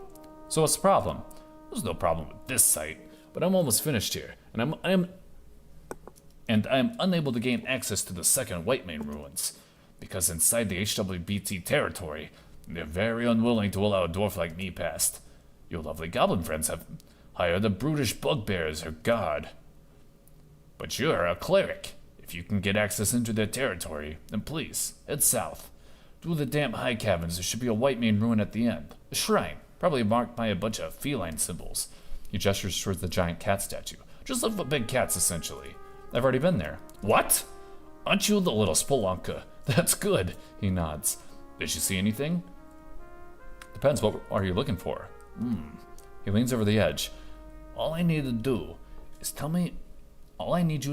So what's the problem? There's no problem with this site, but I'm almost finished here, and I am unable to gain access to the second White Mane ruins, because inside the HWBT territory, they're very unwilling to allow a dwarf like me past. Your lovely goblin friends have hired a brutish bugbear as her guard. But you're a cleric. If you can get access into their territory, then please, head south. Through the damp high caverns, there should be a White Mane ruin at the end. A shrine, probably marked by a bunch of feline symbols. He gestures towards the giant cat statue. Just look for big cats, essentially. I've already been there. What? Aren't you the little spelunker? That's good. He nods. Did you see anything? Depends, what are you looking for? He leans over the edge. All I need you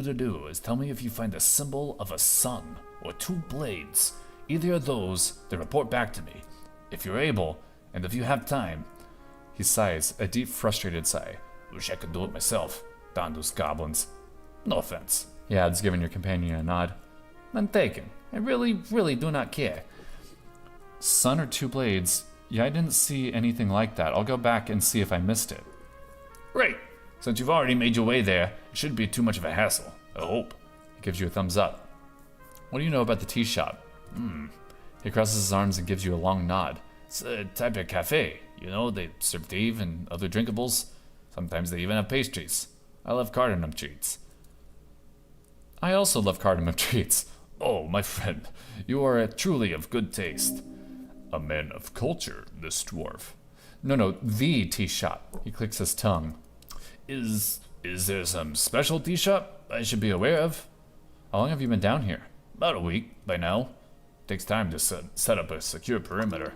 to do is tell me if you find a symbol of a sun or 2 blades. Either of those, then report back to me. If you're able, and if you have time. He sighs, a deep, frustrated sigh. Wish I could do it myself. Darn those goblins. No offense. He adds, giving your companion a nod. None taken. I really do not care. Sun or 2 blades? Yeah, I didn't see anything like that. I'll go back and see if I missed it. Great. Since you've already made your way there, it shouldn't be too much of a hassle. I hope. He gives you a thumbs up. What do you know about the tea shop? He crosses his arms and gives you a long nod. It's a type of cafe. You know, they serve tea and other drinkables. Sometimes they even have pastries. I love cardamom treats. I also love cardamom treats. Oh, my friend, you are truly of good taste. A man of culture, this dwarf. No, the tea shop. He clicks his tongue. Is there some special tea shop I should be aware of? How long have you been down here? About a week by now. Takes time to set up a secure perimeter.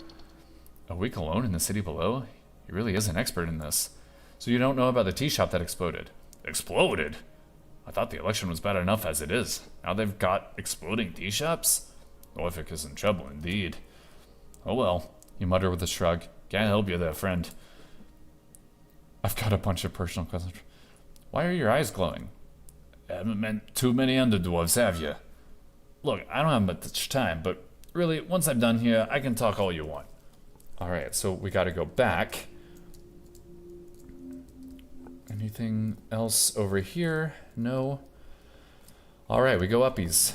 A week alone in the city below? He really is an expert in this. So you don't know about the tea shop that exploded? Exploded? I thought the election was bad enough as it is. Now they've got exploding tea shops? Norfolk is in trouble indeed. Oh well, you mutter with a shrug. Can't help you there, friend. I've got a bunch of personal questions. Why are your eyes glowing? Haven't met too many underdwarves, have you? Look, I don't have much time, but really, once I'm done here, I can talk all you want. Alright, so we gotta go back. Anything else over here? No. Alright, we go uppies.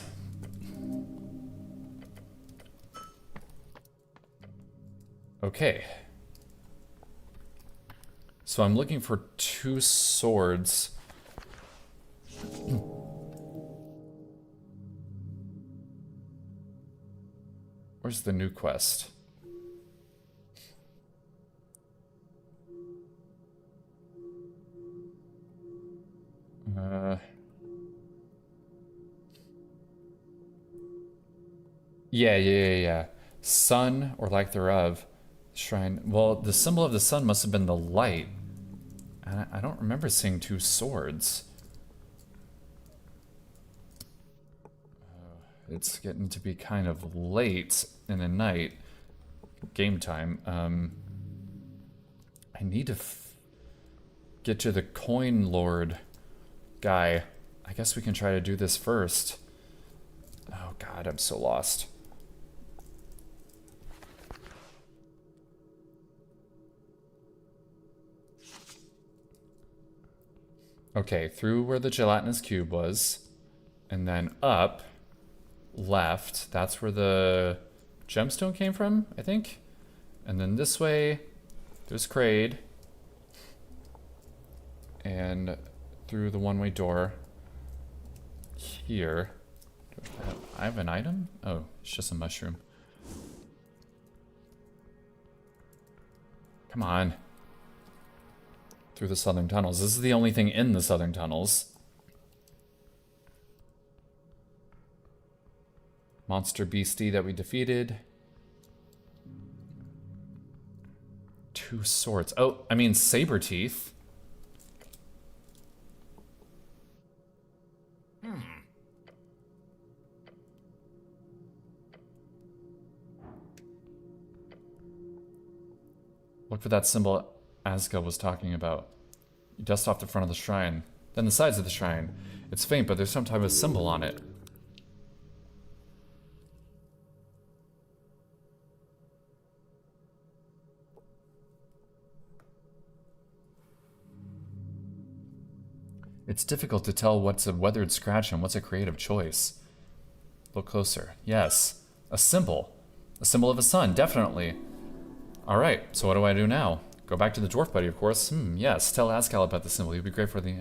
Okay. So I'm looking for 2 swords. Where's the new quest? Yeah. Sun, or lack thereof. Shrine. Well, the symbol of the sun must have been the light. I don't remember seeing 2 swords. It's getting to be kind of late in the night. Game time. I need to get to the coin lord guy. I guess we can try to do this first. Oh god, I'm so lost. Okay, through where the gelatinous cube was, and then up, left, that's where the gemstone came from, I think. And then this way, there's Kraid. And through the one-way door here. I have an item? Oh, it's just a mushroom. Come on. through the southern tunnels. This is the only thing in the southern tunnels. Monster beastie that we defeated. 2 swords. Oh, I mean saber teeth. Look for that symbol Asga was talking about. You dust off the front of the shrine, then the sides of the shrine. It's faint, but there's some type of symbol on it. It's difficult to tell what's a weathered scratch and what's a creative choice. Look closer. Yes, a symbol. A symbol of a sun, definitely. Alright, so what do I do now? Go back to the dwarf buddy, of course. Yes, tell Ascal about the symbol. He'd be great for the...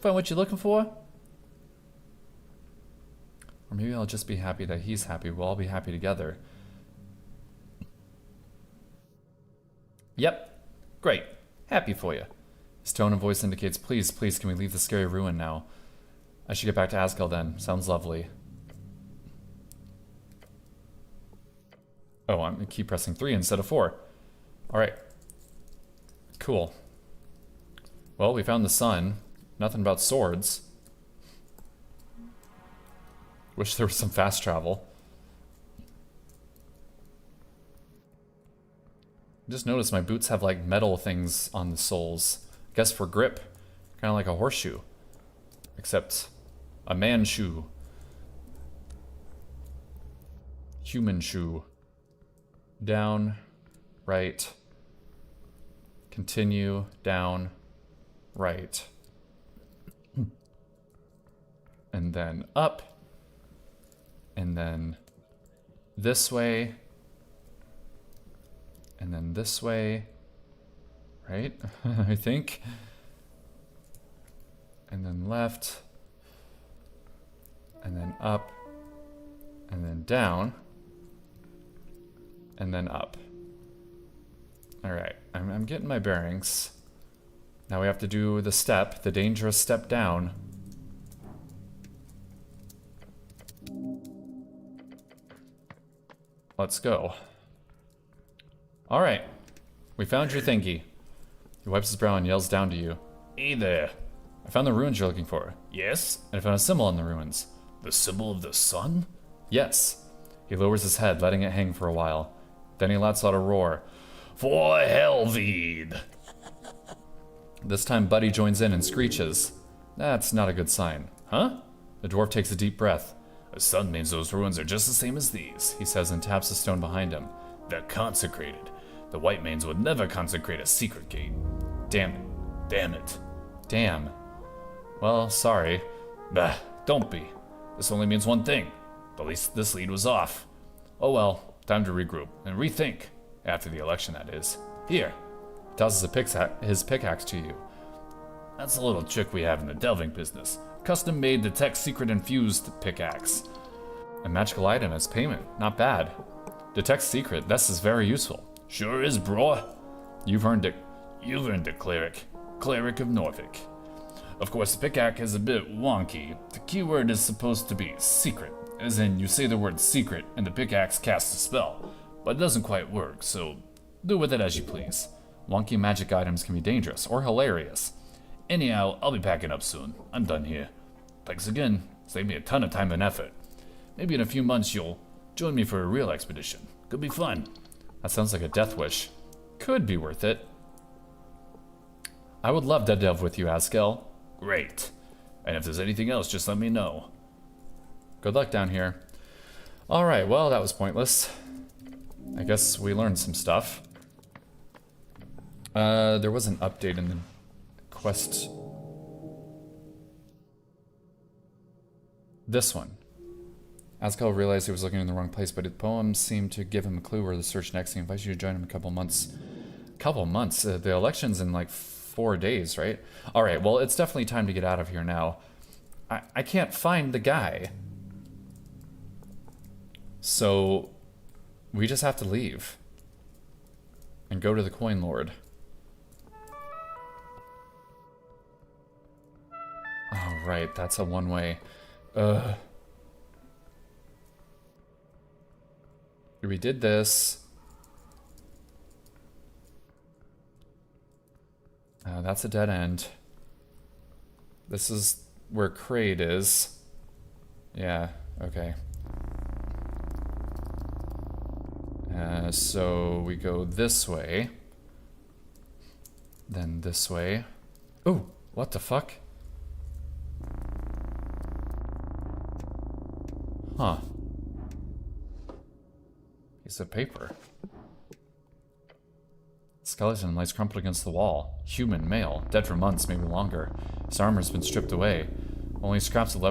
Find what you're looking for? Or maybe I'll just be happy that he's happy. We'll all be happy together. Yep. Great. Happy for you. His tone and voice indicates, please, please, can we leave the scary ruin now? I should get back to Ascal then. Sounds lovely. Oh, I'm gonna keep pressing 3 instead of 4. Alright. Cool. Well, we found the sun. Nothing about swords. Wish there was some fast travel. Just noticed my boots have like metal things on the soles. I guess for grip. Kind of like a horseshoe. Except a man shoe. Human shoe. Down, right, continue, down, right, and then up, and then this way, and then this way, right, I think, and then left, and then up, and then down, and then up. Alright, I'm getting my bearings. Now we have to do the step, the dangerous step down. Let's go. Alright, we found your thingy. He wipes his brow and yells down to you. Hey there. I found the ruins you're looking for. Yes? And I found a symbol in the ruins. The symbol of the sun? Yes. He lowers his head, letting it hang for a while. Then he lets out a roar. For Helvede! This time Buddy joins in and screeches. That's not a good sign. Huh? The dwarf takes a deep breath. A sun means those ruins are just the same as these, He says and taps the stone behind him. They're consecrated. The white mains would never consecrate a secret gate. Damn it. Damn it. Damn. Well, sorry. Bah, don't be. This only means one thing. At least this lead was off. Oh well. Time to regroup and rethink. After the election, that is. Here. He tosses his pickaxe to you. That's a little trick we have in the delving business. Custom-made Detect Secret infused pickaxe. A magical item as payment. Not bad. Detect secret. This is very useful. Sure is, bro. You've earned it. You've earned it, cleric. Cleric of Norfolk. Of course, the pickaxe is a bit wonky. The keyword is supposed to be secret. As in, you say the word secret, and the pickaxe casts a spell. But it doesn't quite work, so do with it as you please. Wonky magic items can be dangerous or hilarious. Anyhow, I'll be packing up soon. I'm done here. Thanks again. Saved me a ton of time and effort. Maybe in a few months you'll join me for a real expedition. Could be fun. That sounds like a death wish. Could be worth it. I would love to delve with you, Askel. Great. And if there's anything else, just let me know. Good luck down here. Alright, well, that was pointless. I guess we learned some stuff. There was an update in the quest. This one. Askel realized he was looking in the wrong place, but the poem seemed to give him a clue where to search next. He invites you to join him in a couple months. Couple months? The election's in like 4 days, right? Alright, well, it's definitely time to get out of here now. I can't find the guy. So, we just have to leave. And go to the Coin Lord. right, that's a one-way. We did this. That's a dead end. This is where Kraid is. Yeah, okay. So we go this way. Then this way. Oh, what the fuck? Huh. Piece of paper. Skeleton lies crumpled against the wall. Human, male, dead for months, maybe longer. His armor's been stripped away. Only scraps of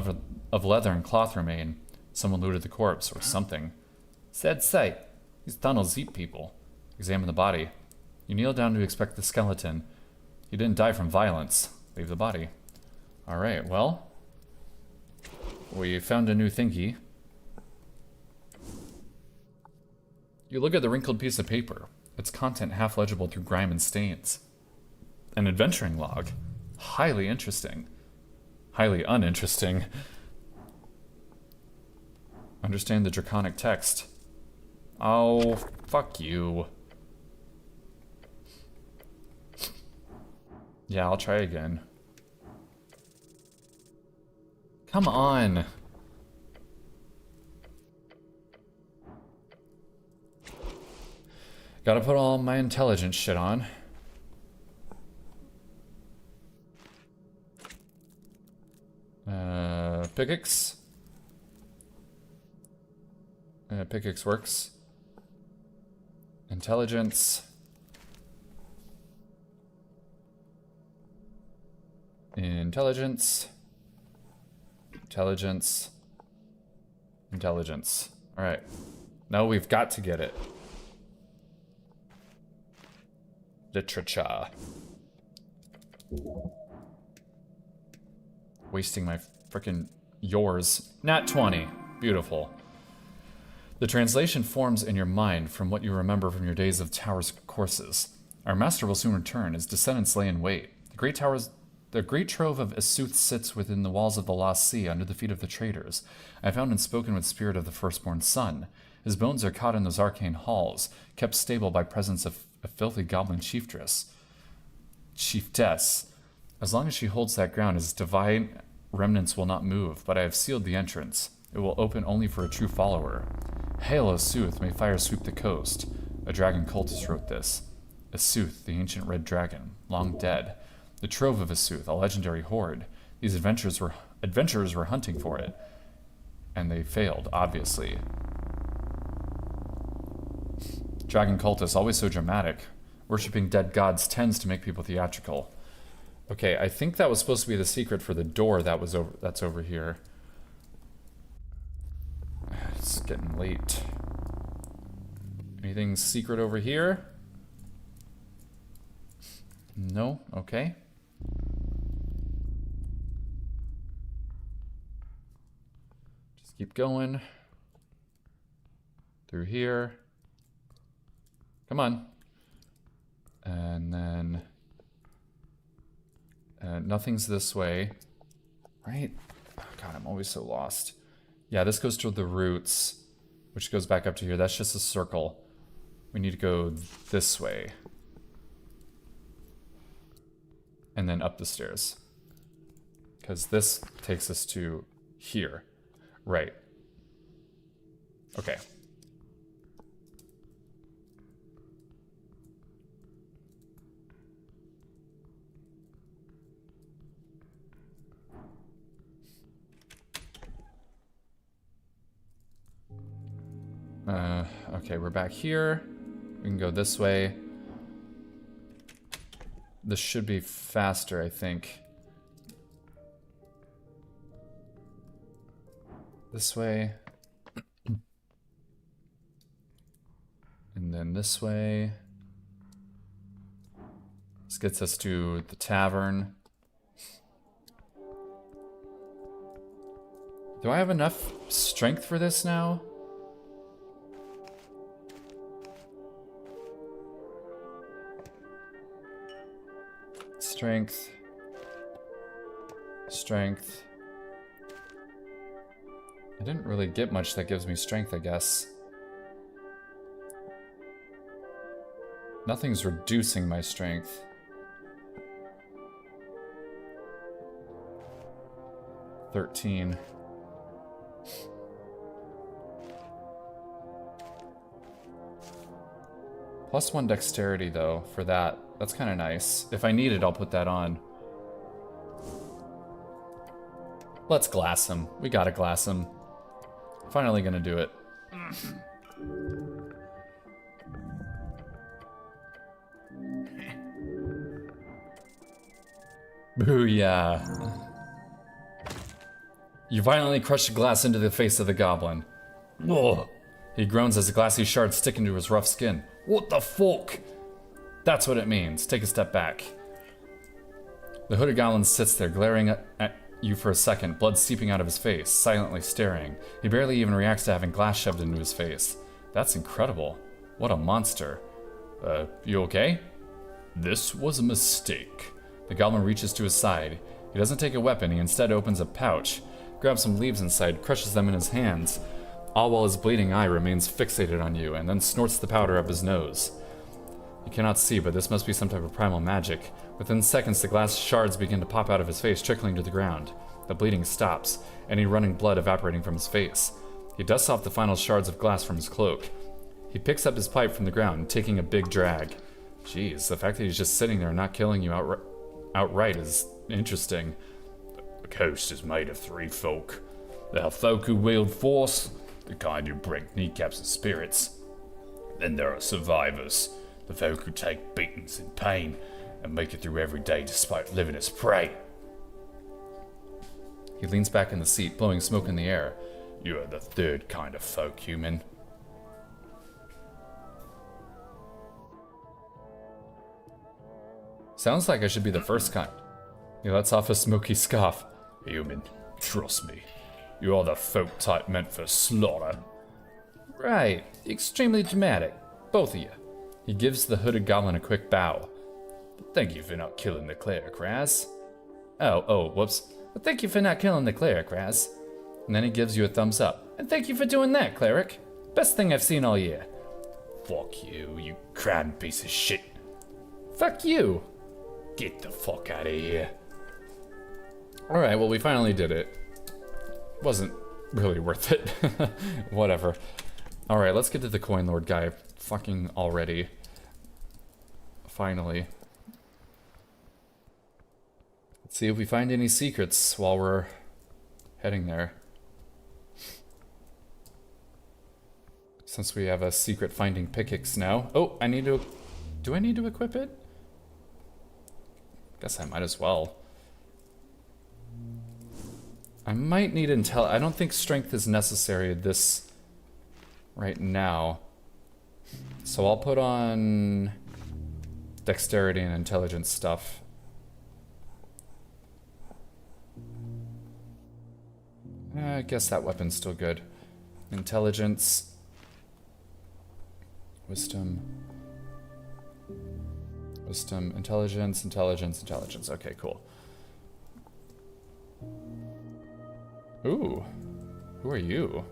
leather and cloth remain. Someone looted the corpse, or something. Sad sight. These tunnels eat people. Examine the body. You kneel down to inspect the skeleton. He didn't die from violence. Leave the body. Alright, well. We found a new thingy. You look at the wrinkled piece of paper. Its content half legible through grime and stains. An adventuring log. Highly interesting. Highly uninteresting. Understand the draconic text. Oh, fuck you. Yeah, I'll try again. Come on. Gotta put all my intelligence shit on. Pickaxe. Pickaxe works. Intelligence. Intelligence. Intelligence. Intelligence. Alright. Now we've got to get it. Literature. Wasting my frickin' yours. Nat 20. Beautiful. The translation forms in your mind from what you remember from your days of Tower's courses. Our master will soon return. His descendants lay in wait. The great trove of Esuth sits within the walls of the Lost Sea under the feet of the traders. I found and spoken with spirit of the firstborn son. His bones are caught in those arcane halls, kept stable by presence of a filthy goblin chieftess. As long as she holds that ground, his divine remnants will not move, but I have sealed the entrance. It will open only for a true follower. Hail, Esuth, may fire sweep the coast. A dragon cultist wrote this. Esuth, the ancient red dragon, long dead. The trove of Esuth, a legendary horde. These adventurers were hunting for it. And they failed, obviously. Dragon cultists, always so dramatic. Worshipping dead gods tends to make people theatrical. Okay, I think that was supposed to be the secret for the door that's over here. It's getting late. Anything secret over here? No? Okay. Just keep going. Through here. Come on. And then... nothing's this way. Right? Oh god, I'm always so lost. Yeah, this goes to the roots, which goes back up to here. That's just a circle. We need to go this way. And then up the stairs. Because this takes us to here. Right. Okay. Okay, we're back here. We can go this way. This should be faster, I think. This way. And then this way. This gets us to the tavern. Do I have enough strength for this now? Strength. I didn't really get much that gives me strength, I guess. Nothing's reducing my strength. $13. +1 dexterity, though, for that. That's kind of nice. If I need it, I'll put that on. Let's glass him. We gotta glass him. Finally gonna do it. Booyah. You violently crush the glass into the face of the goblin. Ugh. He groans as the glassy shards stick into his rough skin. What the fuck? That's what it means. Take a step back. The hooded goblin sits there, glaring at you for a second, blood seeping out of his face, silently staring. He barely even reacts to having glass shoved into his face. That's incredible. What a monster. You okay? This was a mistake. The goblin reaches to his side. He doesn't take a weapon, he instead opens a pouch, grabs some leaves inside, crushes them in his hands, all while his bleeding eye remains fixated on you, and then snorts the powder up his nose. You cannot see, but this must be some type of primal magic. Within seconds, the glass shards begin to pop out of his face, trickling to the ground. The bleeding stops, any running blood evaporating from his face. He dusts off the final shards of glass from his cloak. He picks up his pipe from the ground, taking a big drag. Jeez, the fact that he's just sitting there and not killing you outright is interesting. The coast is made of three folk. There are folk who wield force, the kind who break kneecaps and spirits. Then there are survivors, the folk who take beatings and pain and make it through every day despite living as prey. He leans back in the seat, blowing smoke in the air. You are the third kind of folk, human. Sounds like I should be the first kind. He lets off a smoky scoff. Human, trust me. You are the folk type meant for slaughter. Right. Extremely dramatic. Both of you. He gives the hooded goblin a quick bow. Thank you for not killing the cleric, Raz. Whoops. But thank you for not killing the cleric, Raz. And then he gives you a thumbs up. And thank you for doing that, cleric. Best thing I've seen all year. Fuck you, you cram piece of shit. Fuck you. Get the fuck out of here. Alright, well, we finally did it. Wasn't really worth it. Whatever. Alright, let's get to the coin lord guy. Fucking already. Finally. Let's see if we find any secrets while we're heading there. Since we have a secret finding pickaxe now. Oh, I need to... Do I need to equip it? Guess I might as well. I might need intel. I don't think strength is necessary this right now. So I'll put on dexterity and intelligence stuff. I guess that weapon's still good. Intelligence. Wisdom. Wisdom, intelligence, intelligence, intelligence. Okay, cool. Ooh. Who are you?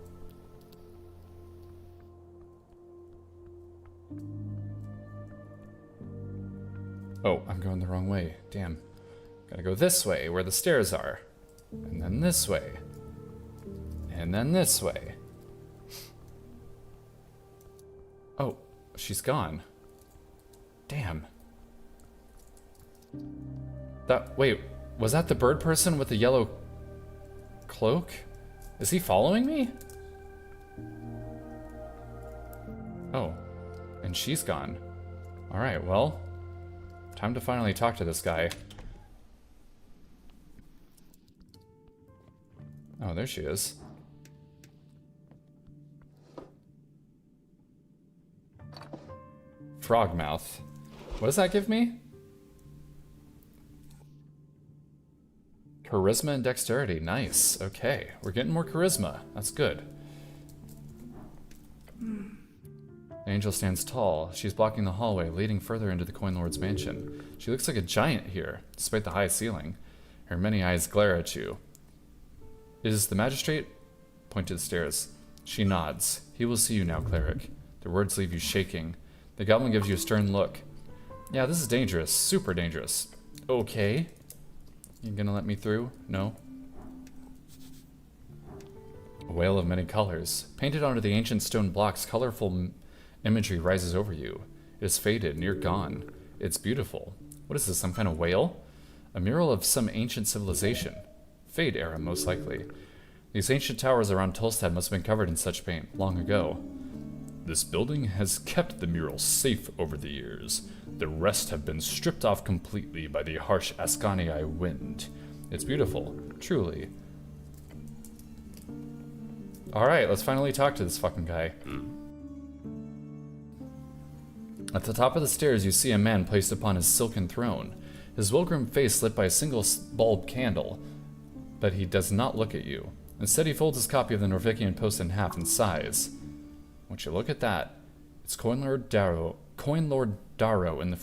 Oh, I'm going the wrong way. Damn. Gotta go this way, where the stairs are. And then this way. And then this way. Oh, she's gone. Damn. Wait, was that the bird person with the yellow cloak? Is he following me? Oh, and she's gone. Alright, well, time to finally talk to this guy. Oh, there she is. Frogmouth. What does that give me? Charisma and dexterity. Nice. Okay. We're getting more charisma. That's good. The angel stands tall. She's blocking the hallway, leading further into the Coin Lord's mansion. She looks like a giant here, despite the high ceiling. Her many eyes glare at you. Is the magistrate? Point to the stairs. She nods. He will see you now, cleric. The words leave you shaking. The goblin gives you a stern look. Yeah, this is dangerous. Super dangerous. Okay. You gonna let me through? No? A whale of many colors. Painted onto the ancient stone blocks, colorful imagery rises over you. It is faded, near gone. It's beautiful. What is this, some kind of whale? A mural of some ancient civilization. Fade era, most likely. These ancient towers around Tolstad must have been covered in such paint, long ago. This building has kept the murals safe over the years. The rest have been stripped off completely by the harsh Ascanii wind. It's beautiful, truly. Alright, let's finally talk to this fucking guy. At the top of the stairs, you see a man placed upon his silken throne. His well-groomed face lit by a single bulb candle, but he does not look at you. Instead, he folds his copy of the Norvician Post in half and sighs. Once you look at that, it's Coin Lord Darrow in the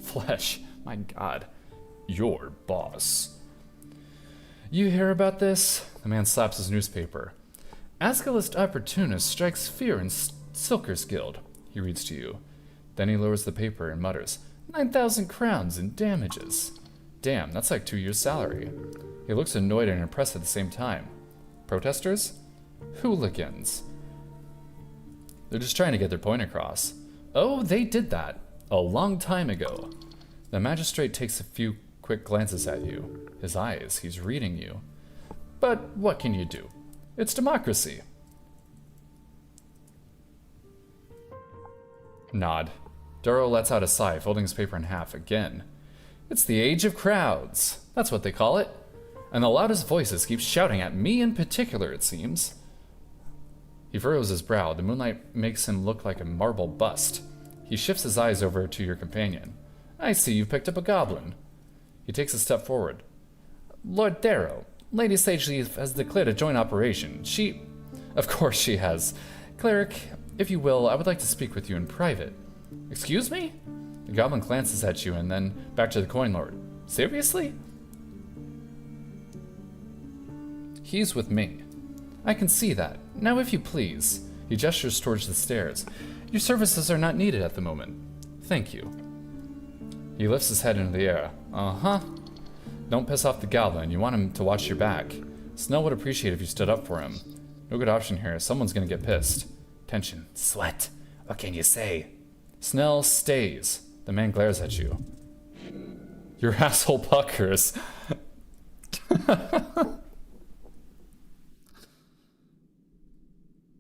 flesh. My god. Your boss. You hear about this? The man slaps his newspaper. Ascalist opportunist strikes fear in Silker's Guild. He reads to you. Then he lowers the paper and mutters, 9,000 crowns in damages. Damn, that's like 2 years' salary. He looks annoyed and impressed at the same time. Protesters? Hooligans. They're just trying to get their point across. Oh, they did that. A long time ago. The magistrate takes a few quick glances at you. His eyes, he's reading you. But what can you do? It's democracy. Nod. Darrow lets out a sigh, folding his paper in half again. It's the age of crowds. That's what they call it. And the loudest voices keep shouting at me in particular, it seems. He furrows his brow. The moonlight makes him look like a marble bust. He shifts his eyes over to your companion. I see you've picked up a goblin. He takes a step forward. Lord Darrow, Lady Sageleaf has declared a joint operation. She... Of course she has. Cleric, if you will, I would like to speak with you in private. Excuse me? The goblin glances at you and then back to the coin lord. Seriously? He's with me. I can see that. Now if you please. He gestures towards the stairs. Your services are not needed at the moment. Thank you. He lifts his head into the air. Uh-huh. Don't piss off the goblin. You want him to watch your back. Snell would appreciate if you stood up for him. No good option here. Someone's gonna get pissed. Tension. Sweat. What can you say? Snell stays. The man glares at you. Your asshole puckers.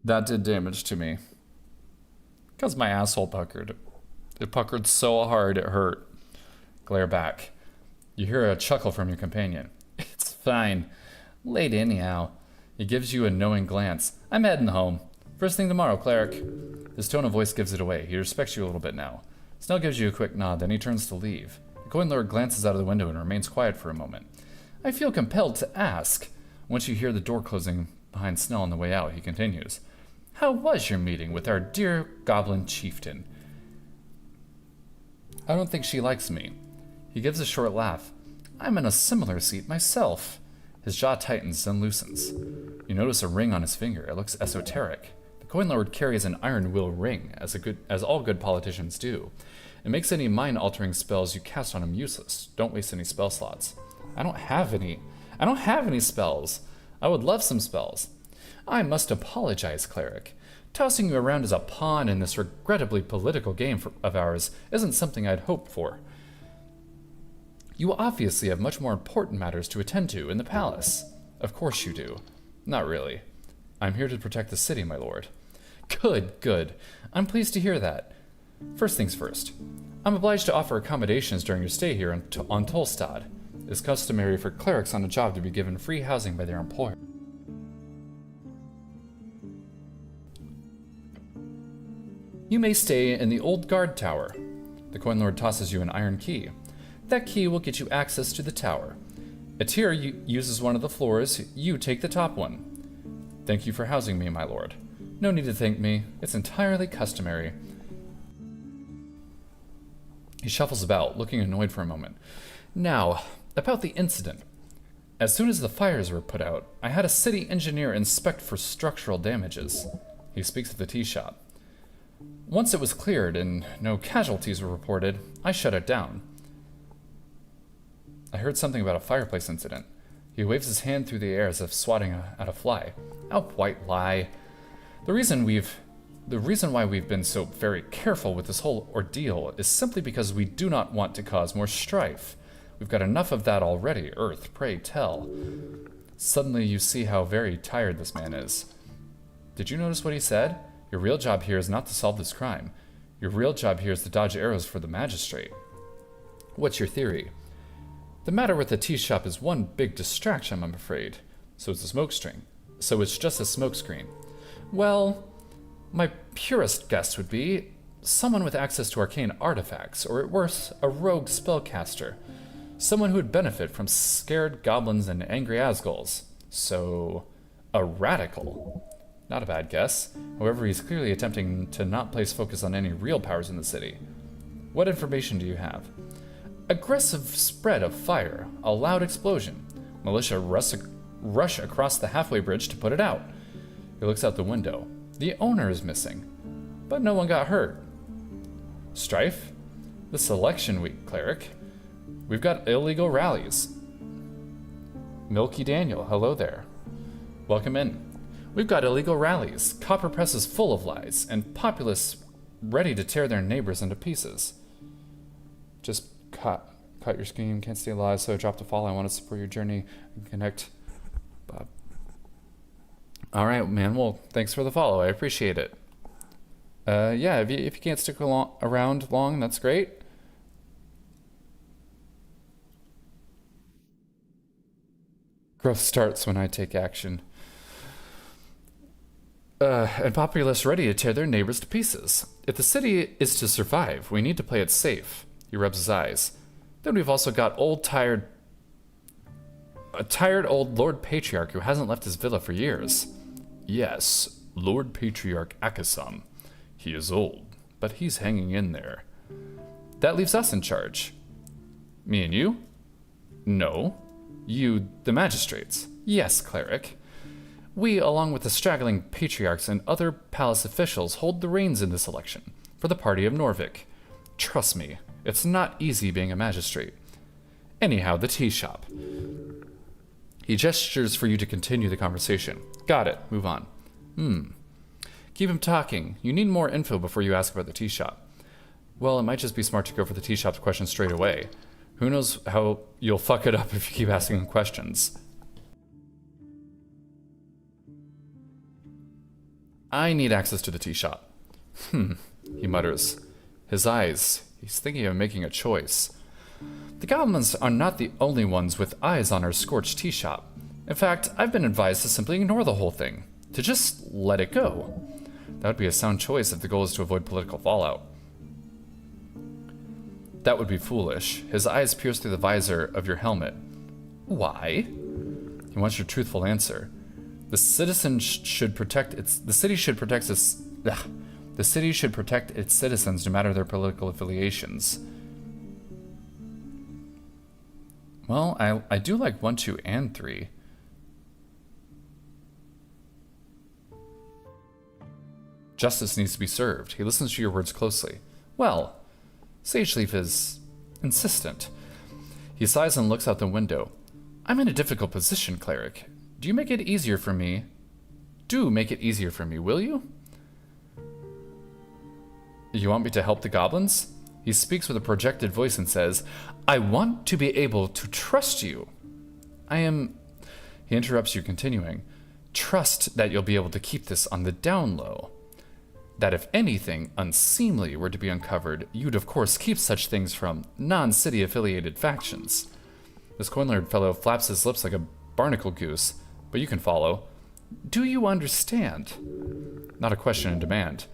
That did damage to me. Because my asshole puckered. It puckered so hard it hurt. Glare back. You hear a chuckle from your companion. It's fine. Late anyhow. He gives you a knowing glance. I'm heading home. First thing tomorrow, cleric. His tone of voice gives it away. He respects you a little bit now. Snell gives you a quick nod, then he turns to leave. The coin lord glances out of the window and remains quiet for a moment. I feel compelled to ask. Once you hear the door closing behind Snell on the way out, he continues. How was your meeting with our dear goblin chieftain? I don't think she likes me. He gives a short laugh. I'm in a similar seat myself. His jaw tightens, then loosens. You notice a ring on his finger. It looks esoteric. The coin lord carries an iron will ring, as all good politicians do. It makes any mind-altering spells you cast on him useless. Don't waste any spell slots. I don't have any spells. I would love some spells. I must apologize, cleric. Tossing you around as a pawn in this regrettably political game of ours isn't something I'd hoped for. You obviously have much more important matters to attend to in the palace. Of course you do. Not really. I'm here to protect the city, my lord. Good, good. I'm pleased to hear that. First things first. I'm obliged to offer accommodations during your stay here on Tolstad. It's customary for clerics on a job to be given free housing by their employer. You may stay in the old guard tower. The coin lord tosses you an iron key. That key will get you access to the tower. Atir uses one of the floors. You take the top one. Thank you for housing me, my lord. No need to thank me. It's entirely customary. He shuffles about, looking annoyed for a moment. Now, about the incident. As soon as the fires were put out, I had a city engineer inspect for structural damages. He speaks of the tea shop. Once it was cleared and no casualties were reported, I shut it down. I heard something about a fireplace incident. He waves his hand through the air as if swatting at a fly. A white lie. The reason why we've been so very careful with this whole ordeal is simply because we do not want to cause more strife. We've got enough of that already, Earth, pray tell. Suddenly you see how very tired this man is. Did you notice what he said? Your real job here is not to solve this crime. Your real job here is to dodge arrows for the magistrate. What's your theory? The matter with the tea shop is one big distraction, I'm afraid. So it's just a smokescreen. Well, my purest guess would be someone with access to arcane artifacts, or at worst, a rogue spellcaster. Someone who would benefit from scared goblins and angry Asgulls. So, a radical. Not a bad guess. However, he's clearly attempting to not place focus on any real powers in the city. What information do you have? Aggressive spread of fire, a loud explosion. Militia rush across the halfway bridge to put it out. He looks out the window. The owner is missing, but no one got hurt. Strife? This election week, cleric. We've got illegal rallies. Milky Daniel, hello there. Welcome in. We've got illegal rallies, copper presses full of lies, and populace ready to tear their neighbors into pieces. Just cut your scheme, can't stay alive, so I dropped a fall. I want to support your journey and connect. Bob. All right, man. Well, thanks for the follow. I appreciate it. Yeah, if you can't stick around long, that's great. Growth starts when I take action. And populace ready to tear their neighbors to pieces. If the city is to survive, we need to play it safe. He rubs his eyes. Then we've also got a tired old Lord Patriarch who hasn't left his villa for years. Yes, Lord Patriarch Akasam. He is old, but he's hanging in there. That leaves us in charge. Me and you? No. You, the magistrates. Yes, cleric. We, along with the straggling patriarchs and other palace officials, hold the reins in this election for the party of Norvik. Trust me, it's not easy being a magistrate. Anyhow, the tea shop. He gestures for you to continue the conversation. Got it. Move on. Keep him talking. You need more info before you ask about the tea shop. Well, it might just be smart to go for the tea shop's question straight away. Who knows how you'll fuck it up if you keep asking him questions. I need access to the tea shop. He mutters. His eyes. He's thinking of making a choice. The goblins are not the only ones with eyes on our scorched tea shop. In fact, I've been advised to simply ignore the whole thing. To just let it go. That would be a sound choice if the goal is to avoid political fallout. That would be foolish. His eyes pierce through the visor of your helmet. Why? He wants your truthful answer. The city should protect its citizens no matter their political affiliations. Well, I do like 1, 2, and 3. Justice needs to be served. He listens to your words closely. Well, Sageleaf is insistent. He sighs and looks out the window. I'm in a difficult position, cleric. Do make it easier for me, will you? You want me to help the goblins? He speaks with a projected voice and says, I want to be able to trust you. He interrupts you, continuing, trust that you'll be able to keep this on the down low. That if anything unseemly were to be uncovered, you'd of course keep such things from non-city affiliated factions. This coin-lord fellow flaps his lips like a barnacle goose, but you can follow. Do you understand? Not a question in demand.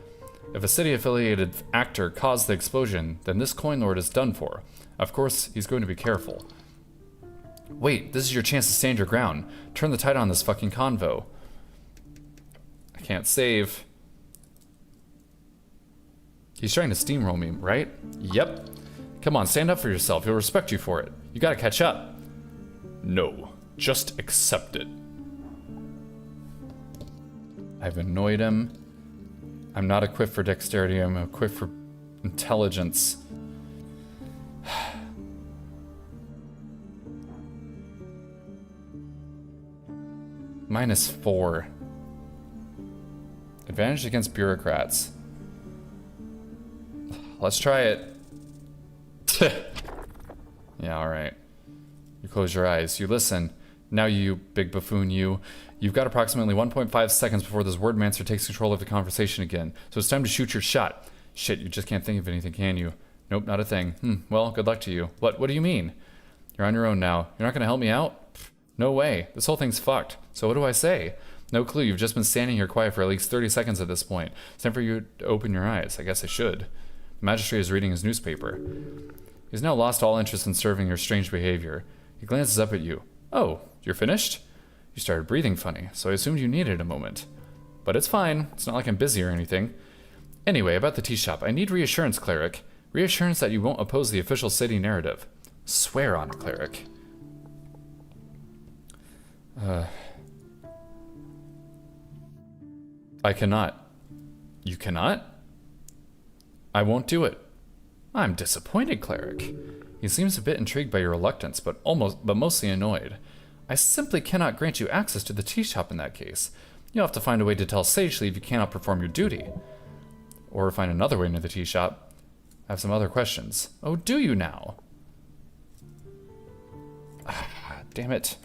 If a city-affiliated actor caused the explosion, then this coin lord is done for. Of course, he's going to be careful. Wait, this is your chance to stand your ground. Turn the tide on this fucking convo. I can't save. He's trying to steamroll me, right? Yep. Come on, stand up for yourself. He'll respect you for it. You gotta catch up. No. Just accept it. I've annoyed him. I'm not equipped for dexterity, I'm equipped for intelligence. -4. Advantage against bureaucrats. Let's try it. Yeah, alright. You close your eyes. You listen. Now you big buffoon, you've got approximately 1.5 seconds before this wordmancer takes control of the conversation again. So it's time to shoot your shot. Shit, you just can't think of anything, can you? Nope, not a thing. Well, good luck to you. What do you mean? You're on your own now. You're not gonna help me out? Pfft, no way. This whole thing's fucked. So what do I say? No clue. You've just been standing here quiet for at least 30 seconds at this point. It's time for you to open your eyes. I guess I should. The magistrate is reading his newspaper. He's now lost all interest in serving your strange behavior. He glances up at you. Oh, you're finished? You started breathing funny, so I assumed you needed a moment. But it's fine. It's not like I'm busy or anything. Anyway, about the tea shop. I need reassurance, cleric. Reassurance that you won't oppose the official city narrative. Swear on it, cleric. I cannot. You cannot? I won't do it. I'm disappointed, cleric. He seems a bit intrigued by your reluctance, but mostly annoyed. I simply cannot grant you access to the tea shop in that case. You'll have to find a way to tell sagely if you cannot perform your duty. Or find another way into the tea shop. I have some other questions. Oh, do you now? Ah, damn it.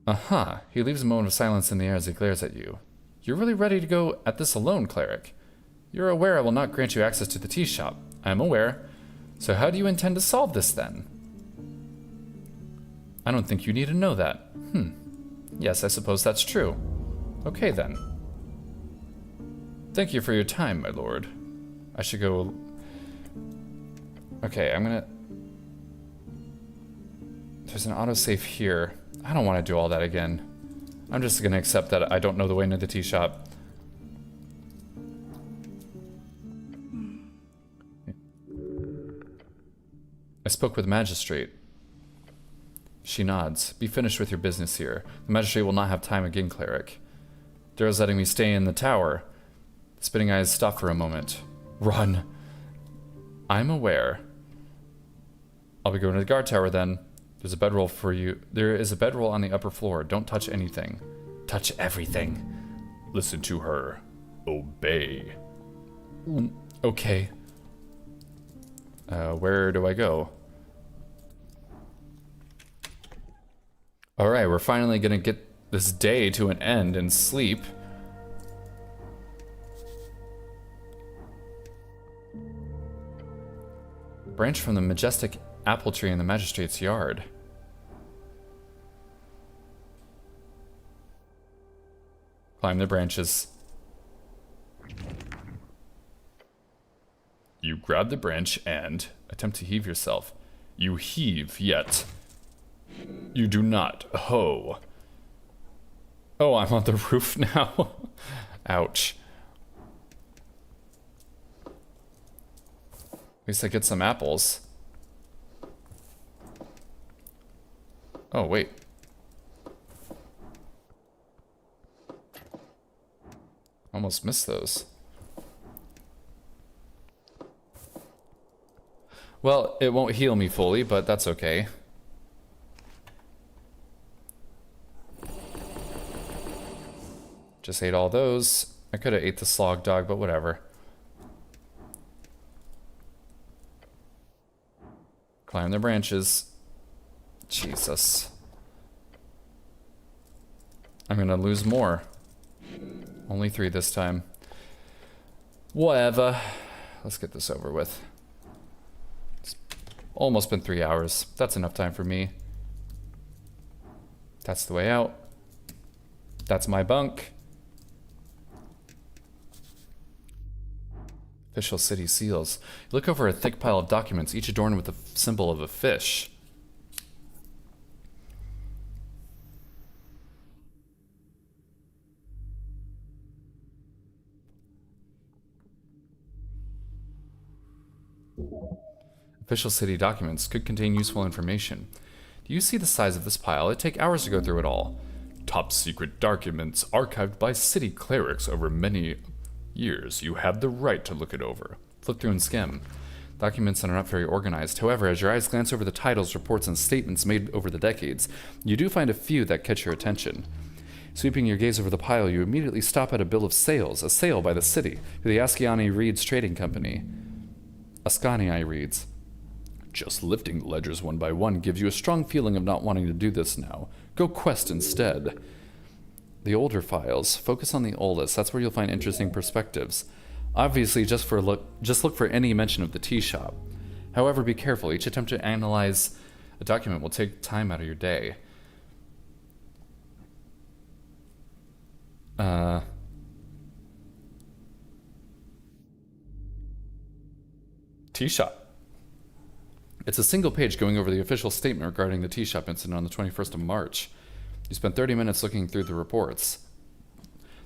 Aha, he leaves a moment of silence in the air as he glares at you. You're really ready to go at this alone, cleric. You're aware I will not grant you access to the tea shop. I am aware. So how do you intend to solve this then? I don't think you need to know that. Yes, I suppose that's true. Okay then. Thank you for your time, my lord. I should go... Okay, I'm gonna... There's an autosave here. I don't want to do all that again. I'm just gonna accept that I don't know the way into the tea shop. I spoke with the magistrate. She nods. Be finished with your business here. The magistrate will not have time again, cleric. Darrow's letting me stay in the tower. The spitting eyes stop for a moment. Run. I'm aware. I'll be going to the guard tower then. There's a bedroll for you. There is a bedroll on the upper floor. Don't touch anything. Touch everything. Listen to her. Obey. Okay. Where do I go? Alright, we're finally gonna get this day to an end and sleep. Branch from the majestic apple tree in the magistrate's yard. Climb the branches. You grab the branch and attempt to heave yourself. You heave, yet you do not hoe. Oh, I'm on the roof now. Ouch. At least I get some apples. Oh, wait. Almost missed those. Well, it won't heal me fully, but that's okay. Just ate all those. I could have ate the slog dog, but whatever. Climb the branches. Jesus. I'm gonna lose more. Only 3 this time. Whatever. Let's get this over with. It's almost been 3 hours. That's enough time for me. That's the way out. That's my bunk. Official city seals. You look over a thick pile of documents, each adorned with the symbol of a fish. Official city documents could contain useful information. Do you see the size of this pile? It'd take hours to go through it all. Top secret documents archived by city clerics over many years. You have the right to look it over. Flip through and skim. Documents that are not very organized. However, as your eyes glance over the titles, reports, and statements made over the decades, you do find a few that catch your attention. Sweeping your gaze over the pile, you immediately stop at a bill of sales, a sale by the city, to the Ascani Reeds Trading Company. Ascani reads, "Just lifting the ledgers one by one gives you a strong feeling of not wanting to do this now. Go quest instead." The older files, focus on the oldest. That's where you'll find interesting perspectives. Obviously, just look for any mention of the tea shop. However, be careful. Each attempt to analyze a document will take time out of your day. Tea shop. It's a single page going over the official statement regarding the tea shop incident on the 21st of March. You spent 30 minutes looking through the reports.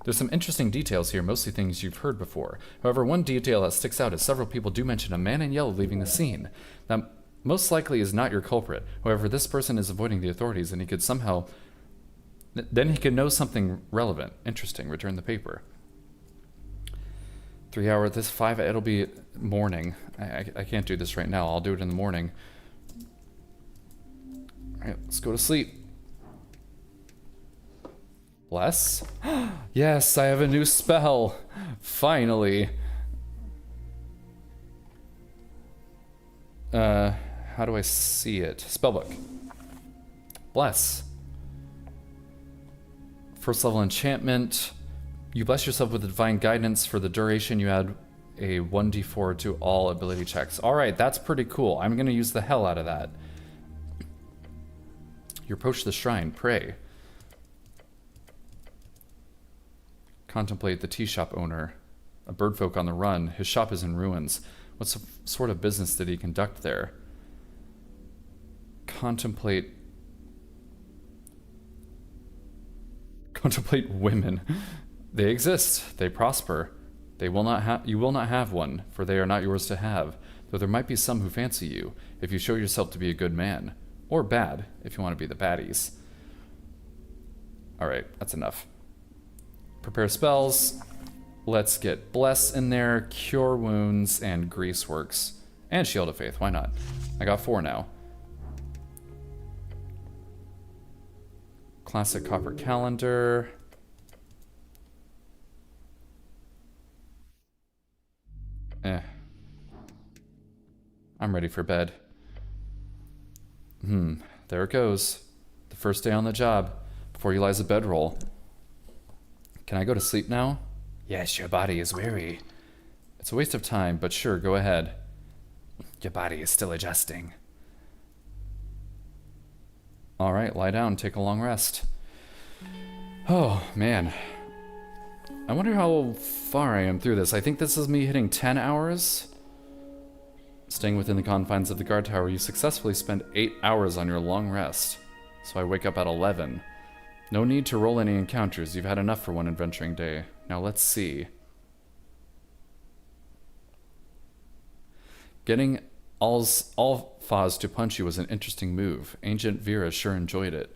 There's some interesting details here, mostly things you've heard before. However, one detail that sticks out is several people do mention a man in yellow leaving the scene. That most likely is not your culprit. However, this person is avoiding the authorities and he could somehow... Then he could know something relevant. Interesting. Return the paper. 3 hour, this 5, it'll be morning. I can't do this right now. I'll do it in the morning. Alright, let's go to sleep. Bless? Yes, I have a new spell. Finally. How do I see it? Spellbook. Bless. First level enchantment. You bless yourself with divine guidance. For the duration, you add a 1d4 to all ability checks. Alright, that's pretty cool. I'm going to use the hell out of that. You approach the shrine. Pray. Contemplate the tea shop owner. A birdfolk on the run. His shop is in ruins. What sort of business did he conduct there? Contemplate women. They exist. They prosper. You will not have one, for they are not yours to have, though there might be some who fancy you, if you show yourself to be a good man. Or bad, if you want to be the baddies. Alright, that's enough. Prepare spells. Let's get Bless in there, Cure Wounds, and Grease Works. And Shield of Faith, why not? I got 4 now. Classic Copper Calendar. I'm ready for bed. There it goes. The first day on the job, before you lies a bedroll. Can I go to sleep now? Yes, your body is weary. It's a waste of time, but sure, go ahead. Your body is still adjusting. Alright, lie down, take a long rest. Oh, man. I wonder how far I am through this. I think this is me hitting 10 hours. Staying within the confines of the guard tower, you successfully spend 8 hours on your long rest. So I wake up at 11. No need to roll any encounters. You've had enough for one adventuring day. Now let's see. Getting Alphaz to punch you was an interesting move. Ancient Vera sure enjoyed it.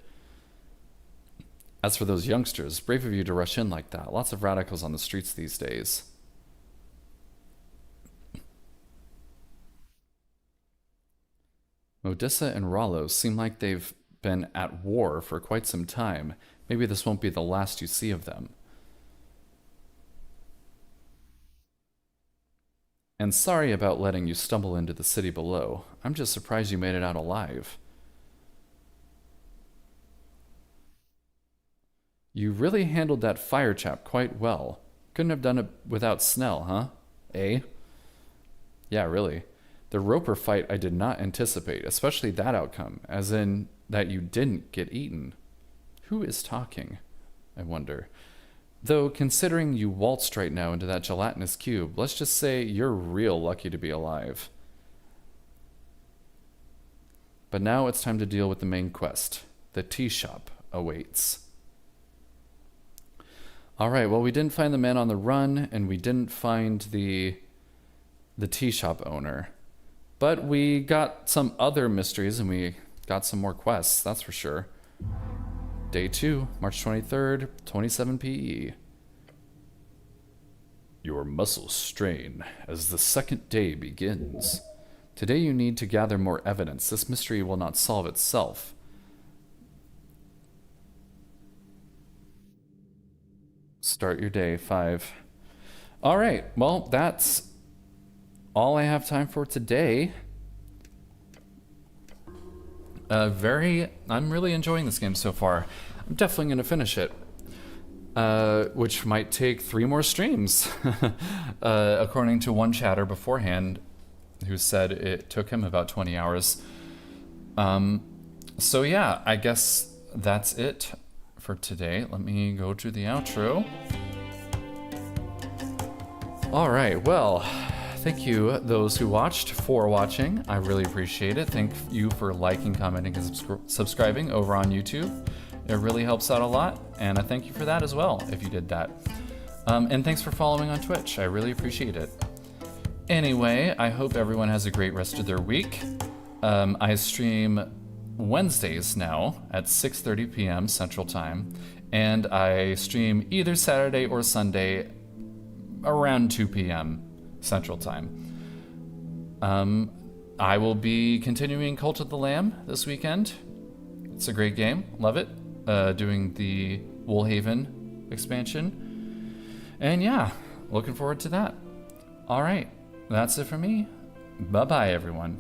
As for those youngsters, brave of you to rush in like that. Lots of radicals on the streets these days. Modissa and Rollo seem like they've been at war for quite some time. Maybe this won't be the last you see of them. And sorry about letting you stumble into the city below. I'm just surprised you made it out alive. You really handled that fire chap quite well. Couldn't have done it without Snell, huh? Eh? Yeah, really. The Roper fight I did not anticipate, especially that outcome, as in that you didn't get eaten. Who is talking? I wonder. Though, considering you waltzed right now into that gelatinous cube, let's just say you're real lucky to be alive. But now it's time to deal with the main quest. The tea shop awaits. Alright, well, we didn't find the man on the run, and we didn't find the tea shop owner. But we got some other mysteries and we got some more quests, that's for sure. Day 2, March 23rd, 27 PE. Your muscles strain as the second day begins. Today you need to gather more evidence. This mystery will not solve itself. Start your day, 5. All right, well, that's all I have time for today. I'm really enjoying this game so far. I'm definitely going to finish it. Which might take 3 more streams. According to one chatter beforehand, who said it took him about 20 hours. So yeah, I guess that's it for today. Let me go to the outro. All right, well, thank you those who watched for watching. I really appreciate it. Thank you for liking, commenting, and subscribing over on YouTube. It really helps out a lot, and I thank you for that as well if you did that. And thanks for following on Twitch. I really appreciate it. Anyway, I hope everyone has a great rest of their week. I stream Wednesdays now at 6:30 p.m. Central Time, and I stream either Saturday or Sunday around 2 p.m. Central Time. I will be continuing Cult of the Lamb this weekend. It's a great game, love it. Doing the Woolhaven expansion. And yeah, looking forward to that. All right, that's it for me. Bye-bye, everyone.